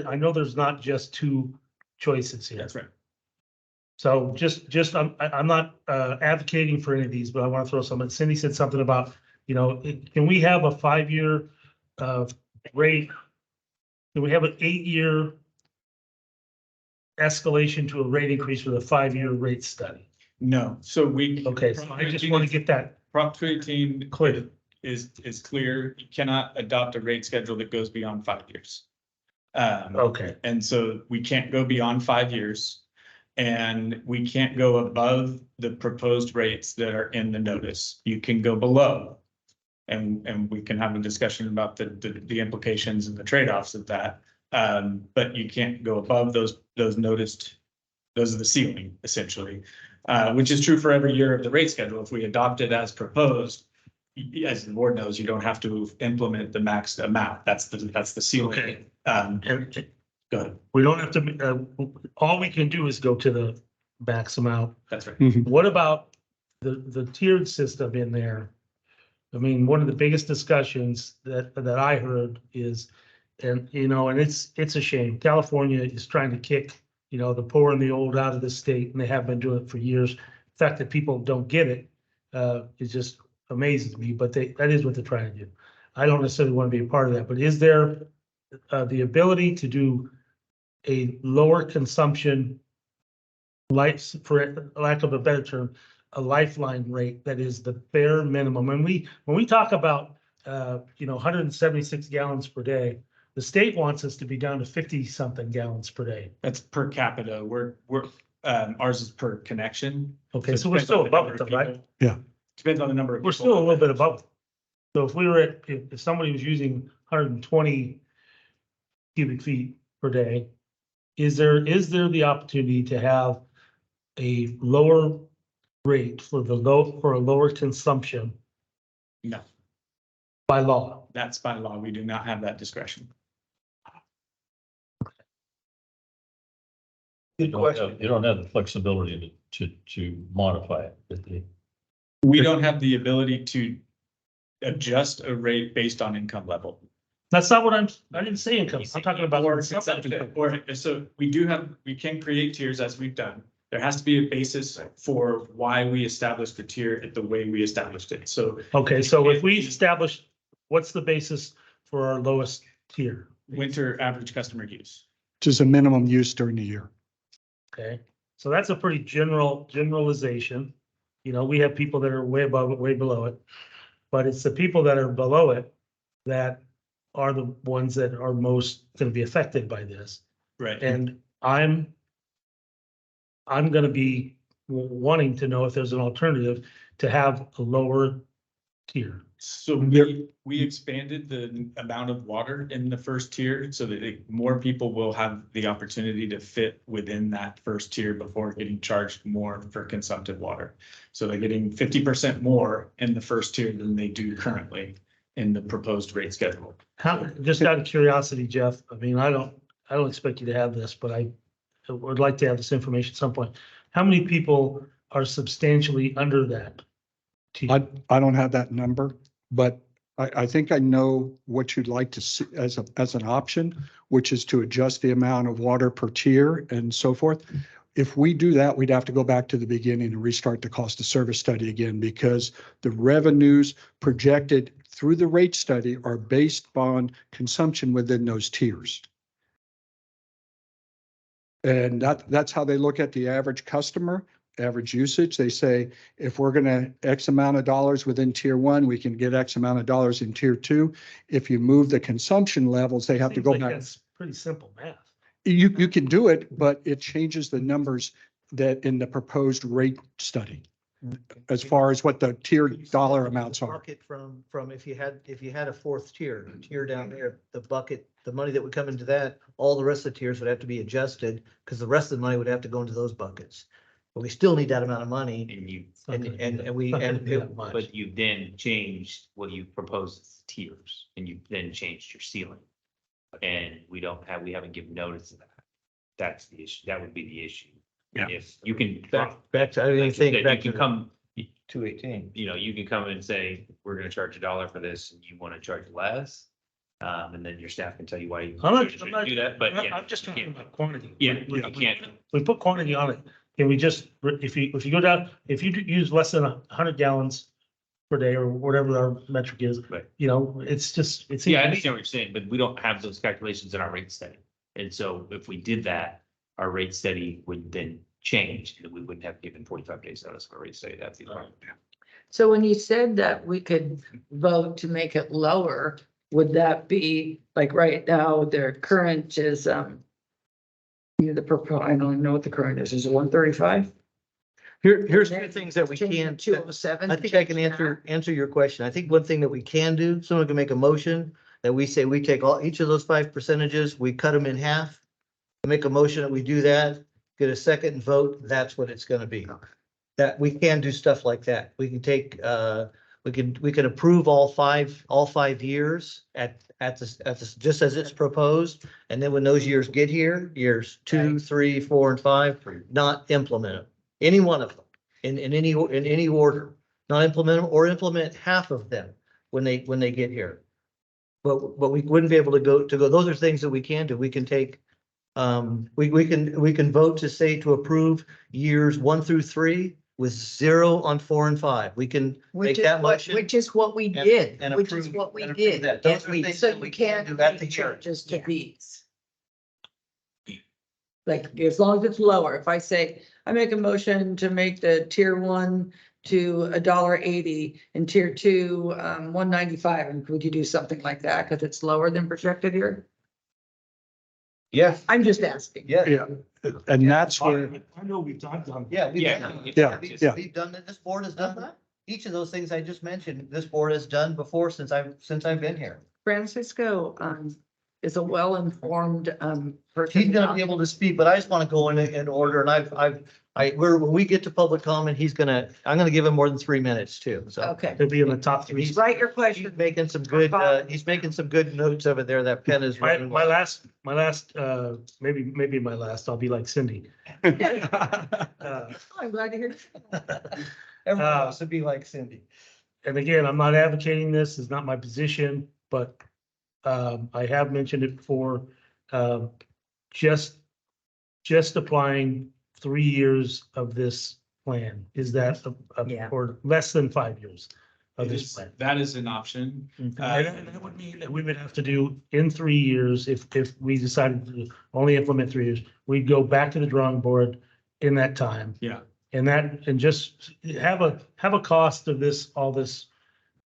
I know there's not just two choices here. that's right. So I'm not advocating for any of these, but I want to throw some. Cindy said something about, can we have a 5-year rate? Can we have an 8-year escalation to a rate increase with a 5-year rate study? No, so we. Okay, so I just want to get that Prop 218 clear. is clear. You cannot adopt a rate schedule that goes beyond 5 years. Okay, And so we can't go beyond 5 years. And we can't go above the proposed rates that are in the notice. You can go below. And we can have a discussion about the implications and the trade-offs of that. But you can't go above those noticed, those are the ceiling essentially. Which is true for every year of the rate schedule. If we adopt it as proposed, as the board knows, you don't have to implement the max amount. That's the ceiling. Okay. Go ahead. We don't have to, all we can do is go to the max amount. That's right. What about the tiered system in there? I mean, one of the biggest discussions that I heard is, and it's a shame. California is trying to kick, the poor and the old out of the state, and they have been doing it for years. The fact that people don't get it is just amazes me, but that is what they're trying to do. I don't necessarily want to be a part of that, but is there the ability to do a lower consumption, for lack of a better term, a lifeline rate that is the bare minimum? When we talk about 176 gallons per day, the state wants us to be down to 50 something gallons per day. That's per capita. We're ours is per connection. Okay, so it we're depends still on the above number it, of though, right? people. Yeah. Depends on the number of. We're people. still a little bit above it. So if we were if somebody was using 120 cubic feet per day, is there the opportunity to have a lower rate for a lower consumption No, by law? that's by law. We do not have that discretion. Good question. You don't have the flexibility to modify it. We don't have the ability to adjust a rate based on income level. That's not what I didn't say income. I'm talking about. Or consumption. Or so we can create tiers as we've done. There has to be a basis for why we established the tier the way we established it. So Okay, so if we establish, what's the basis for our lowest tier? winter average customer use. Which is a minimum use during the year. Okay, so that's a pretty generalization. We have people that are way above it, way below it. But it's the people that are below it that are the ones that are most going to be affected by this. Right. And I'm going to be wanting to know if there's an alternative to have a lower tier. So we expanded the amount of water in the first tier so that more people will have the opportunity to fit within that first tier before getting charged more for consumptive water. So they're getting 50% more in the first tier than they do currently in the proposed rate schedule. Just out of curiosity, Jeff, I mean, I don't expect you to have this, but I would like to have this information at some point. How many people are substantially under that tier? I don't have that number, but I think I know what you'd like to see as an option, which is to adjust the amount of water per tier and so forth. If we do that, we'd have to go back to the beginning and restart the cost of service study again, because the revenues projected through the rate study are based on consumption within those tiers. And that's how they look at the average customer, average usage. They say, if we're gonna X amount of dollars within tier 1, we can get X amount of dollars in tier 2. If you move the consumption levels, they have to Seems go like back. That's pretty simple math. You can do it, but it changes the numbers that in the proposed rate study, as far as what the tier dollar amounts are. Bucket from if you had a fourth tier down there, the bucket, the money that would come into that, all the rest of the tiers would have to be adjusted because the rest of the money would have to go into those buckets. But we still need that amount of money. And you, But you then changed what you proposed as tiers, and you then changed your ceiling. And we haven't given notice of that. That's the issue. That would be the issue. Yeah. If you can. Back to, I didn't think that back you to can come, 218. you know, you can come and say, we're gonna charge $1 for this and you wanna charge less. And then your staff can tell you why you I'm not, shouldn't do that, but yeah. I'm just you talking can't. about quantity. Yeah, you can't. We put quantity on it. Can we just, if you go down, if you use less than 100 gallons per day or whatever our metric is, Right. you know, it's just, it's. Yeah, I understand what you're saying, but we don't have those calculations in our rate study. And so if we did that, our rate study would then change, and we wouldn't have given 45 days notice of our rate study. That's the problem. So when you said that we could vote to make it lower, would that be like right now, their current is, the proposal, I don't even know what the current is it 135? Here's two things that we can. 207. I think I can answer your question. I think one thing that we can do, someone can make a motion that we say we take each of those 5 percentages, we cut them in half. Make a motion that we do that, get a second vote, that's what it's gonna be. That we can do stuff like that. We can take, we can approve all five years at this, just as it's proposed. And then when those years get here, years 2, 3, 4, and 5, not implement them. Any one of them, in any order, not implement them or implement half of them when they get here. But we wouldn't be able to go, those are things that we can do. We can take, we can vote to say to approve years 1 through 3 with 0 on 4 and 5. We can make that motion. Which is what we did, and which is approve- what we and approve did. that. Those are And things so that you we can can't do at the make hearing. changes to these. Like, as long as it's lower, if I say, I make a motion to make the tier 1 to $1.80 and tier 2, 195, and could you do something like that? Cause it's lower than projected here? Yeah, I'm just asking. yeah, Yeah, and that's where, I know we've talked on. yeah. Yeah. We've done that. This board has done that. Each of those things I just mentioned, this board has done before since I've been here. Francisco, is a well-informed, person. He's gonna be able to speak, but I just want to go in order, and when we get to public comment, I'm gonna give him more than 3 minutes too, so. Okay, He'll be in the top 3. write your He's question. making some good, notes over there. That pen is. My running. last, maybe my last, I'll be like Cindy. I'm glad to hear. Everyone wants to be like Cindy. And again, I'm not advocating this, it's not my position, but I have mentioned it before. Just applying 3 years of this plan, is that, Yeah. or less than 5 years of It this is- plan? That is an option. And that would mean that we would have to do in 3 years, if we decided to only implement 3 years, we'd go back to the drawing board in that time. Yeah. And just have a cost of this, all this,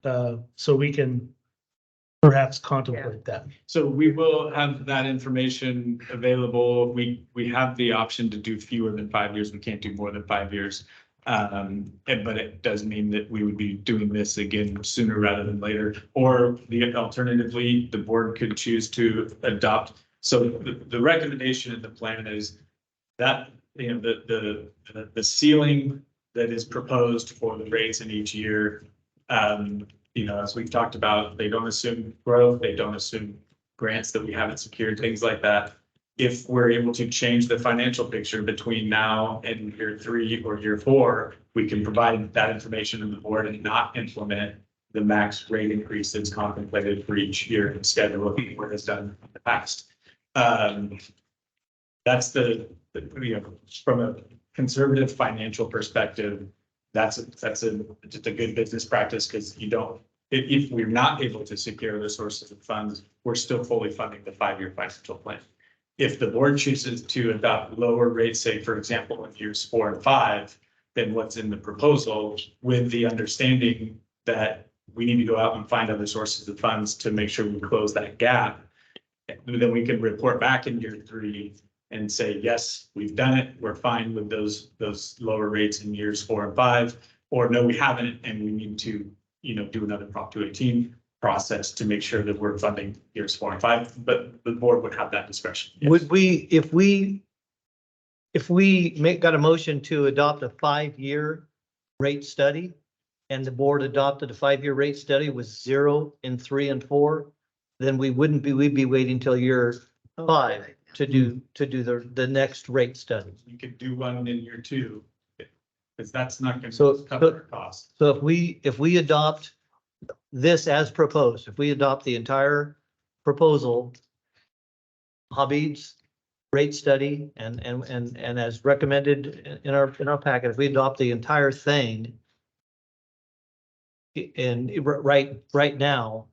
so we can perhaps contemplate that. So we will have that information available. We have the option to do fewer than 5 years. We can't do more than 5 years. But it does mean that we would be doing this again sooner rather than later. Or alternatively, the board could choose to adopt. So the recommendation in the plan is that, the ceiling that is proposed for the rates in each year, as we've talked about, they don't assume growth, they don't assume grants that we haven't secured, things like that. If we're able to change the financial picture between now and year 3 or year 4, we can provide that information to the board and not implement the max rate increase that's contemplated for each year and schedule what the board has done in the past. That's from a conservative financial perspective, that's just a good business practice, because if we're not able to secure the sources of funds, we're still fully funding the 5-year financial plan. If the board chooses to adopt lower rates, say, for example, in years 4 and 5, than what's in the proposal, with the understanding that we need to go out and find other sources of funds to make sure we close that gap, then we can report back in year 3 and say, yes, we've done it. We're fine with those lower rates in years 4 and 5, or no, we haven't, and we need to, do another Prop 218 process to make sure that we're funding years 4 and 5. But the board would have that discretion. Yes. Would we, if we got a motion to adopt a 5-year rate study, and the board adopted a 5-year rate study with 0 in 3 and 4, then we'd be waiting till year 5 to do the next rate study. You could do one in year 2. Because that's not gonna So- cover our costs. So if we adopt this as proposed, if we adopt the entire proposal, Habib's rate study and as recommended in our packet, if we adopt the entire thing and right now,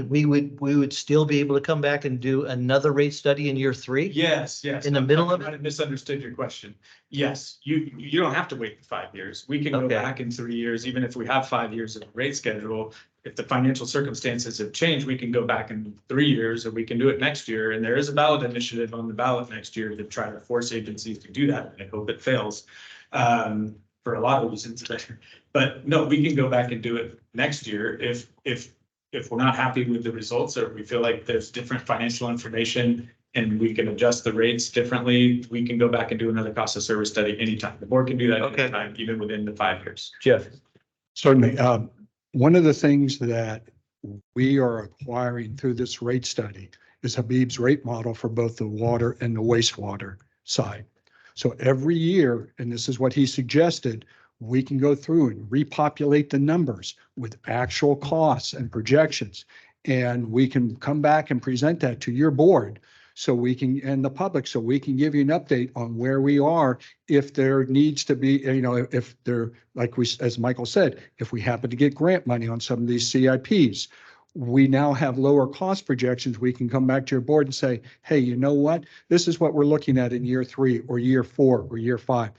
we would still be able to come back and do another rate study in year 3? Yes, yes. In the middle of I it? might have misunderstood your question. Yes, you don't have to wait for 5 years. We can go Okay. back in 3 years, even if we have 5 years of rate schedule. If the financial circumstances have changed, we can go back in 3 years, or we can do it next year. And there is a ballot initiative on the ballot next year to try to force agencies to do that. I hope it fails, for a lot of reasons. But no, we can go back and do it next year if we're not happy with the results, or we feel like there's different financial information and we can adjust the rates differently, we can go back and do another cost of service study anytime. The board can do that Okay. anytime, even within the 5 years. Jeff? Certainly. One of the things that we are acquiring through this rate study is Habib's rate model for both the water and the wastewater side. So every year, and this is what he suggested, we can go through and repopulate the numbers with actual costs and projections. And we can come back and present that to your board so we can, and the public, so we can give you an update on where we are. If there needs to be, if there, like as Michael said, if we happen to get grant money on some of these CIPs, we now have lower cost projections. We can come back to your board and say, hey, you know what? This is what we're looking at in year 3 or year 4 or year 5.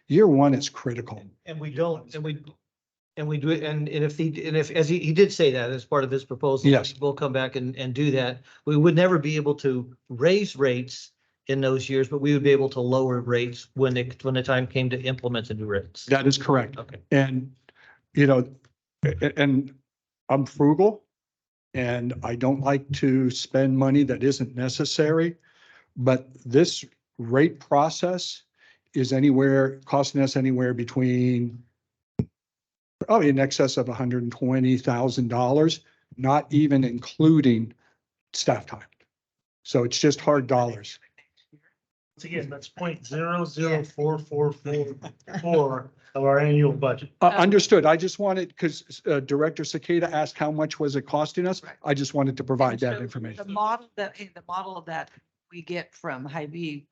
Year 1 is critical. And we don't, and we do it, and if, as he did say that as part of his proposal. Yes. We'll come back and do that. We would never be able to raise rates in those years, but we would be able to lower rates when the time came to implement the new rates. That is correct. Okay. And, and I'm frugal and I don't like to spend money that isn't necessary. But this rate process is costing us anywhere between probably in excess of $120,000, not even including staff time. So it's just hard dollars. Once again, that's 0.004444 of our annual budget. Understood. I just wanted, because Director Cicada asked how much was it costing us? Right. I just wanted to provide that So information. The model that we get from Habib,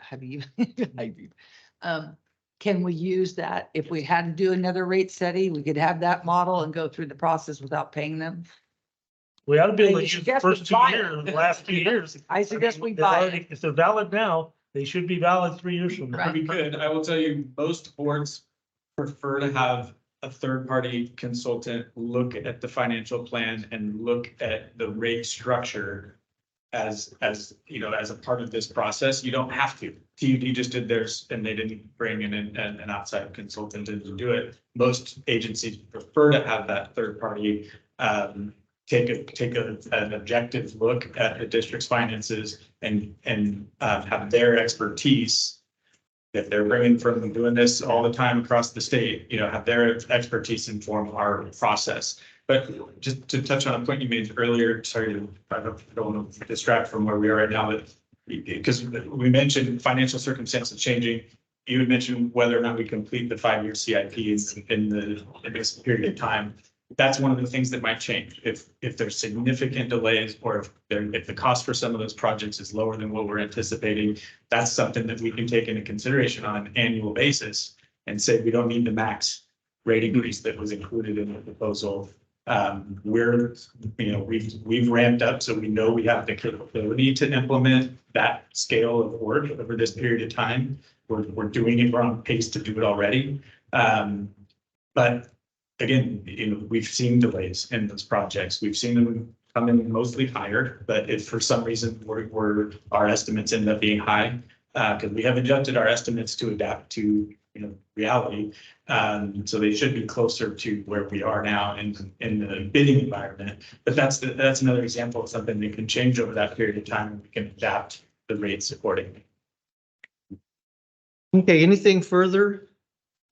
can we use that? If we had to do another rate study, we could have that model and go through the process without paying them? We ought to be able I to use the suggest first we 2 buy it. years, the last 2 years. I suggest we They're buy already- it. If they're valid now, they should be valid 3 years from now. Right. We could, I will tell you, most boards prefer to have a third-party consultant look at the financial plan and look at the rate structure as a part of this process. You don't have to. TUD just did theirs and they didn't bring in an outside consultant to do it. Most agencies prefer to have that third party take an objective look at the district's finances and have their expertise that they're bringing from doing this all the time across the state, have their expertise inform our process. But just to touch on a point you made earlier, sorry, I don't want to distract from where we are right now, but because we mentioned financial circumstances changing, you had mentioned whether or not we complete the 5-year CIP in this period of time. That's one of the things that might change. If there's significant delays or if the cost for some of those projects is lower than what we're anticipating, that's something that we can take into consideration on an annual basis and say, we don't need the max rate increase that was included in the proposal. We've ramped up, so we know we have the capability to implement that scale of work over this period of time. We're doing it, we're on pace to do it already. But again, we've seen delays in those projects. We've seen them come in mostly higher, but if for some reason our estimates end up being high, because we have adjusted our estimates to adapt to reality. So they should be closer to where we are now in the bidding environment. But that's another example of something that can change over that period of time, and we can adapt the rates accordingly. Okay, anything further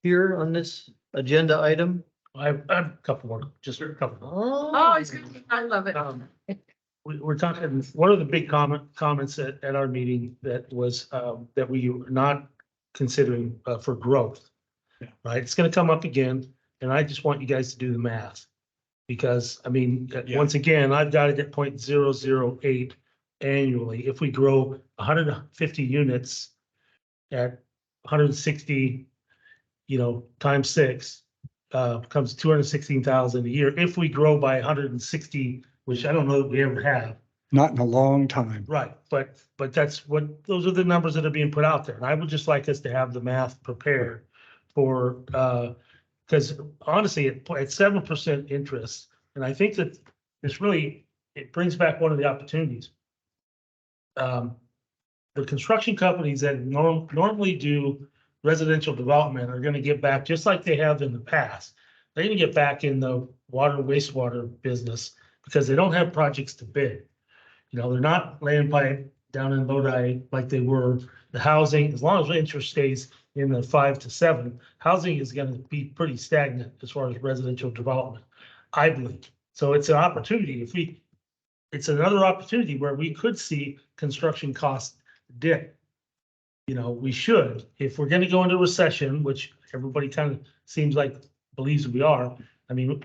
here on this agenda item? I have a couple more, just a couple. Oh, Oh, I love it. we're talking, one of the big comments at our meeting that was, that we were not considering, for growth. Yeah. Right? It's gonna come up again, and I just want you guys to do the math. Because, I mean, Yeah. once again, I've got it at 0.008 annually. If we grow 150 units at 160, times 6, becomes 216,000 a year. If we grow by 160, which I don't know that we ever have. Not in a long time. Right, but those are the numbers that are being put out there. And I would just like us to have the math prepared for, because honestly, at 7% interest, and I think that it brings back one of the opportunities. The construction companies that normally do residential development are gonna get back, just like they have in the past. They're gonna get back in the water wastewater business because they don't have projects to bid. They're not laying pipe down in Lodi like they were. The housing, as long as interest stays in the 5 to 7, housing is gonna be pretty stagnant as far as residential development, I believe. So it's an opportunity. It's another opportunity where we could see construction costs dip. We should, if we're gonna go into recession, which everybody kind of seems like believes we are. I mean,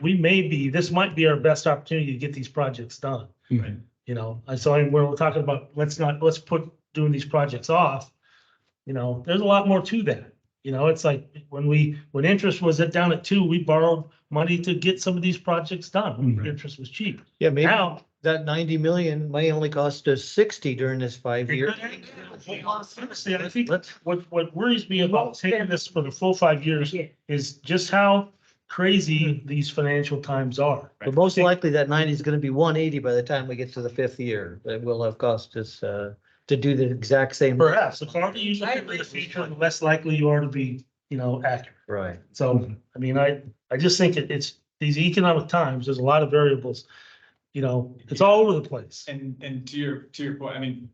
this might be our best opportunity to get these projects done. Right. And so we're talking about, let's put doing these projects off. There's a lot more to that. It's like when interest was down at 2, we borrowed money to get some of these projects done. When interest was cheap. Yeah, maybe Now, that 90 million may only cost us 60 during this 5 years. honestly, I think what worries me about taking this for the full 5 years is just how crazy these financial times are. But most likely that 90 is gonna be 180 by the time we get to the 5th year. That will have cost us, to do the exact same. Perhaps, the farther you look into the future, the less likely you are to be, accurate. Right. So, I mean, I just think it's these economic times, there's a lot of variables. It's all over the place. And to your point, I mean,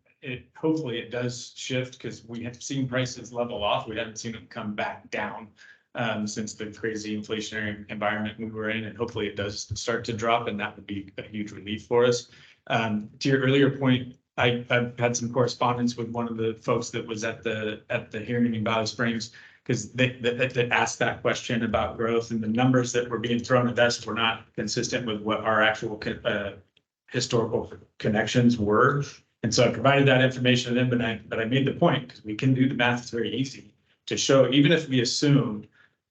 hopefully it does shift because we have seen prices level off. We haven't seen them come back down since the crazy inflationary environment we were in, and hopefully it does start to drop, and that would be a huge relief for us. To your earlier point, I've had some correspondence with one of the folks that was at the hearing in Valley Springs, because they asked that question about growth, and the numbers that were being thrown at us were not consistent with what our actual historical connections were. And so I provided that information to them, but I made the point, because we can do the math, it's very easy to show, even if we assumed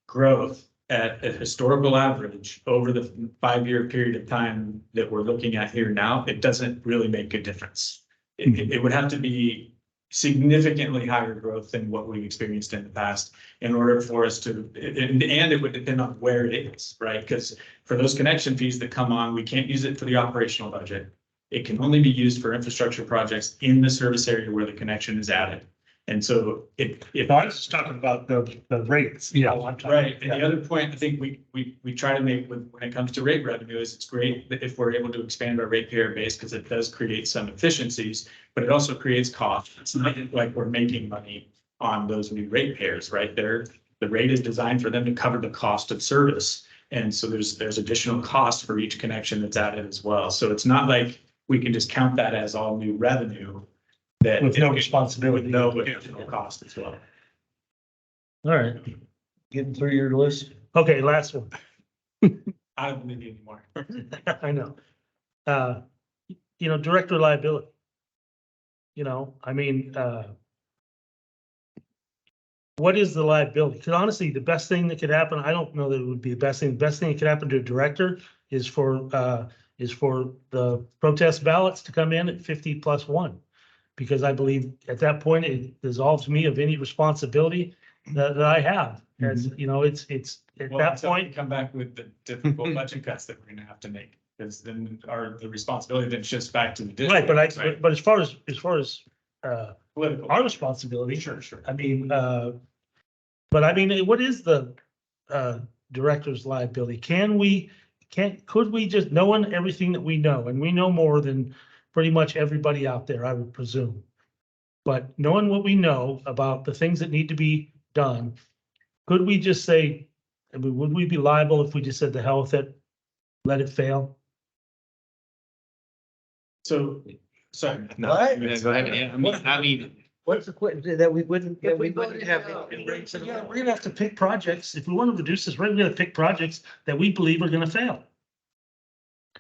growth at a historical average over the 5-year period of time that we're looking at here now, it doesn't really make a difference. It would have to be significantly higher growth than what we've experienced in the past in order for us to, and it would depend on where it is, right? Because for those connection fees that come on, we can't use it for the operational budget. It can only be used for infrastructure projects in the service area where the connection is added. And so if I was just talking about the rates. right. And the other point I think we try to make when it comes to rate revenue is it's great that if we're able to expand our ratepayer base, because it does create some efficiencies, but it also creates costs. It's not like we're making money on those new ratepayers, right? The rate is designed for them to cover the cost of service. And so there's additional cost for each connection that's added as well. So it's not like we can just count that as all new revenue. That With no responsibility. With no additional cost as well. All right, Getting through your list. okay, last one. I don't believe you anymore. I know. Director liability. I mean, what is the liability? Because honestly, the best thing that could happen, I don't know that it would be the best thing. The best thing that could happen to a director is for the protest ballots to come in at 50+1. Because I believe at that point, it dissolves me of any responsibility that I have. As it's at Well, that until we point. come back with the difficult budget cuts that we're gonna have to make, because then the responsibility then shifts back to the Right, district. but as far as Political. our responsibility, Sure. I mean, but I mean, what is the director's liability? Could we just, knowing everything that we know, and we know more than pretty much everybody out there, I would presume. But knowing what we know about the things that need to be done, could we just say, I mean, would we be liable if we just said the hell with it, let it fail? So, sorry. No, What? yeah, go ahead. Yeah, I mean, What's the question that we wouldn't, If that we we wouldn't voted have? no. Yeah, we're gonna have to pick projects. If we want to reduce this rate, we gotta pick projects that we believe are gonna fail.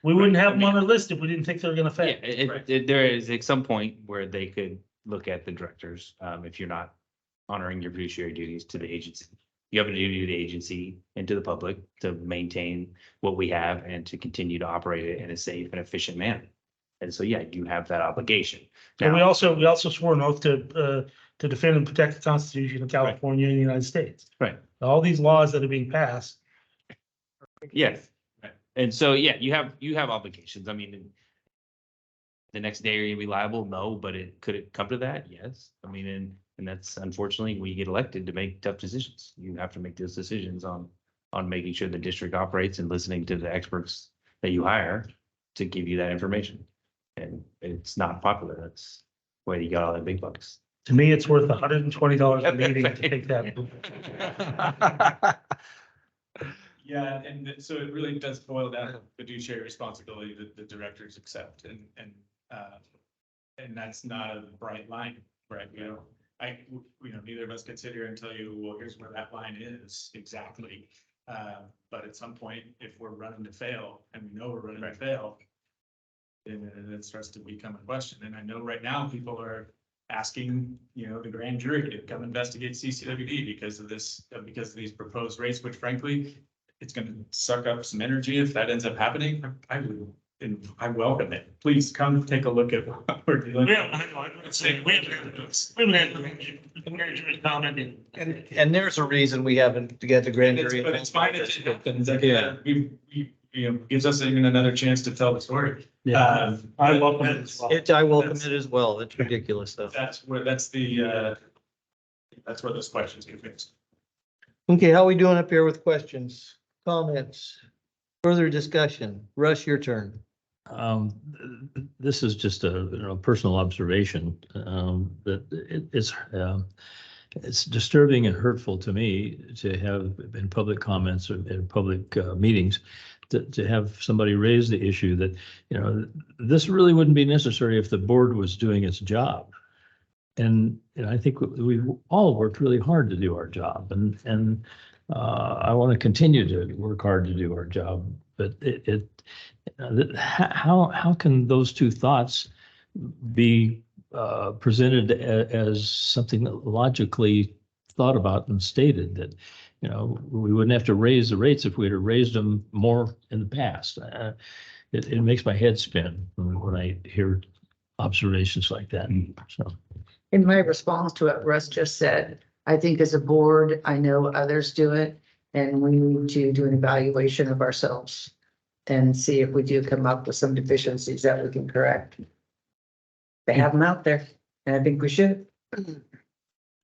We wouldn't have them on our list if we didn't think they were gonna yeah, fail. Right. there is at some point where they could look at the directors, if you're not honoring your fiduciary duties to the agency. You have a duty to the agency and to the public to maintain what we have and to continue to operate it in a safe and efficient manner. And so, yeah, you have that obligation. And we Now, also swore an oath to defend and protect the Constitution of California and the United States. right, All these laws that are being passed. yes. And so, yeah, you have obligations. I mean, the next day, are you gonna be liable? No, but could it come to that? Yes. I mean, and that's unfortunately, we get elected to make tough decisions. You have to make those decisions on making sure the district operates and listening to the experts that you hire to give you that information. And it's not popular. That's the way you got all the big bucks. To me, it's worth $120 a meeting to take that. Yeah, and so it really does boil down to fiduciary responsibility that the directors accept and that's not a bright line, right? Neither of us can sit here and tell you, well, here's where that line is exactly. But at some point, if we're running to fail and we know we're running to fail, then it starts to become a question. And I know right now people are asking, the grand jury to come investigate CCWD because of these proposed rates, which frankly, it's going to suck up some energy if that ends up happening. I welcome it. Please come take a look at what we're doing. And there's a reason we haven't to get the grand jury. But it's fine if it happens. Gives us even another chance to tell the story. Yeah, I welcome it as well. I welcome it as well. It's ridiculous stuff. That's where those questions get fixed. Okay, how are we doing up here with questions, comments, further discussion? Russ, your turn. This is just a personal observation, that it's disturbing and hurtful to me to have in public comments or in public meetings to have somebody raise the issue that, this really wouldn't be necessary if the board was doing its job. And I think we've all worked really hard to do our job, and I want to continue to work hard to do our job. But how can those two thoughts be presented as something that logically thought about and stated that, we wouldn't have to raise the rates if we had raised them more in the past? It makes my head spin when I hear observations like that. So. In my response to what Russ just said, I think as a board, I know others do it, and we need to do an evaluation of ourselves and see if we do come up with some deficiencies that we can correct. They have them out there, and I think we should.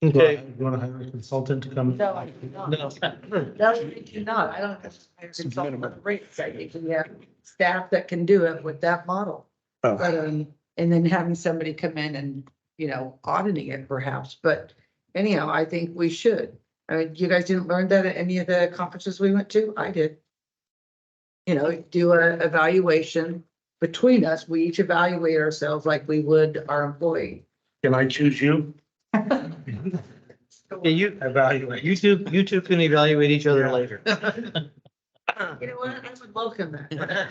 Okay. You want to hire a consultant to come? No, I do not. No. No, I do not. I don't have to hire a consultant on the rates. I think we have staff that can do it with that model. Oh. But, and then having somebody come in and, auditing it perhaps, but anyhow, I think we should. I mean, you guys didn't learn that at any of the conferences we went to? I did. Do a evaluation between us. We each evaluate ourselves like we would our employee. Can I choose you? Yeah, you Evaluate. two can evaluate each other Yeah. later. You know what? I would welcome that.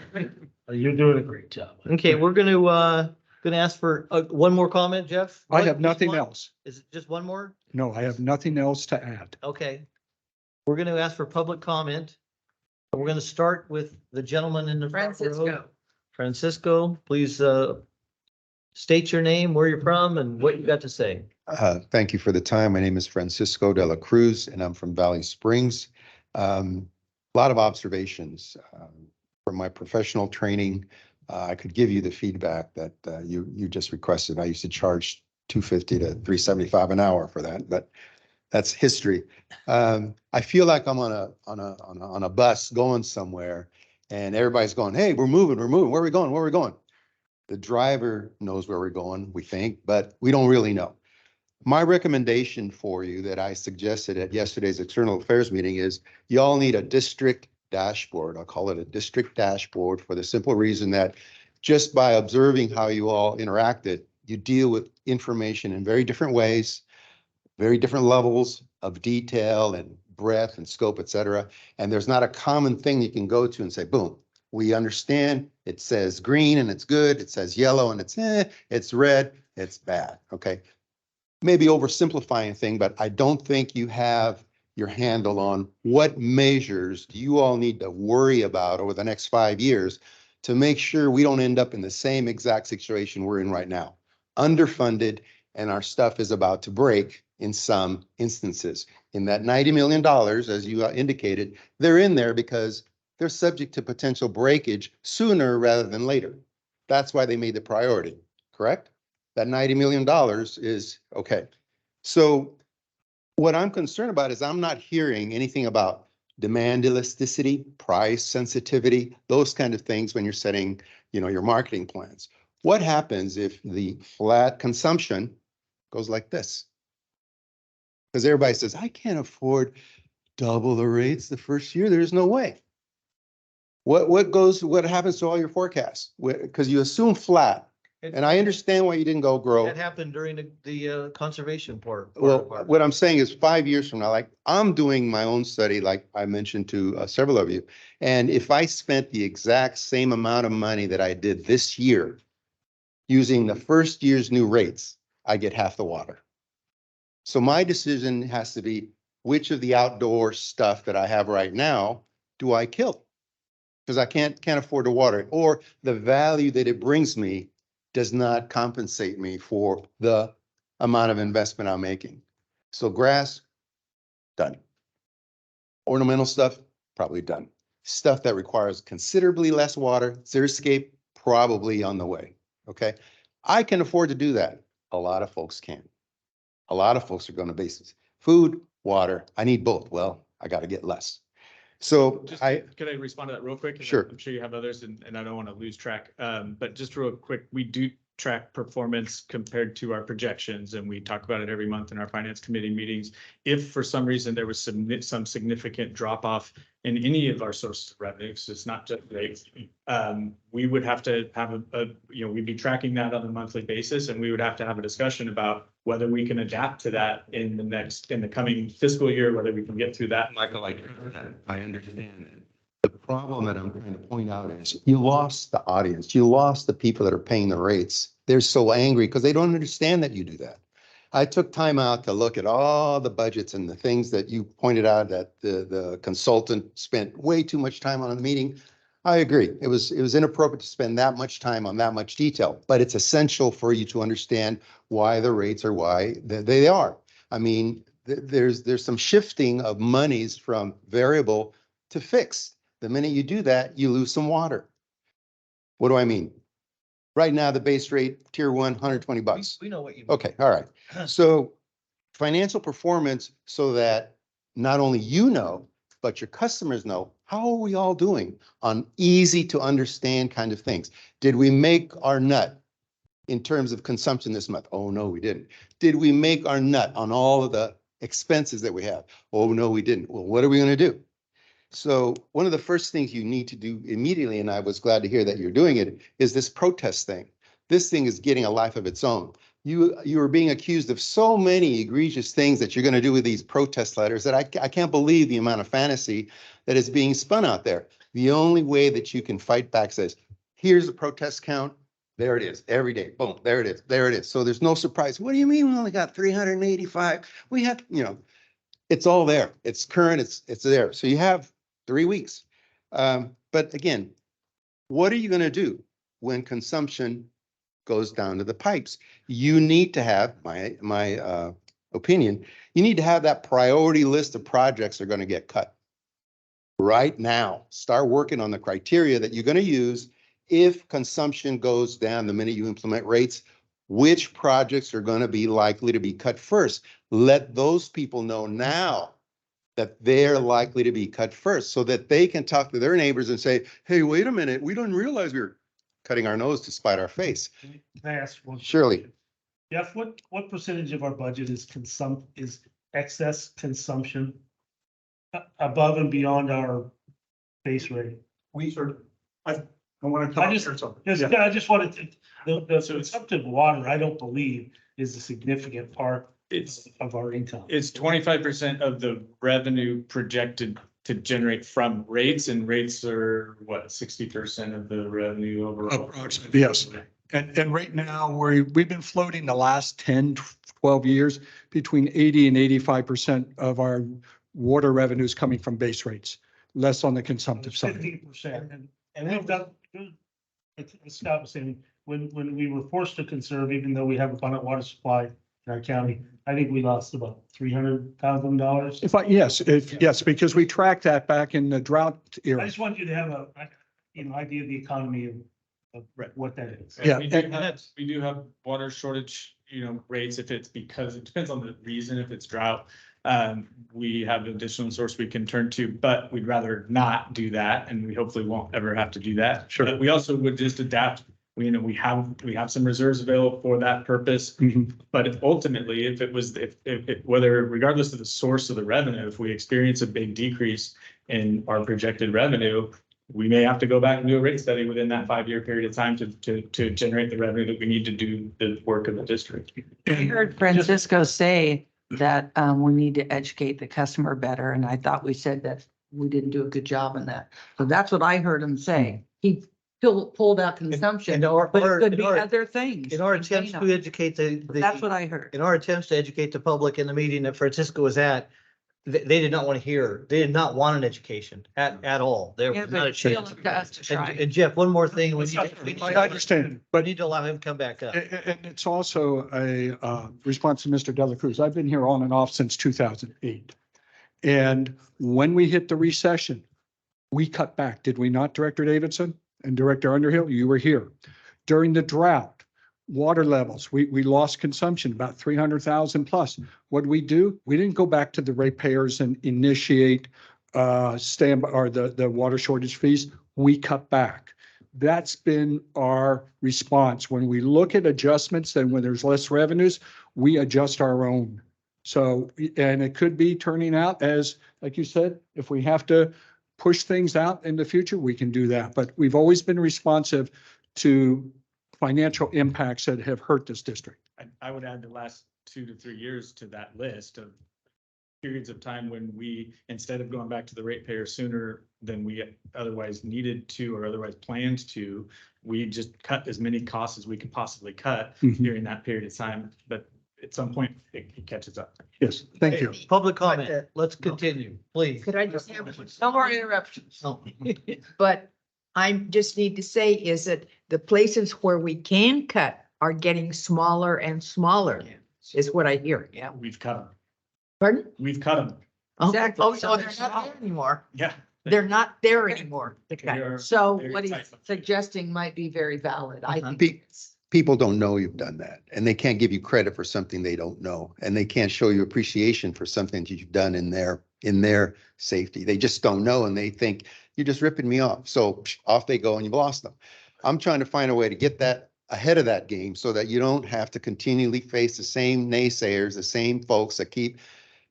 You're doing a great job. Okay, we're gonna ask for one more comment, Jeff? I What- have nothing one? else. Is it just one more? No, I have nothing else to add. Okay. We're gonna ask for public comment. We're gonna start with the gentleman in the front row. Francisco. Francisco, please, state your name, where you're from, and what you got to say. Thank you for the time. My name is Francisco de la Cruz, and I'm from Valley Springs. A lot of observations from my professional training. I could give you the feedback that you just requested. I used to charge $250 to $375 an hour for that, but that's history. I feel like I'm on a bus going somewhere, and everybody's going, "Hey, we're moving. Where are we going? Where are we going?" The driver knows where we're going, we think, but we don't really know. My recommendation for you that I suggested at yesterday's external affairs meeting is you all need a district dashboard. I'll call it a district dashboard for the simple reason that just by observing how you all interacted, you deal with information in very different ways, very different levels of detail and breadth and scope, et cetera. And there's not a common thing you can go to and say, boom, we understand. It says green and it's good. It says yellow and it's red, it's bad. Okay. Maybe oversimplifying a thing, but I don't think you have your handle on what measures do you all need to worry about over the next 5 years to make sure we don't end up in the same exact situation we're in right now. Underfunded, and our stuff is about to break in some instances. In that $90 million, as you indicated, they're in there because they're subject to potential breakage sooner rather than later. That's why they made the priority, correct? That $90 million is okay. So what I'm concerned about is I'm not hearing anything about demand elasticity, price sensitivity, those kind of things when you're setting, your marketing plans. What happens if the flat consumption goes like this? Because everybody says, I can't afford double the rates the first year. There's no way. What happens to all your forecasts? Because you assume flat. And I understand why you didn't go grow. That happened during the conservation part. Well, what I'm saying is 5 years from now, like I'm doing my own study, like I mentioned to several of you. And if I spent the exact same amount of money that I did this year using the first year's new rates, I get half the water. So my decision has to be which of the outdoor stuff that I have right now do I kill? Because I can't afford to water it, or the value that it brings me does not compensate me for the amount of investment I'm making. So grass, done. Ornamental stuff, probably done. Stuff that requires considerably less water, xeriscape, probably on the way, okay? I can afford to do that. A lot of folks can't. A lot of folks are going to bases. Food, water, I need both. Well, I got to get less. So Could I respond to that real quick? Sure. I'm sure you have others and I don't want to lose track. But just real quick, we do track performance compared to our projections, and we talk about it every month in our finance committee meetings. If for some reason there was some significant drop off in any of our sources of revenue, because it's not just rates, we would have to have we'd be tracking that on a monthly basis, and we would have to have a discussion about whether we can adapt to that in the coming fiscal year, whether we can get through that. Michael, I understand that. The problem that I'm trying to point out is you lost the audience. You lost the people that are paying the rates. They're so angry because they don't understand that you do that. I took time out to look at all the budgets and the things that you pointed out that the consultant spent way too much time on in the meeting. I agree. It was inappropriate to spend that much time on that much detail, but it's essential for you to understand why the rates are why they are. I mean, there's some shifting of monies from variable to fixed. The minute you do that, you lose some water. What do I mean? Right now, the base rate, tier one, $120. We know what you mean. Okay, all right. So financial performance so that not only you know, but your customers know, how are we all doing on easy to understand kind of things? Did we make our nut in terms of consumption this month? Oh, no, we didn't. Did we make our nut on all of the expenses that we have? Oh, no, we didn't. Well, what are we going to do? So one of the first things you need to do immediately, and I was glad to hear that you're doing it, is this protest thing. This thing is getting a life of its own. You are being accused of so many egregious things that you're going to do with these protest letters that I can't believe the amount of fantasy that is being spun out there. The only way that you can fight back says, here's the protest count. There it is, every day. Boom, there it is, there it is. So there's no surprise. What do you mean we only got 385? We have, it's all there. It's current, it's there. So you have 3 weeks. But again, what are you going to do when consumption goes down to the pipes? You need to have, my opinion, you need to have that priority list of projects that are going to get cut right now. Start working on the criteria that you're going to use if consumption goes down the minute you implement rates. Which projects are going to be likely to be cut first? Let those people know now that they're likely to be cut first so that they can talk to their neighbors and say, hey, wait a minute, we didn't realize we were cutting our nose to spite our face. Can I ask one? Surely. Jeff, what percentage of our budget is excess consumption above and beyond our base rate? Go I want to I come up just, here something. I just wanted to, the consumptive water, I don't believe is a significant part It's, of our income. it's 25% of the revenue projected to generate from rates, and rates are what, 60% of the revenue overall? Approximately, yes. And right now, we've been floating the last 10, 12 years between 80 and 85% of our water revenues coming from base rates, less on the consumptive side. 15%. And we've done, as Scott was saying, when we were forced to conserve, even though we have abundant water supply in our county, I think we lost about $300,000. Yes, because we tracked that back in the drought I era. just want you to have a, idea of the economy of what that is. Yeah, We do have water shortage, rates if it's because it depends on the reason, if it's drought. We have an additional source we can turn to, but we'd rather not do that, and we hopefully won't ever have to do that. Sure. But we also would just adapt. We have some reserves available for that purpose. Mhm. But ultimately, if it was, if whether regardless of the source of the revenue, if we experience a big decrease in our projected revenue, we may have to go back and do a rate study within that 5-year period of time to generate the revenue that we need to do the work of the district. I heard Francisco say that we need to educate the customer better, and I thought we said that we didn't do a good job in that. So that's what I heard him say. He pulled out consumption, but it could be other things. In our attempts to educate That's what I heard. in our attempts to educate the public in the meeting that Francisco was at, they did not want to hear, they did not want an education at all. There Yeah, was not a but still chance. up to us to try. And Jeff, one more thing, I understand, we but need to allow him to come back up. and it's also a response to Mr. Dela Cruz. I've been here on and off since 2008. And when we hit the recession, we cut back, did we not, Director Davidson and Director Underhill? You were here. During the drought, water levels, we lost consumption, about 300,000 plus. What did we do? We didn't go back to the ratepayers and initiate the water shortage fees. We cut back. That's been our response. When we look at adjustments and when there's less revenues, we adjust our own. So, and it could be turning out as, like you said, if we have to push things out in the future, we can do that. But we've always been responsive to financial impacts that have hurt this district. I would add the last 2 to 3 years to that list of periods of time when we, instead of going back to the ratepayer sooner than we otherwise needed to or otherwise planned to, we just cut as many costs as we could possibly cut Mhm. during that period of time. But at some point, it catches up. Yes, thank you. Public comment, let's continue, please. Could I just have, No more interruptions. Oh. but I just need to say is that the places where we can cut are getting smaller and smaller, is what I hear. Yeah. We've cut them. Pardon? We've cut them. Exactly. Oh, So so they're they're not small. there anymore. Yeah. They're not there anymore. to They cut. are So very what he's tight. suggesting might be very valid. I think. Pe- it's- People don't know you've done that, and they can't give you credit for something they don't know, and they can't show you appreciation for something that you've done in their safety. They just don't know, and they think you're just ripping me off. So off they go, and you've lost them. I'm trying to find a way to get that ahead of that game so that you don't have to continually face the same naysayers, the same folks that keep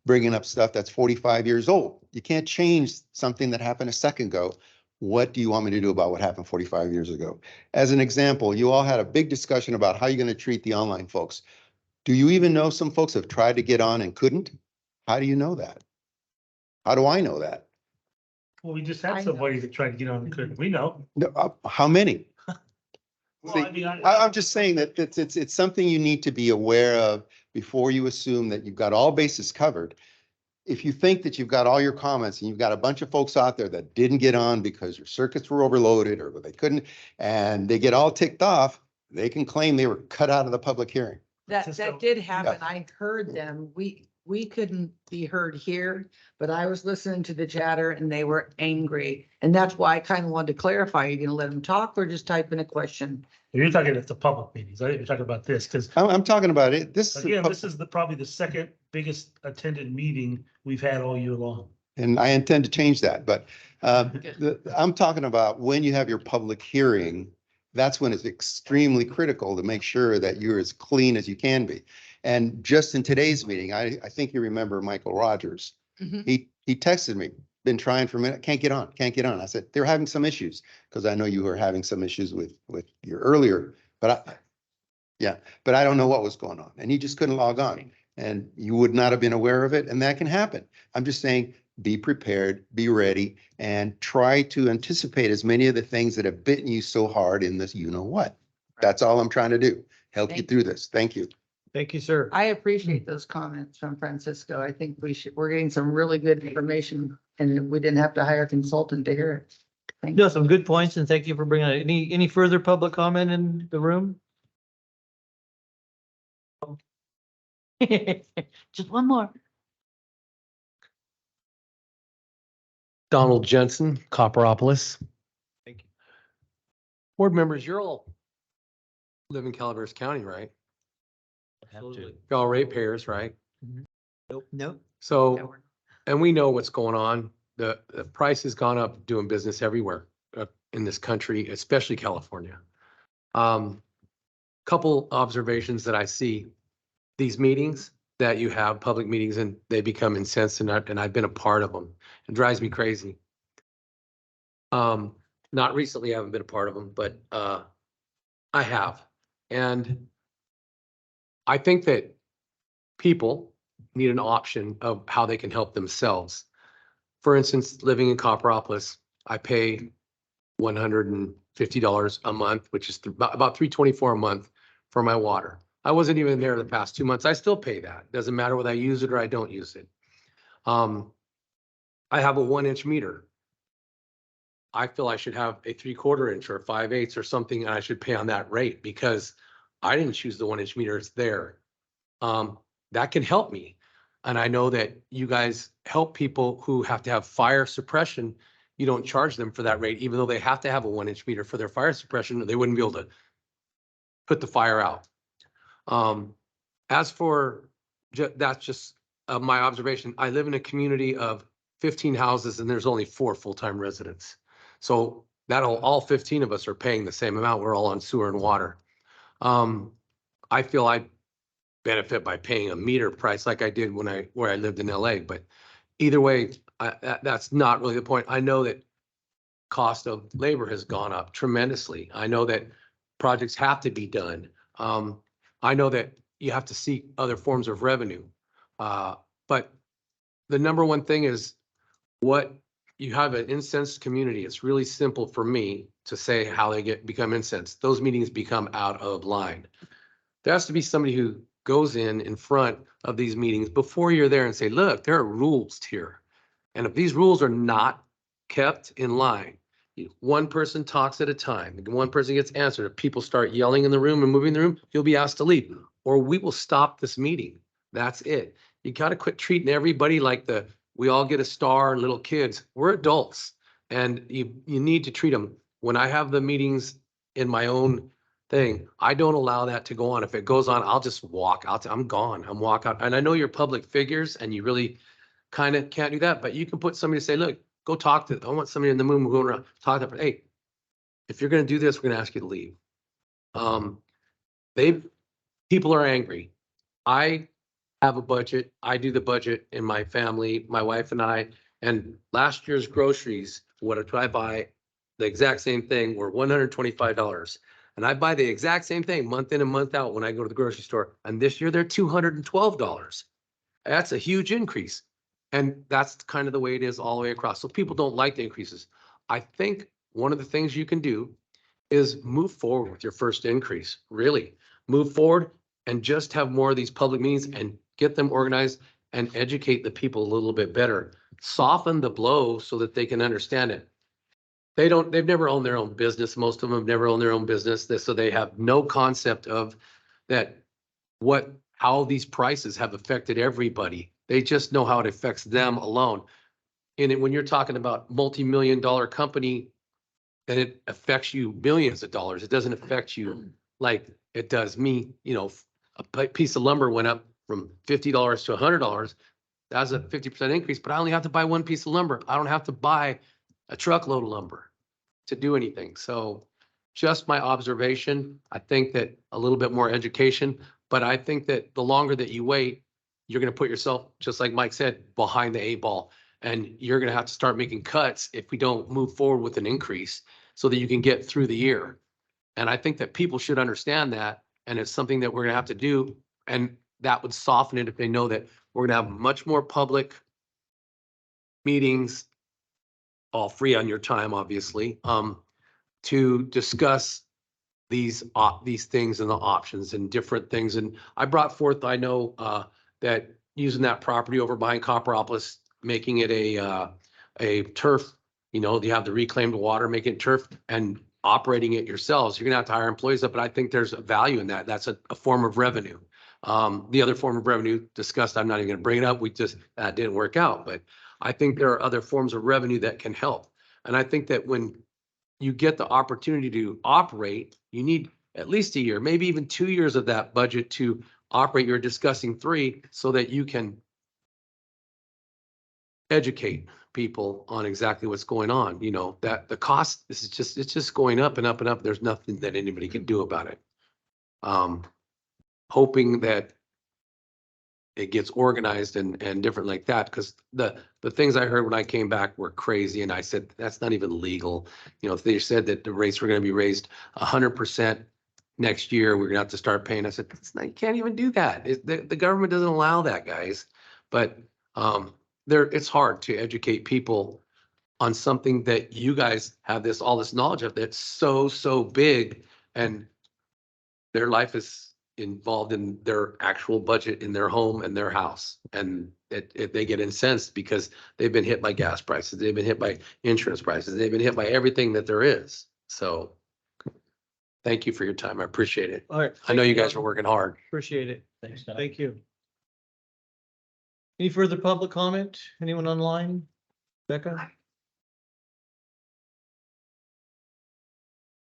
bringing up stuff that's 45 years old. You can't change something that happened a second ago. What do you want me to do about what happened 45 years ago? As an example, you all had a big discussion about how you're going to treat the online folks. Do you even know some folks have tried to get on and couldn't? How do you know that? How do I know that? Well, we just I had know. somebody that tried to get on the curtain. We know. No, how many? Well, See, I mean, I'm just saying that it's something you need to be aware of before you assume that you've got all bases covered. If you think that you've got all your comments and you've got a bunch of folks out there that didn't get on because your circuits were overloaded or they couldn't, and they get all ticked off, they can claim they were cut out of the public hearing. That did happen. I heard them. We couldn't be heard here, but I was listening to the chatter and they were angry. And that's why I kind of wanted to clarify, are you gonna let them talk or just type in a question? you're talking at the public meetings. I think you're talking about this because I'm talking about it. again, this is probably the second biggest attended meeting we've had all year long. And I intend to change that, but I'm talking about when you have your public hearing, that's when it's extremely critical to make sure that you're as clean as you can be. And just in today's meeting, I think you remember Michael Rogers. Mhm. He texted me, been trying for a minute, can't get on. I said, they're having some issues, because I know you were having some issues with your earlier, but but I don't know what was going on, and he just couldn't log on, and you would not have been aware of it, and that can happen. I'm just saying, be prepared, be ready, and try to anticipate as many of the things that have bitten you so hard in this, you know what? That's all I'm trying to do, help you Thank through this. Thank you. Thank you, sir. I appreciate those comments from Francisco. I think we're getting some really good information and we didn't have to hire a consultant to hear it. Thank No, some good points, and thank you for bringing it. Any further public comment in the room? you. Just one more. Donald Jensen, Copperopolis. Thank you. Board members, you're all live in Calaveras County, right? Absolutely. You're all ratepayers, right? Nope. So, and we know what's going on. The price has gone up doing business everywhere in this country, especially California. Couple observations that I see, these meetings that you have, public meetings, and they become incensed, and I've been a part of them. It drives me crazy. Not recently, I haven't been a part of them, but I have. And I think that people need an option of how they can help themselves. For instance, living in Copperopolis, I pay $150 a month, which is about $324 a month for my water. I wasn't even there the past 2 months. I still pay that. Doesn't matter whether I use it or I don't use it. I have a 1-inch meter. I feel I should have a 3/4 inch or 5/8 or something, and I should pay on that rate because I didn't choose the 1-inch meter. It's there. That can help me. And I know that you guys help people who have to have fire suppression. You don't charge them for that rate, even though they have to have a 1-inch meter for their fire suppression. They wouldn't be able to put the fire out. As for, that's just my observation. I live in a community of 15 houses and there's only 4 full-time residents. So that'll, all 15 of us are paying the same amount. We're all on sewer and water. I feel I benefit by paying a meter price like I did where I lived in LA, but either way, that's not really the point. I know that cost of labor has gone up tremendously. I know that projects have to be done. I know that you have to seek other forms of revenue. But the number one thing is what you have an incensed community. It's really simple for me to say how they become incensed. Those meetings become out of line. There has to be somebody who goes in front of these meetings before you're there and say, look, there are rules here. And if these rules are not kept in line, one person talks at a time, one person gets answered. If people start yelling in the room and moving the room, you'll be asked to leave, or we will stop this meeting. That's it. You got to quit treating everybody like we all get a star and little kids. We're adults, and you need to treat them. When I have the meetings in my own thing, I don't allow that to go on. If it goes on, I'll just walk out. I'm gone. I'm walk out. And I know you're public figures and you really kind of can't do that, but you can put somebody to say, look, go talk to, I want somebody in the moon going around, talk to them. Hey, if you're going to do this, we're going to ask you to leave. People are angry. I have a budget. I do the budget in my family, my wife and I, and last year's groceries, what did I buy? The exact same thing were $125. And I buy the exact same thing month in and month out when I go to the grocery store. And this year they're $212. That's a huge increase. And that's kind of the way it is all the way across. So people don't like the increases. I think one of the things you can do is move forward with your first increase, really move forward and just have more of these public meetings and get them organized and educate the people a little bit better. Soften the blow so that they can understand it. They've never owned their own business. Most of them have never owned their own business. So they have no concept of that, how these prices have affected everybody. They just know how it affects them alone. And when you're talking about multi-million-dollar company, and it affects you millions of dollars, it doesn't affect you like it does me. A piece of lumber went up from $50 to $100. That's a 50% increase, but I only have to buy one piece of lumber. I don't have to buy a truckload of lumber to do anything. So just my observation, I think that a little bit more education, but I think that the longer that you wait, you're going to put yourself, just like Mike said, behind the 8 ball. And you're gonna have to start making cuts if we don't move forward with an increase so that you can get through the year. And I think that people should understand that, and it's something that we're gonna have to do. And that would soften it if they know that we're gonna have much more public meetings, all free on your time, obviously, to discuss these things and the options and different things. And I brought forth, I know, that using that property over behind Copperopolis, making it a turf, you know, you have the reclaimed water, making it turf and operating it yourselves. You're gonna have to hire employees up, but I think there's a value in that. That's a form of revenue. The other form of revenue discussed, I'm not even gonna bring it up. That didn't work out, but I think there are other forms of revenue that can help. And I think that when you get the opportunity to operate, you need at least a year, maybe even 2 years of that budget to operate. You're discussing 3 so that you can educate people on exactly what's going on. You know, that the cost, it's just going up and up and up. There's nothing that anybody can do about it. Hoping that it gets organized and different like that, because the things I heard when I came back were crazy, and I said that's not even legal. You know, if they said that the rates were going to be raised 100% next year, we're going to have to start paying. I said that's not, you can't even do that. The government doesn't allow that, guys. But it's hard to educate people on something that you guys have all this knowledge of that's so big, and their life is involved in their actual budget in their home and their house. And they get incensed because they've been hit by gas prices. They've been hit by insurance prices. They've been hit by everything that there is. So thank you for your time. I appreciate it. All right. I know you guys are working hard. Appreciate it. Thanks, Tom. Thank you. Any further public comment? Anyone online? Becca?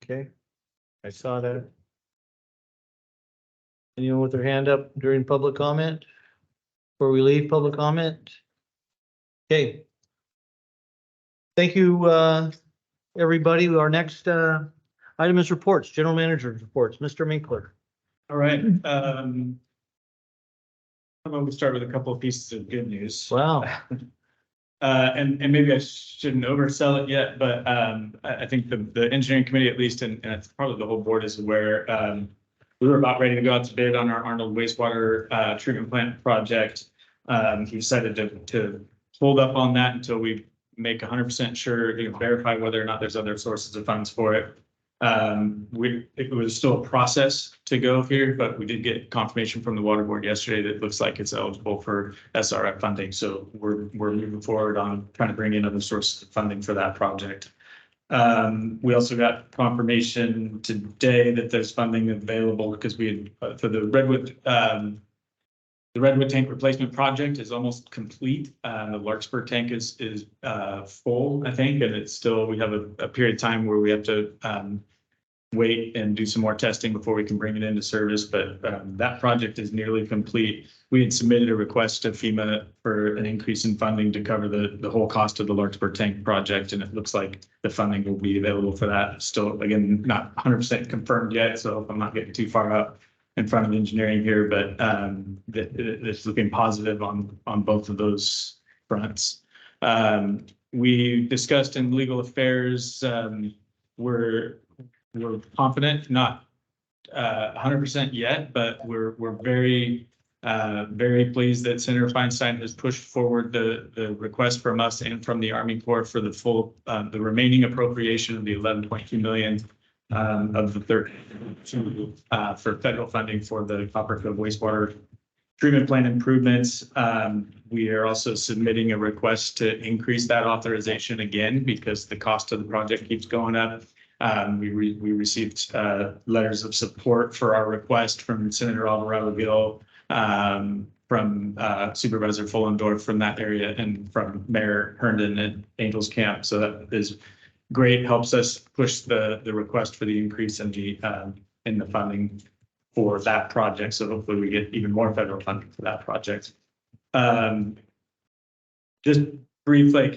Okay, I saw that. Anyone with their hand up during public comment? Before we leave public comment? Okay. Thank you, everybody. Our next item is reports, general manager's reports. Mr. Minkler. All right. How about we start with a couple of pieces of good news? Wow. And maybe I shouldn't oversell it yet, but I think the engineering committee, at least, and it's probably the whole board, is aware. We were about ready to go out to bid on our Arnold wastewater treatment plant project. We decided to hold up on that until we make 100% sure, verify whether or not there's other sources of funds for it. It was still a process to go here, but we did get confirmation from the water board yesterday that it looks like it's eligible for SRF funding. So we're moving forward on trying to bring in other sources of funding for that project. We also got confirmation today that there's funding available because we had for the Redwood tank replacement project is almost complete. The Larkspur tank is full, I think, and it's still, we have a period of time where we have to wait and do some more testing before we can bring it into service. But that project is nearly complete. We had submitted a request to FEMA for an increase in funding to cover the whole cost of the Larkspur tank project, and it looks like the funding will be available for that. Still, again, not 100% confirmed yet, so I'm not getting too far up in front of engineering here, but it's looking positive on both of those fronts. We discussed in legal affairs, we're confident, not 100% yet, but we're very pleased that Senator Feinstein has pushed forward the request from us and from the Army Corps for the full the remaining appropriation of the 11.2 million of the 13 for federal funding for the Copperfield wastewater treatment plant improvements. We are also submitting a request to increase that authorization again because the cost of the project keeps going up. We received letters of support for our request from Senator Alvarado Gill, from Supervisor Fullendorf from that area, and from Mayor Herndon at Angels Camp. So that is great, helps us push the request for the increase in the funding for that project. So hopefully we get even more federal funding for that project. Just briefly,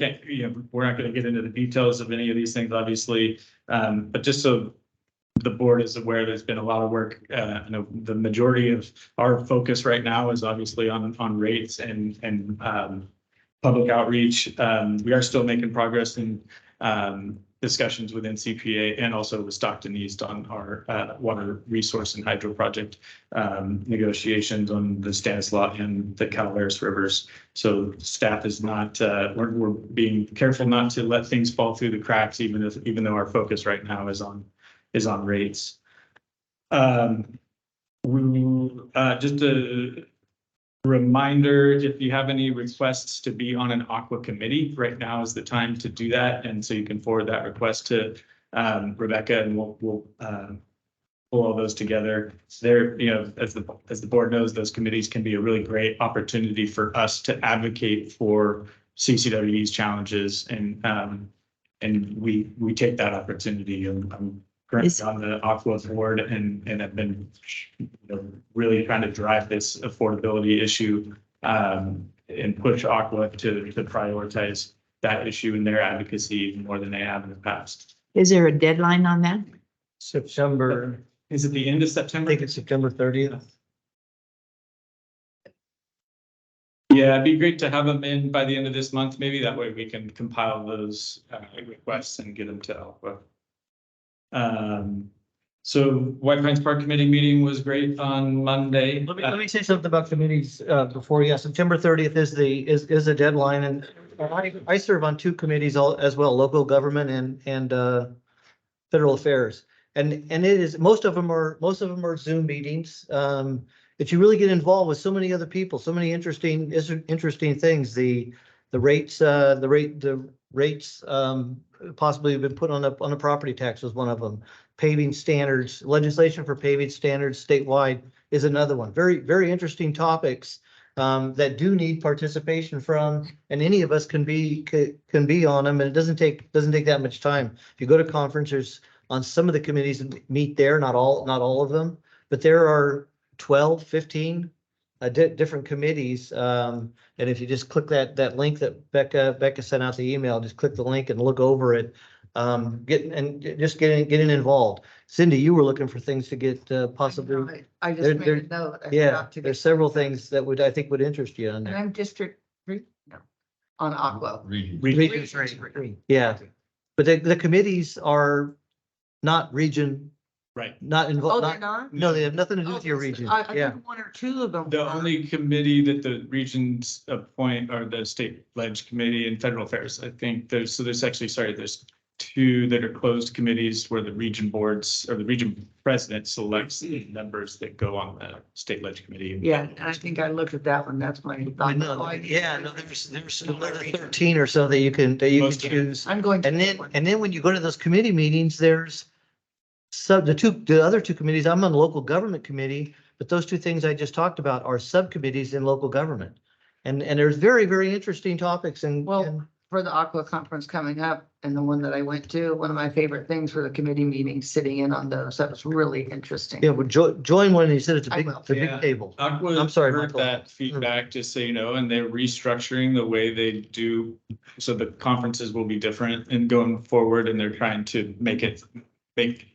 we're not going to get into the details of any of these things, obviously, but just so the board is aware, there's been a lot of work. I know the majority of our focus right now is obviously on rates and public outreach. We are still making progress in discussions within CPA and also with Stockton East on our water resource and hydro project negotiations on the Stanislaus and the Calaveras rivers. So staff is not, we're being careful not to let things fall through the cracks, even though our focus right now is on rates. Just a reminder, if you have any requests to be on an aqua committee, right now is the time to do that. And so you can forward that request to Rebecca, and we'll pull all those together. There, you know, as the board knows, those committees can be a really great opportunity for us to advocate for CCWD's challenges, and we take that opportunity. I'm currently on the aqua board and have been, you know, really trying to drive this affordability issue and push aqua to prioritize that issue in their advocacy more than they have in the past. Is there a deadline on that? September, Is it the end of I September? think it's September 30th. Yeah, it'd be great to have them in by the end of this month, maybe. That way we can compile those requests and get them to Aqua. So White Pines Park Committee meeting was great on Monday. Let me say something about committees before. Yeah, September 30th is the deadline, and I serve on two committees as well, local government and federal affairs. And it is, most of them are Zoom meetings. But you really get involved with so many other people, so many interesting things. The rates possibly have been put on a property tax was one of them. Paving standards, legislation for paving standards statewide is another one. Very, very interesting topics that do need participation from, and any of us can be on them, and it doesn't take that much time. If you go to conferences on some of the committees that meet there, not all of them, but there are 12, 15 different committees. And if you just click that link that Becca sent out the email, just click the link and look over it. Getting involved. Cindy, you were looking for things to get possibly. I just There- made there- a note. I Yeah, forgot to there's get several that. things that I think would interest you on And there. I'm District 3 no, on Aqua. Region three. Yeah, but the committees are not region, Right. not Oh, involved. they're not? No, they have nothing to do Oh, with your there's- region. I Yeah. think one or two of them. The were. only committee that the regions appoint are the state ledge committee and federal affairs. I think there's two that are closed committees where the region boards or the region president selects the members that go on the state ledge committee. Yeah, and I think I looked at that one. That's my. There's another 13 or so that you can choose. I'm going to. And then when you go to those committee meetings, there's the other two committees. I'm on the local government committee, but those two things I just talked about are subcommittees in local government. And there's very, very interesting topics and. Well, for the Aqua conference coming up and the one that I went to, one of my favorite things were the committee meetings, sitting in on those. That was really interesting. Yeah, well, join one. You said it's a I big, will. it's a Yeah. big table. Aqua I'm sorry, heard Michael. that feedback, just so you know, and they're restructuring the way they do. So the conferences will be different and going forward, and they're trying to make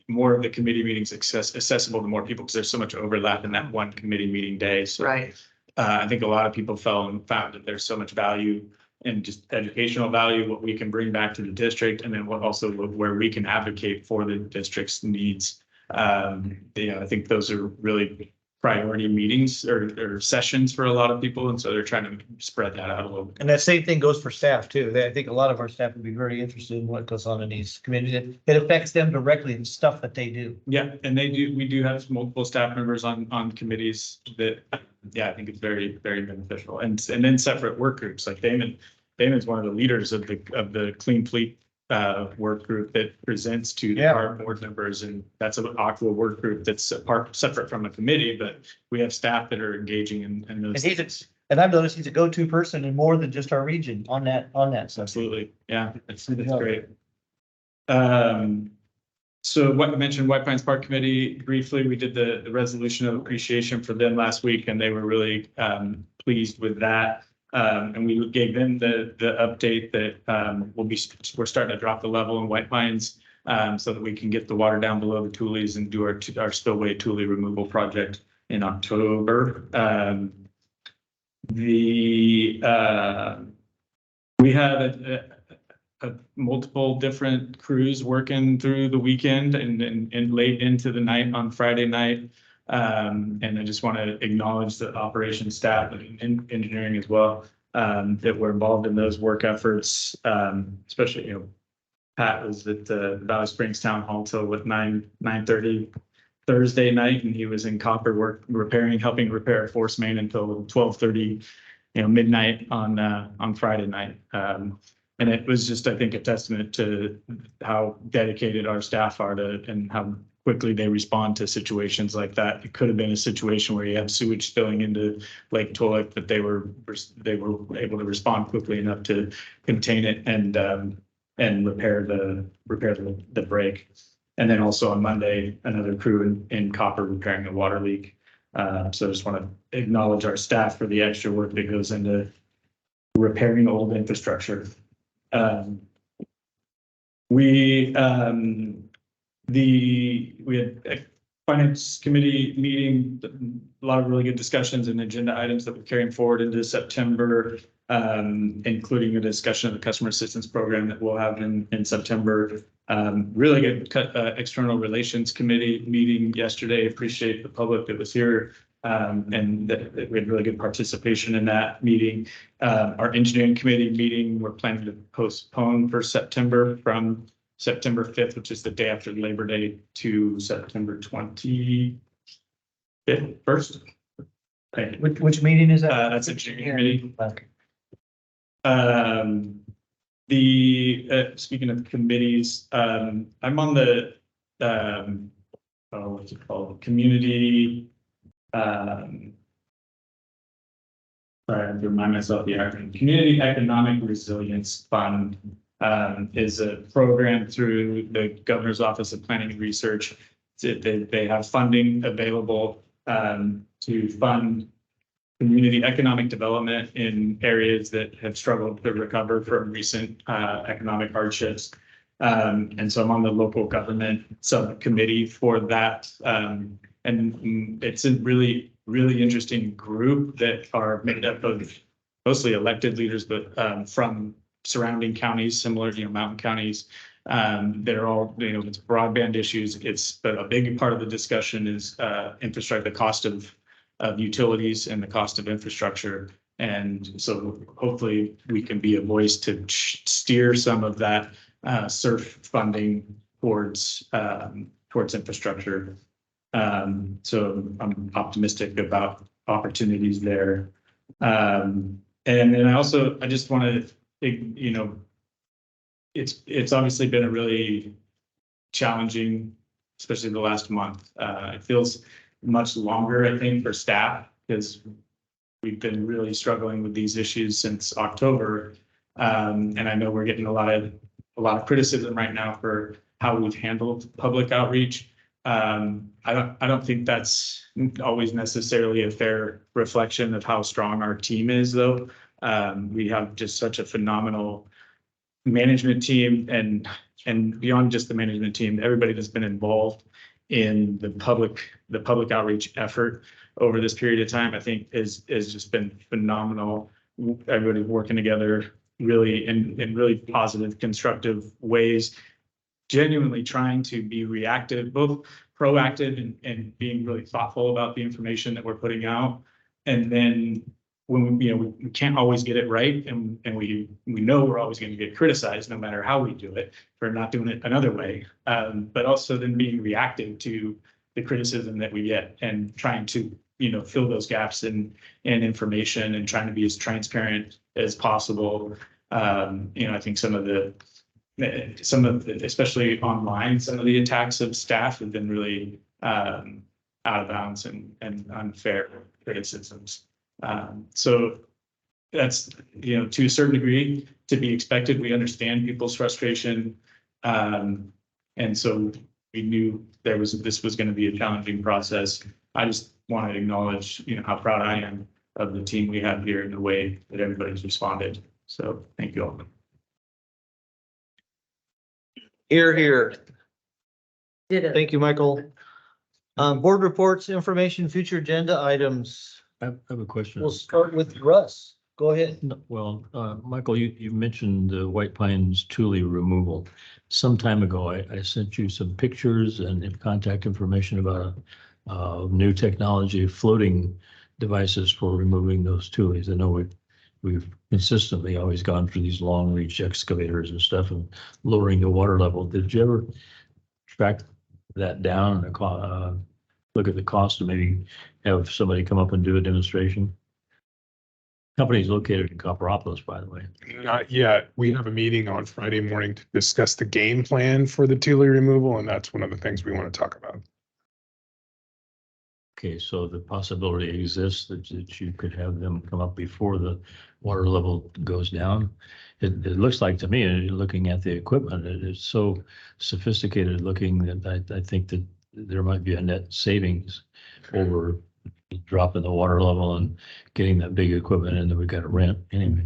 more of the committee meetings accessible to more people because there's so much overlap in that one committee meeting day. So Right. I think a lot of people found that there's so much value and just educational value, what we can bring back to the district, and then where we can advocate for the district's needs. I think those are really priority meetings or sessions for a lot of people, and so they're trying to spread that out a little bit. And that same thing goes for staff too. I think a lot of our staff would be very interested in what goes on in these communities. It affects them directly in stuff that they do. Yeah, and we do have multiple staff members on committees that, I think it's very, very beneficial. And then separate work groups, like Damon's one of the leaders of the Clean Fleet work group that presents to our board members, and that's an Aqua work group that's separate from a committee, but we have staff that are engaging in those. And I've noticed he's a go-to person in more than just our region on that subject. Absolutely, yeah, that's great. So what I mentioned, White Pines Park Committee, briefly, we did the resolution of appreciation for them last week, and they were really pleased with that. And we gave them the update that we're starting to drop the level in White Pines so that we can get the water down below the Tules and do our spillway Thule removal project in October. We had a multiple different crews working through the weekend and late into the night on Friday night. And I just want to acknowledge the operations staff and engineering as well, that were involved in those work efforts. Especially, you know, Pat was at the Valley Springs Town Hall till what 9:30 Thursday night, and he was in copper work helping repair a force main until 12:30, you know, midnight on Friday night. And it was just, I think, a testament to how dedicated our staff are and how quickly they respond to situations like that. It could have been a situation where you have sewage spilling into Lake Tulloch, but they were able to respond quickly enough to contain it and repair the break. And then also on Monday, another crew in copper repairing a water leak. So I just want to acknowledge our staff for the extra work that goes into repairing old infrastructure. We had a finance committee meeting, a lot of really good discussions and agenda items that we're carrying forward into September, including a discussion of the customer assistance program that we'll have in September. Really good external relations committee meeting yesterday. Appreciate the public that was here. And that we had really good participation in that meeting. Our engineering committee meeting, we're planning to postpone for September from September 5th, which is the day after Labor Day, to September 21st. Okay. Which meeting is that? That's engineering committee. Okay. Speaking of committees, I'm on the what's it called? Community. Sorry, I have to remind myself the acronym. Community Economic Resilience Fund is a program through the Governor's Office of Planning and Research. They have funding available to fund community economic development in areas that have struggled to recover from recent economic hardships. And so I'm on the local government subcommittee for that. And it's a really, really interesting group that are made up of mostly elected leaders, but from surrounding counties, similar, you know, mountain counties. They're all, you know, it's broadband issues. But a big part of the discussion is infrastructure, the cost of utilities and the cost of infrastructure. And so hopefully we can be a voice to steer some of that SURF funding towards infrastructure. So I'm optimistic about opportunities there. And then I just want to, you know, it's obviously been a really challenging, especially the last month. It feels much longer, I think, for staff, because we've been really struggling with these issues since October. And I know we're getting a lot of criticism right now for how we've handled public outreach. I don't think that's always necessarily a fair reflection of how strong our team is, though. We have just such a phenomenal management team, and beyond just the management team, everybody that's been involved in the public outreach effort over this period of time, I think has just been phenomenal. Everybody working together really in really positive, constructive ways, genuinely trying to be reactive, both proactive and being really thoughtful about the information that we're putting out. And then when we can't always get it right, and we know we're always going to get criticized no matter how we do it for not doing it another way. But also then being reactive to the criticism that we get and trying to, you know, fill those gaps in information and trying to be as transparent as possible. You know, I think some of the, especially online, some of the attacks of staff have been really out of bounds and unfair criticisms. So that's, you know, to a certain degree to be expected. We understand people's frustration. And so we knew this was going to be a challenging process. I just want to acknowledge, you know, how proud I am of the team we have here and the way that everybody's responded. So thank you all. Here. Did it. Thank you, Michael. Board reports, information, future agenda items. I have a question. We'll start with Russ. Go ahead. No, well, Michael, you mentioned the White Pines Thule removal. Some time ago, I sent you some pictures and contact information about new technology, floating devices for removing those tules. I know we've consistently always gone for these long reach excavators and stuff and lowering the water level. Did you ever track that down and look at the cost and maybe have somebody come up and do a demonstration? Company's located in Copperopolis, by the way. Not yet. We have a meeting on Friday morning to discuss the game plan for the Thule removal, and that's one of the things we want to talk about. Okay, so the possibility exists that you could have them come up before the water level goes down. It looks like to me, looking at the equipment, it's so sophisticated looking that I think that there might be a net savings over dropping the water level and getting that big equipment in that we got to rent anyway.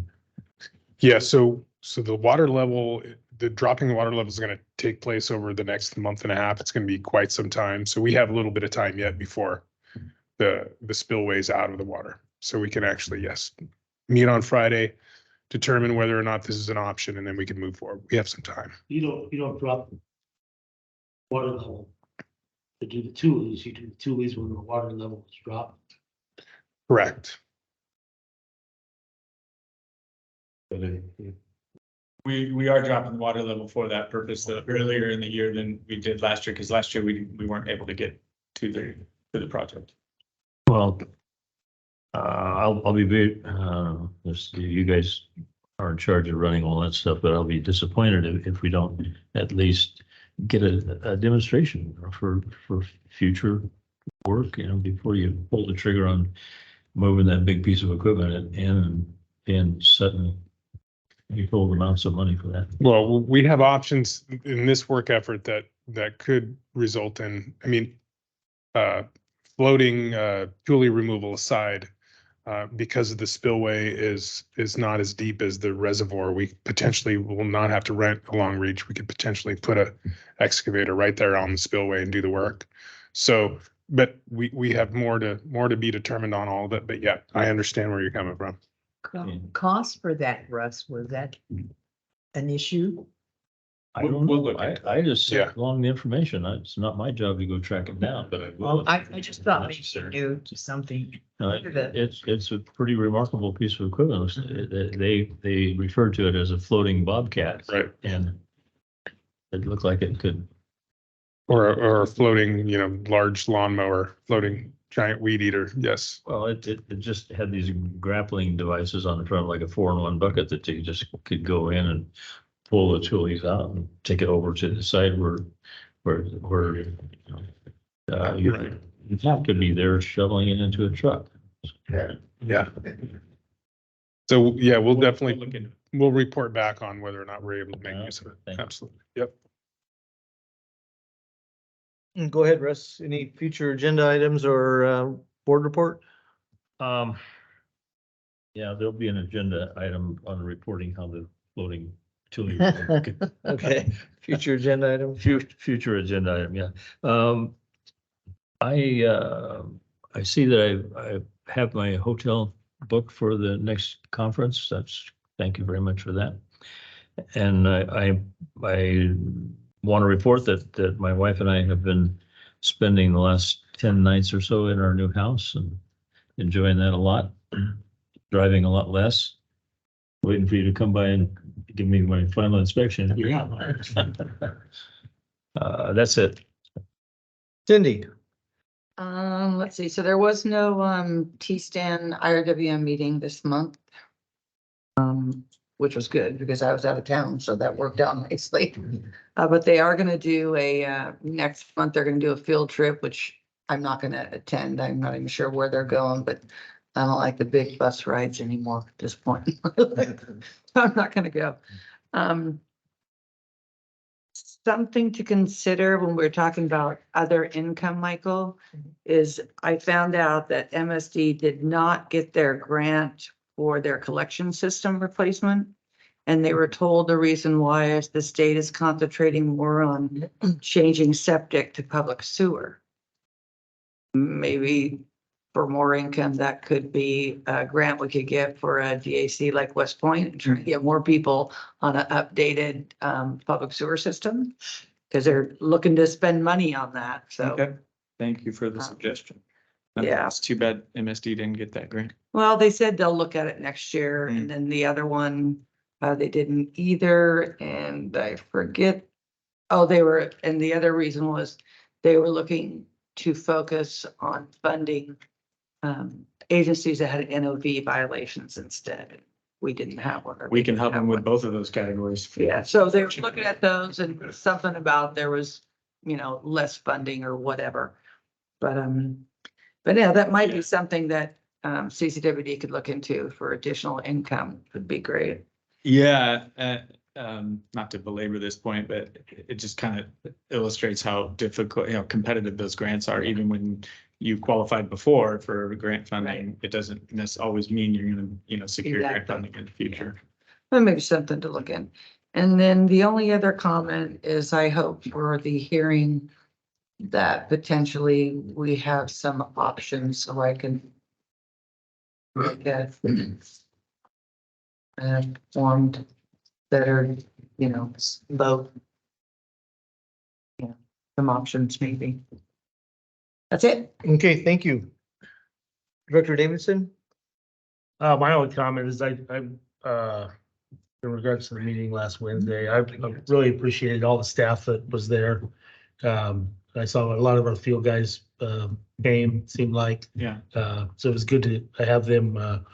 Yeah, so the water level, the dropping the water level is going to take place over the next month and a half. It's going to be quite some time. So we have a little bit of time yet before the spillways out of the water. So we can actually, yes, meet on Friday, determine whether or not this is an option, and then we can move forward. We have some time. You don't drop water level to do the tules. You do the tules when the water level is dropped. Correct. We are dropping the water level for that purpose earlier in the year than we did last year, because last year we weren't able to get to the project. Well, I'll be very, you guys are in charge of running all that stuff, but I'll be disappointed if we don't at least get a demonstration for future work, before you pull the trigger on moving that big piece of equipment and setting controlled amounts of money for that. Well, we have options in this work effort that could result in, floating Thule removal aside, because the spillway is not as deep as the reservoir, we potentially will not have to rent a long reach. We could potentially put a excavator right there on the spillway and do the work. So, but we have more to be determined on all of it. But yeah, I understand where you're coming from. Cost for that, Russ, was that an issue? I don't We'll know. look into I just Yeah. sent along the information. It's not my job to go track it down, but I will. I just thought maybe you Necessary. knew something. No, it's a pretty remarkable piece of equipment. They refer to it as a floating bobcat. Right. And it looked like it could, Or a floating, large lawnmower, floating giant weed eater. Yes. well, it just had these grappling devices on the front, like a 4-in-1 bucket that you just could go in and pull the tules out and take it over to the side where you have to be there shoveling it into a truck. Yeah. So yeah, we'll definitely, look into it. we'll report back on whether or not we're able to make use of it. Thank you. Absolutely. Yep. Go ahead, Russ. Any future agenda items or board report? Yeah, there'll be an agenda item on reporting how the floating tules. Okay, future agenda item. Future agenda item, yeah. I see that I have my hotel booked for the next conference. Thank you very much for that. And I want to report that my wife and I have been spending the last 10 nights or so in our new house and enjoying that a lot, driving a lot less, waiting for you to come by and give me my final inspection. Yeah. That's it. Cindy. Let's see, so there was no T-Stan IRWM meeting this month. Which was good because I was out of town, so that worked out nicely. But they are gonna do next month, they're gonna do a field trip, which I'm not gonna attend. I'm not even sure where they're going, but I don't like the big bus rides anymore at this point. I'm not gonna go. Something to consider when we're talking about other income, Michael, is I found out that MSD did not get their grant for their collection system replacement. And they were told the reason why is the state is concentrating more on changing septic to public sewer. Maybe for more income, that could be a grant we could get for a GAC like West Point, and try to get more people on an updated public sewer system. Because they're looking to spend money on that, so. Okay, thank you for the Uh, suggestion. yeah. It's too bad MSD didn't get that grant. Well, they said they'll look at it next year, and then the other one, they didn't either, and I forget. Oh, and the other reason was they were looking to focus on funding agencies that had NOV violations instead. We didn't have one. or We they can didn't help have them with one. both of those categories. Yeah, so they were looking at those and something about there was, less funding or whatever. But yeah, that might be something that CCWD could look into for additional income. Would be great. Yeah, not to belabor this point, but it just kind of illustrates how difficult, competitive those grants are. Even when you qualified before for grant funding, it doesn't necessarily always mean you're gonna, secure grant Exactly. funding in the future. Well, maybe something to look in. And then the only other comment is I hope for the hearing that potentially we have some options so I can look at formed that are, vote. Some options maybe. That's it. Okay, thank you. Director Davidson? My only comment is in regards to the meeting last Wednesday, I really appreciated all the staff that was there. I saw a lot of our field guys, came, seemed like. Yeah. So it was good to have them,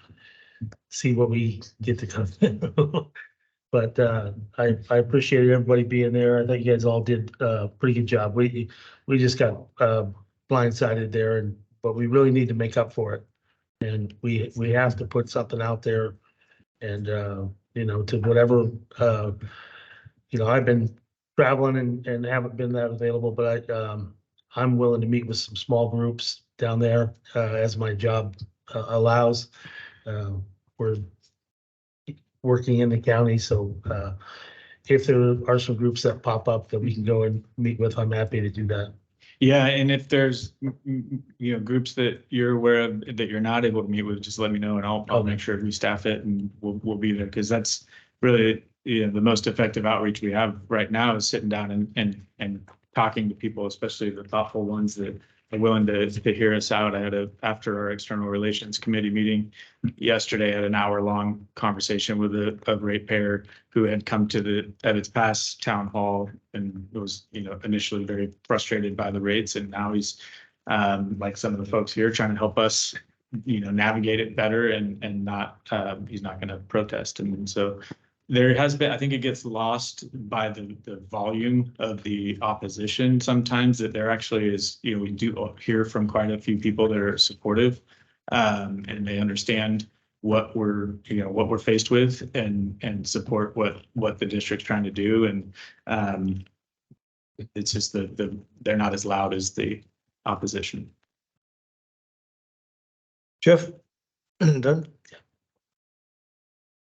see what we get to come. But, I appreciated everybody being there. I think you guys all did a pretty good job. We just got, blindsided there but we really need to make up for it. And we have to put something out there and, to whatever, I've been traveling and haven't been that available, but I'm willing to meet with some small groups down there, as my job allows. We're working in the county, so, if there are some groups that pop up that we can go and meet with, I'm happy to do that. Yeah, and if there's, groups that you're aware of that you're not able to meet with, just let me know and I'll make sure we staff it and we'll be there. Cause that's really, the most effective outreach we have right now is sitting down and talking to people, especially the thoughtful ones that are willing to hear us out. I had after our external relations committee meeting yesterday, I had an hour-long conversation with a ratepayer who had come at its past town hall and was, initially very frustrated by the rates. And now he's, like some of the folks here, trying to help us, navigate it better and not, he's not going to protest. And so there has been, I think it gets lost by the volume of the opposition sometimes, that there actually is, we do hear from quite a few people that are supportive, and they understand what we're faced with and support what the district's trying to do. And it's just they're not as loud as the opposition. Jeff? Done?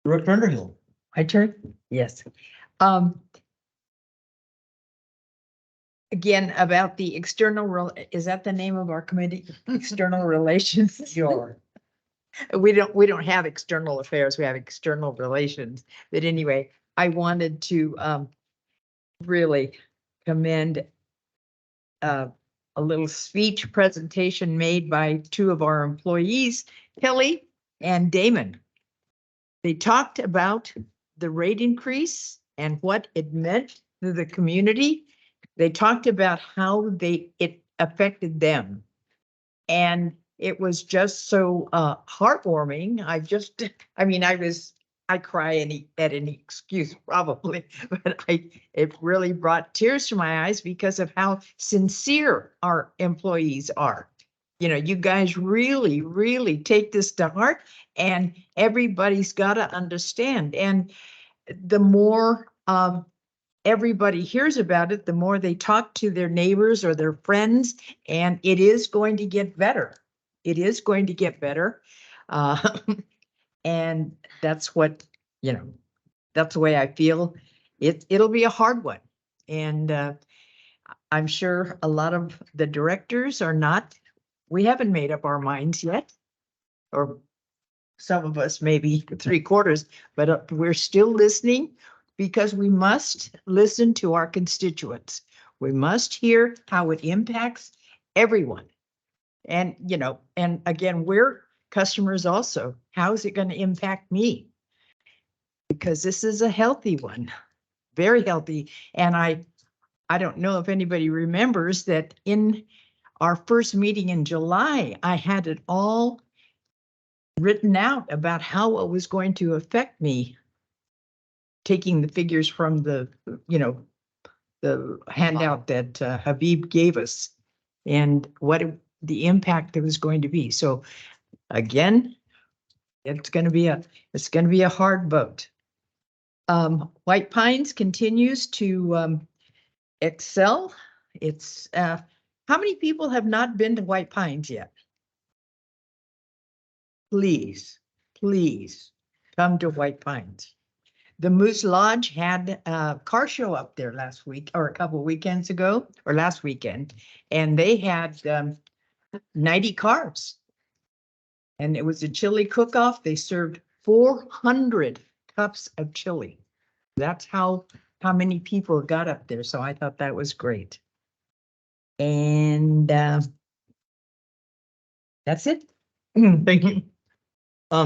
Director Underhill? My turn? Yes. Again, about the is that the name of our committee? External relations? Sure. We don't have external affairs, we have external relations. But anyway, I wanted to really commend a little speech presentation made by two of our employees, Kelly and Damon. They talked about the rate increase and what it meant to the community. They talked about how it affected them. And it was just so heartwarming. I cry at any excuse probably, but it really brought tears to my eyes because of how sincere our employees are. You guys really, really take this to heart, and everybody's got to understand. And the more everybody hears about it, the more they talk to their neighbors or their friends, and it is going to get better. It is going to get better. And that's what, that's the way I feel. It'll be a hard one. And I'm sure a lot of the directors are not we haven't made up our minds yet. Or some of us maybe 3/4, but we're still listening because we must listen to our constituents. We must hear how it impacts everyone. And, you know, and again, we're customers also. How is it going to impact me? Because this is a healthy one, very healthy. And I don't know if anybody remembers that in our first meeting in July, I had it all written out about how it was going to affect me. Taking the figures from the, you know, the handout that Habib gave us and the impact it was going to be. So again, it's going to be a hard vote. White Pines continues to excel. It's how many people have not been to White Pines yet? Please, please come to White Pines. The Moose Lodge had a car show up there last week or a couple weekends ago or last weekend, and they had 90 cars. And it was a chili cook-off. They served 400 cups of chili. That's how many people got up there. So I thought that was great. And that's it. Thank you.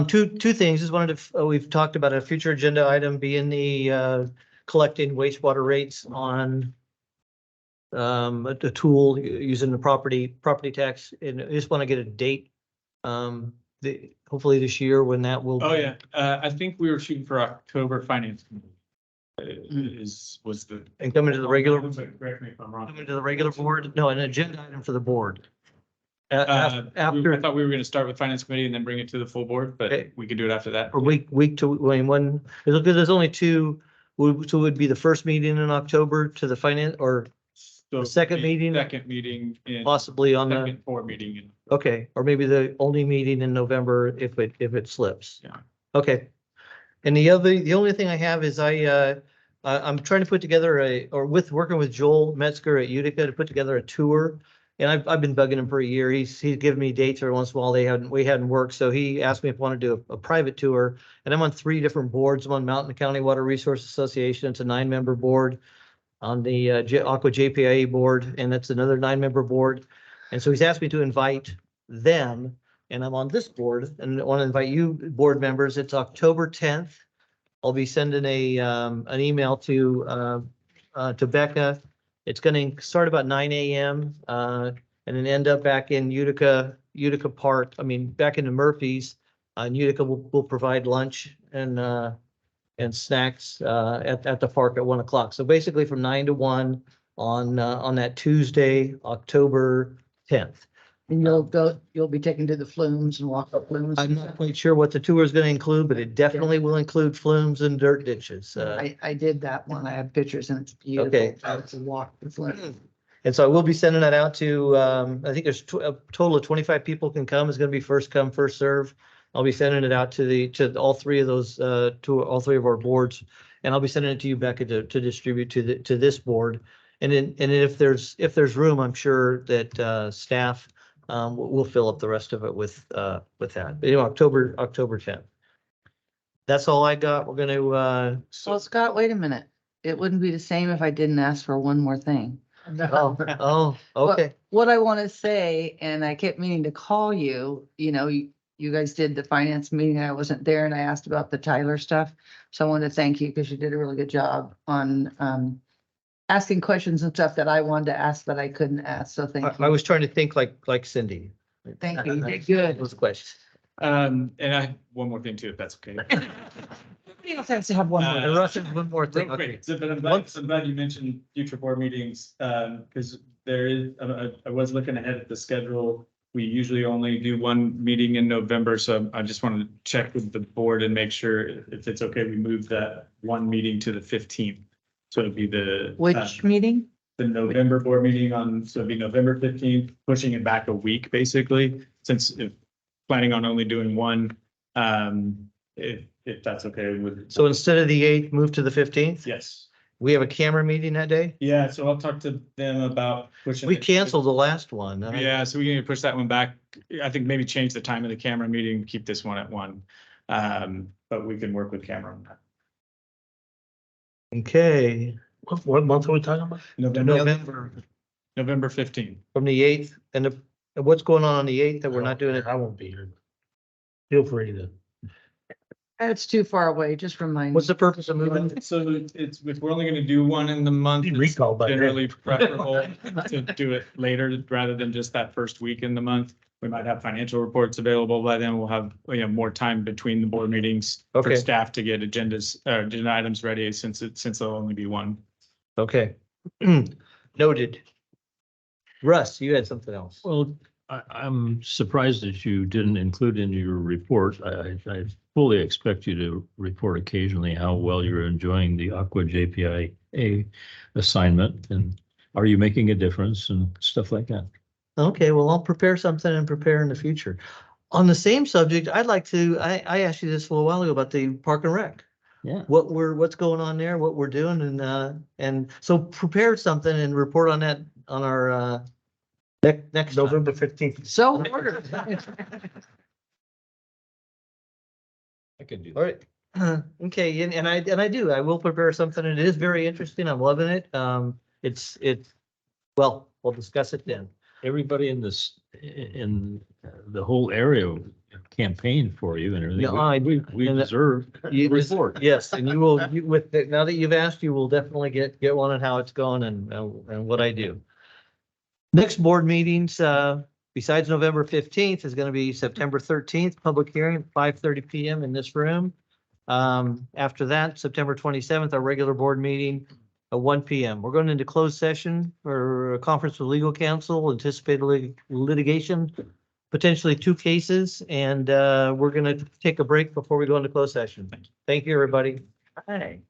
Two things. Just wanted to, we've talked about a future agenda item being the collecting wastewater rates on a tool using the property tax. And I just want to get a date. Hopefully this year when that will. Oh, yeah. I think we were shooting for October finance committee. Was the. And coming to the regular, Correct me if I'm wrong. coming to the regular board. No, an agenda item for the board. I After, thought we were gonna start with finance committee and then bring it to the full board, but Okay. we could do it after that. or week to, when, there's only two, so it would be the first meeting in October to the finance, or So the second meeting? Second meeting in. possibly on the, Second board meeting in. okay, or maybe the only meeting in November if it slips. Yeah. Okay. And the only thing I have is I'm trying to put together working with Joel Metzger at Utica to put together a tour. And I've been bugging him for a year. He's given me dates every once in a while. We hadn't worked. So he asked me if I want to do a private tour. And I'm on 3 different boards. I'm on Mountain County Water Resource Association. It's a 9-member board. On the Aqua JPIA board, and that's another 9-member board. And so he's asked me to invite them, and I'm on this board, and I want to invite you board members. It's October 10th. I'll be sending an email to Becca. It's going to start about 9 a.m. And then end up back in Utica Park. I mean, back into Murphy's. And Utica will provide lunch and snacks at the park at 1 o'clock. So basically from 9 to 1 on that Tuesday, October 10th. And you'll be taken to the flumes and walk up flumes. I'm not quite sure what the tour is going to include, but it definitely will include flumes and dirt ditches. I did that one. I have pictures and it's beautiful. Okay. To walk the flumes. And so I will be sending that out to, I think there's a total of 25 people can come. It's going to be first come, first serve. I'll be sending it out to all 3 of those, to all 3 of our boards. And I'll be sending it to you, Becca, to distribute to this board. And if there's room, I'm sure that staff we'll fill up the rest of it with that. But October 10th. That's all I got. We're gonna Well, Scott, wait a minute. It wouldn't be the same if I didn't ask for one more thing. okay. What I want to say, and I kept meaning to call you, you guys did the finance meeting. I wasn't there and I asked about the Tyler stuff. So I wanted to thank you because you did a really good job on asking questions and stuff that I wanted to ask, but I couldn't ask. So thank you. I was trying to think like Cindy. Thank you. You did good. Those questions. And I have one more thing too, if that's okay. Everybody else has to have one more. And Russ, one more thing. Real quick, Okay. so, but I'm glad you mentioned future board meetings, because there is, I was looking ahead at the schedule. We usually only do one meeting in November, so I just wanted to check with the board and make sure if it's okay, we move that one meeting to the 15th. So it'd be the. Which meeting? The November board meeting so it'd be November 15th, pushing it back a week, basically, since if planning on only doing one, if that's okay with. So instead of the 8th, move to the 15th? Yes. We have a camera meeting that day? Yeah, so I'll talk to them about pushing. We it. canceled the last one. Yeah, so we can push that one back. I think maybe change the time of the camera meeting, keep this one at 1. But we can work with camera on that. Okay, What month are we talking about? November 15th. from the 8th, and what's going on the 8th that we're not doing it? I won't be here. Feel free to. It's too far away, just remind. What's the purpose of moving? So it's, if we're only gonna do one in the month, it's Recall by then. generally preferable to do it later rather than just that first week in the month. We might have financial reports available by then. We'll have, more time between the board meetings for Okay. staff to get agenda items ready since there'll only be one. Okay. Noted. Russ, you had something else. Well, I'm surprised that you didn't include in your report. I fully expect you to report occasionally how well you're enjoying the Aqua JPIA assignment, and are you making a difference and stuff like that? Okay, well, I'll prepare something and prepare in the future. On the same subject, I'd like to, I asked you this a little while ago about the Park and Rec. Yeah. What's going on there, what we're doing, and so prepare something and report on that on our, next time. November 15th. So ordered. I could do All right. Okay, and I will prepare something. It is very interesting. I'm loving it. Well, we'll discuss it then. Everybody in the whole area campaigned for you and everything. Yeah, We and deserve a You report. Yes, and you will, now that you've asked, you will definitely get one on how it's going and what I do. Next board meetings, besides November 15th, is going to be September 13th, public hearing, 5:30 PM in this room. After that, September 27th, our regular board meeting at 1 PM. We're going into closed session for a conference with legal counsel, anticipated litigation, potentially 2 cases, and we're going to take a break before we go into closed session. Thank you, everybody. Hey.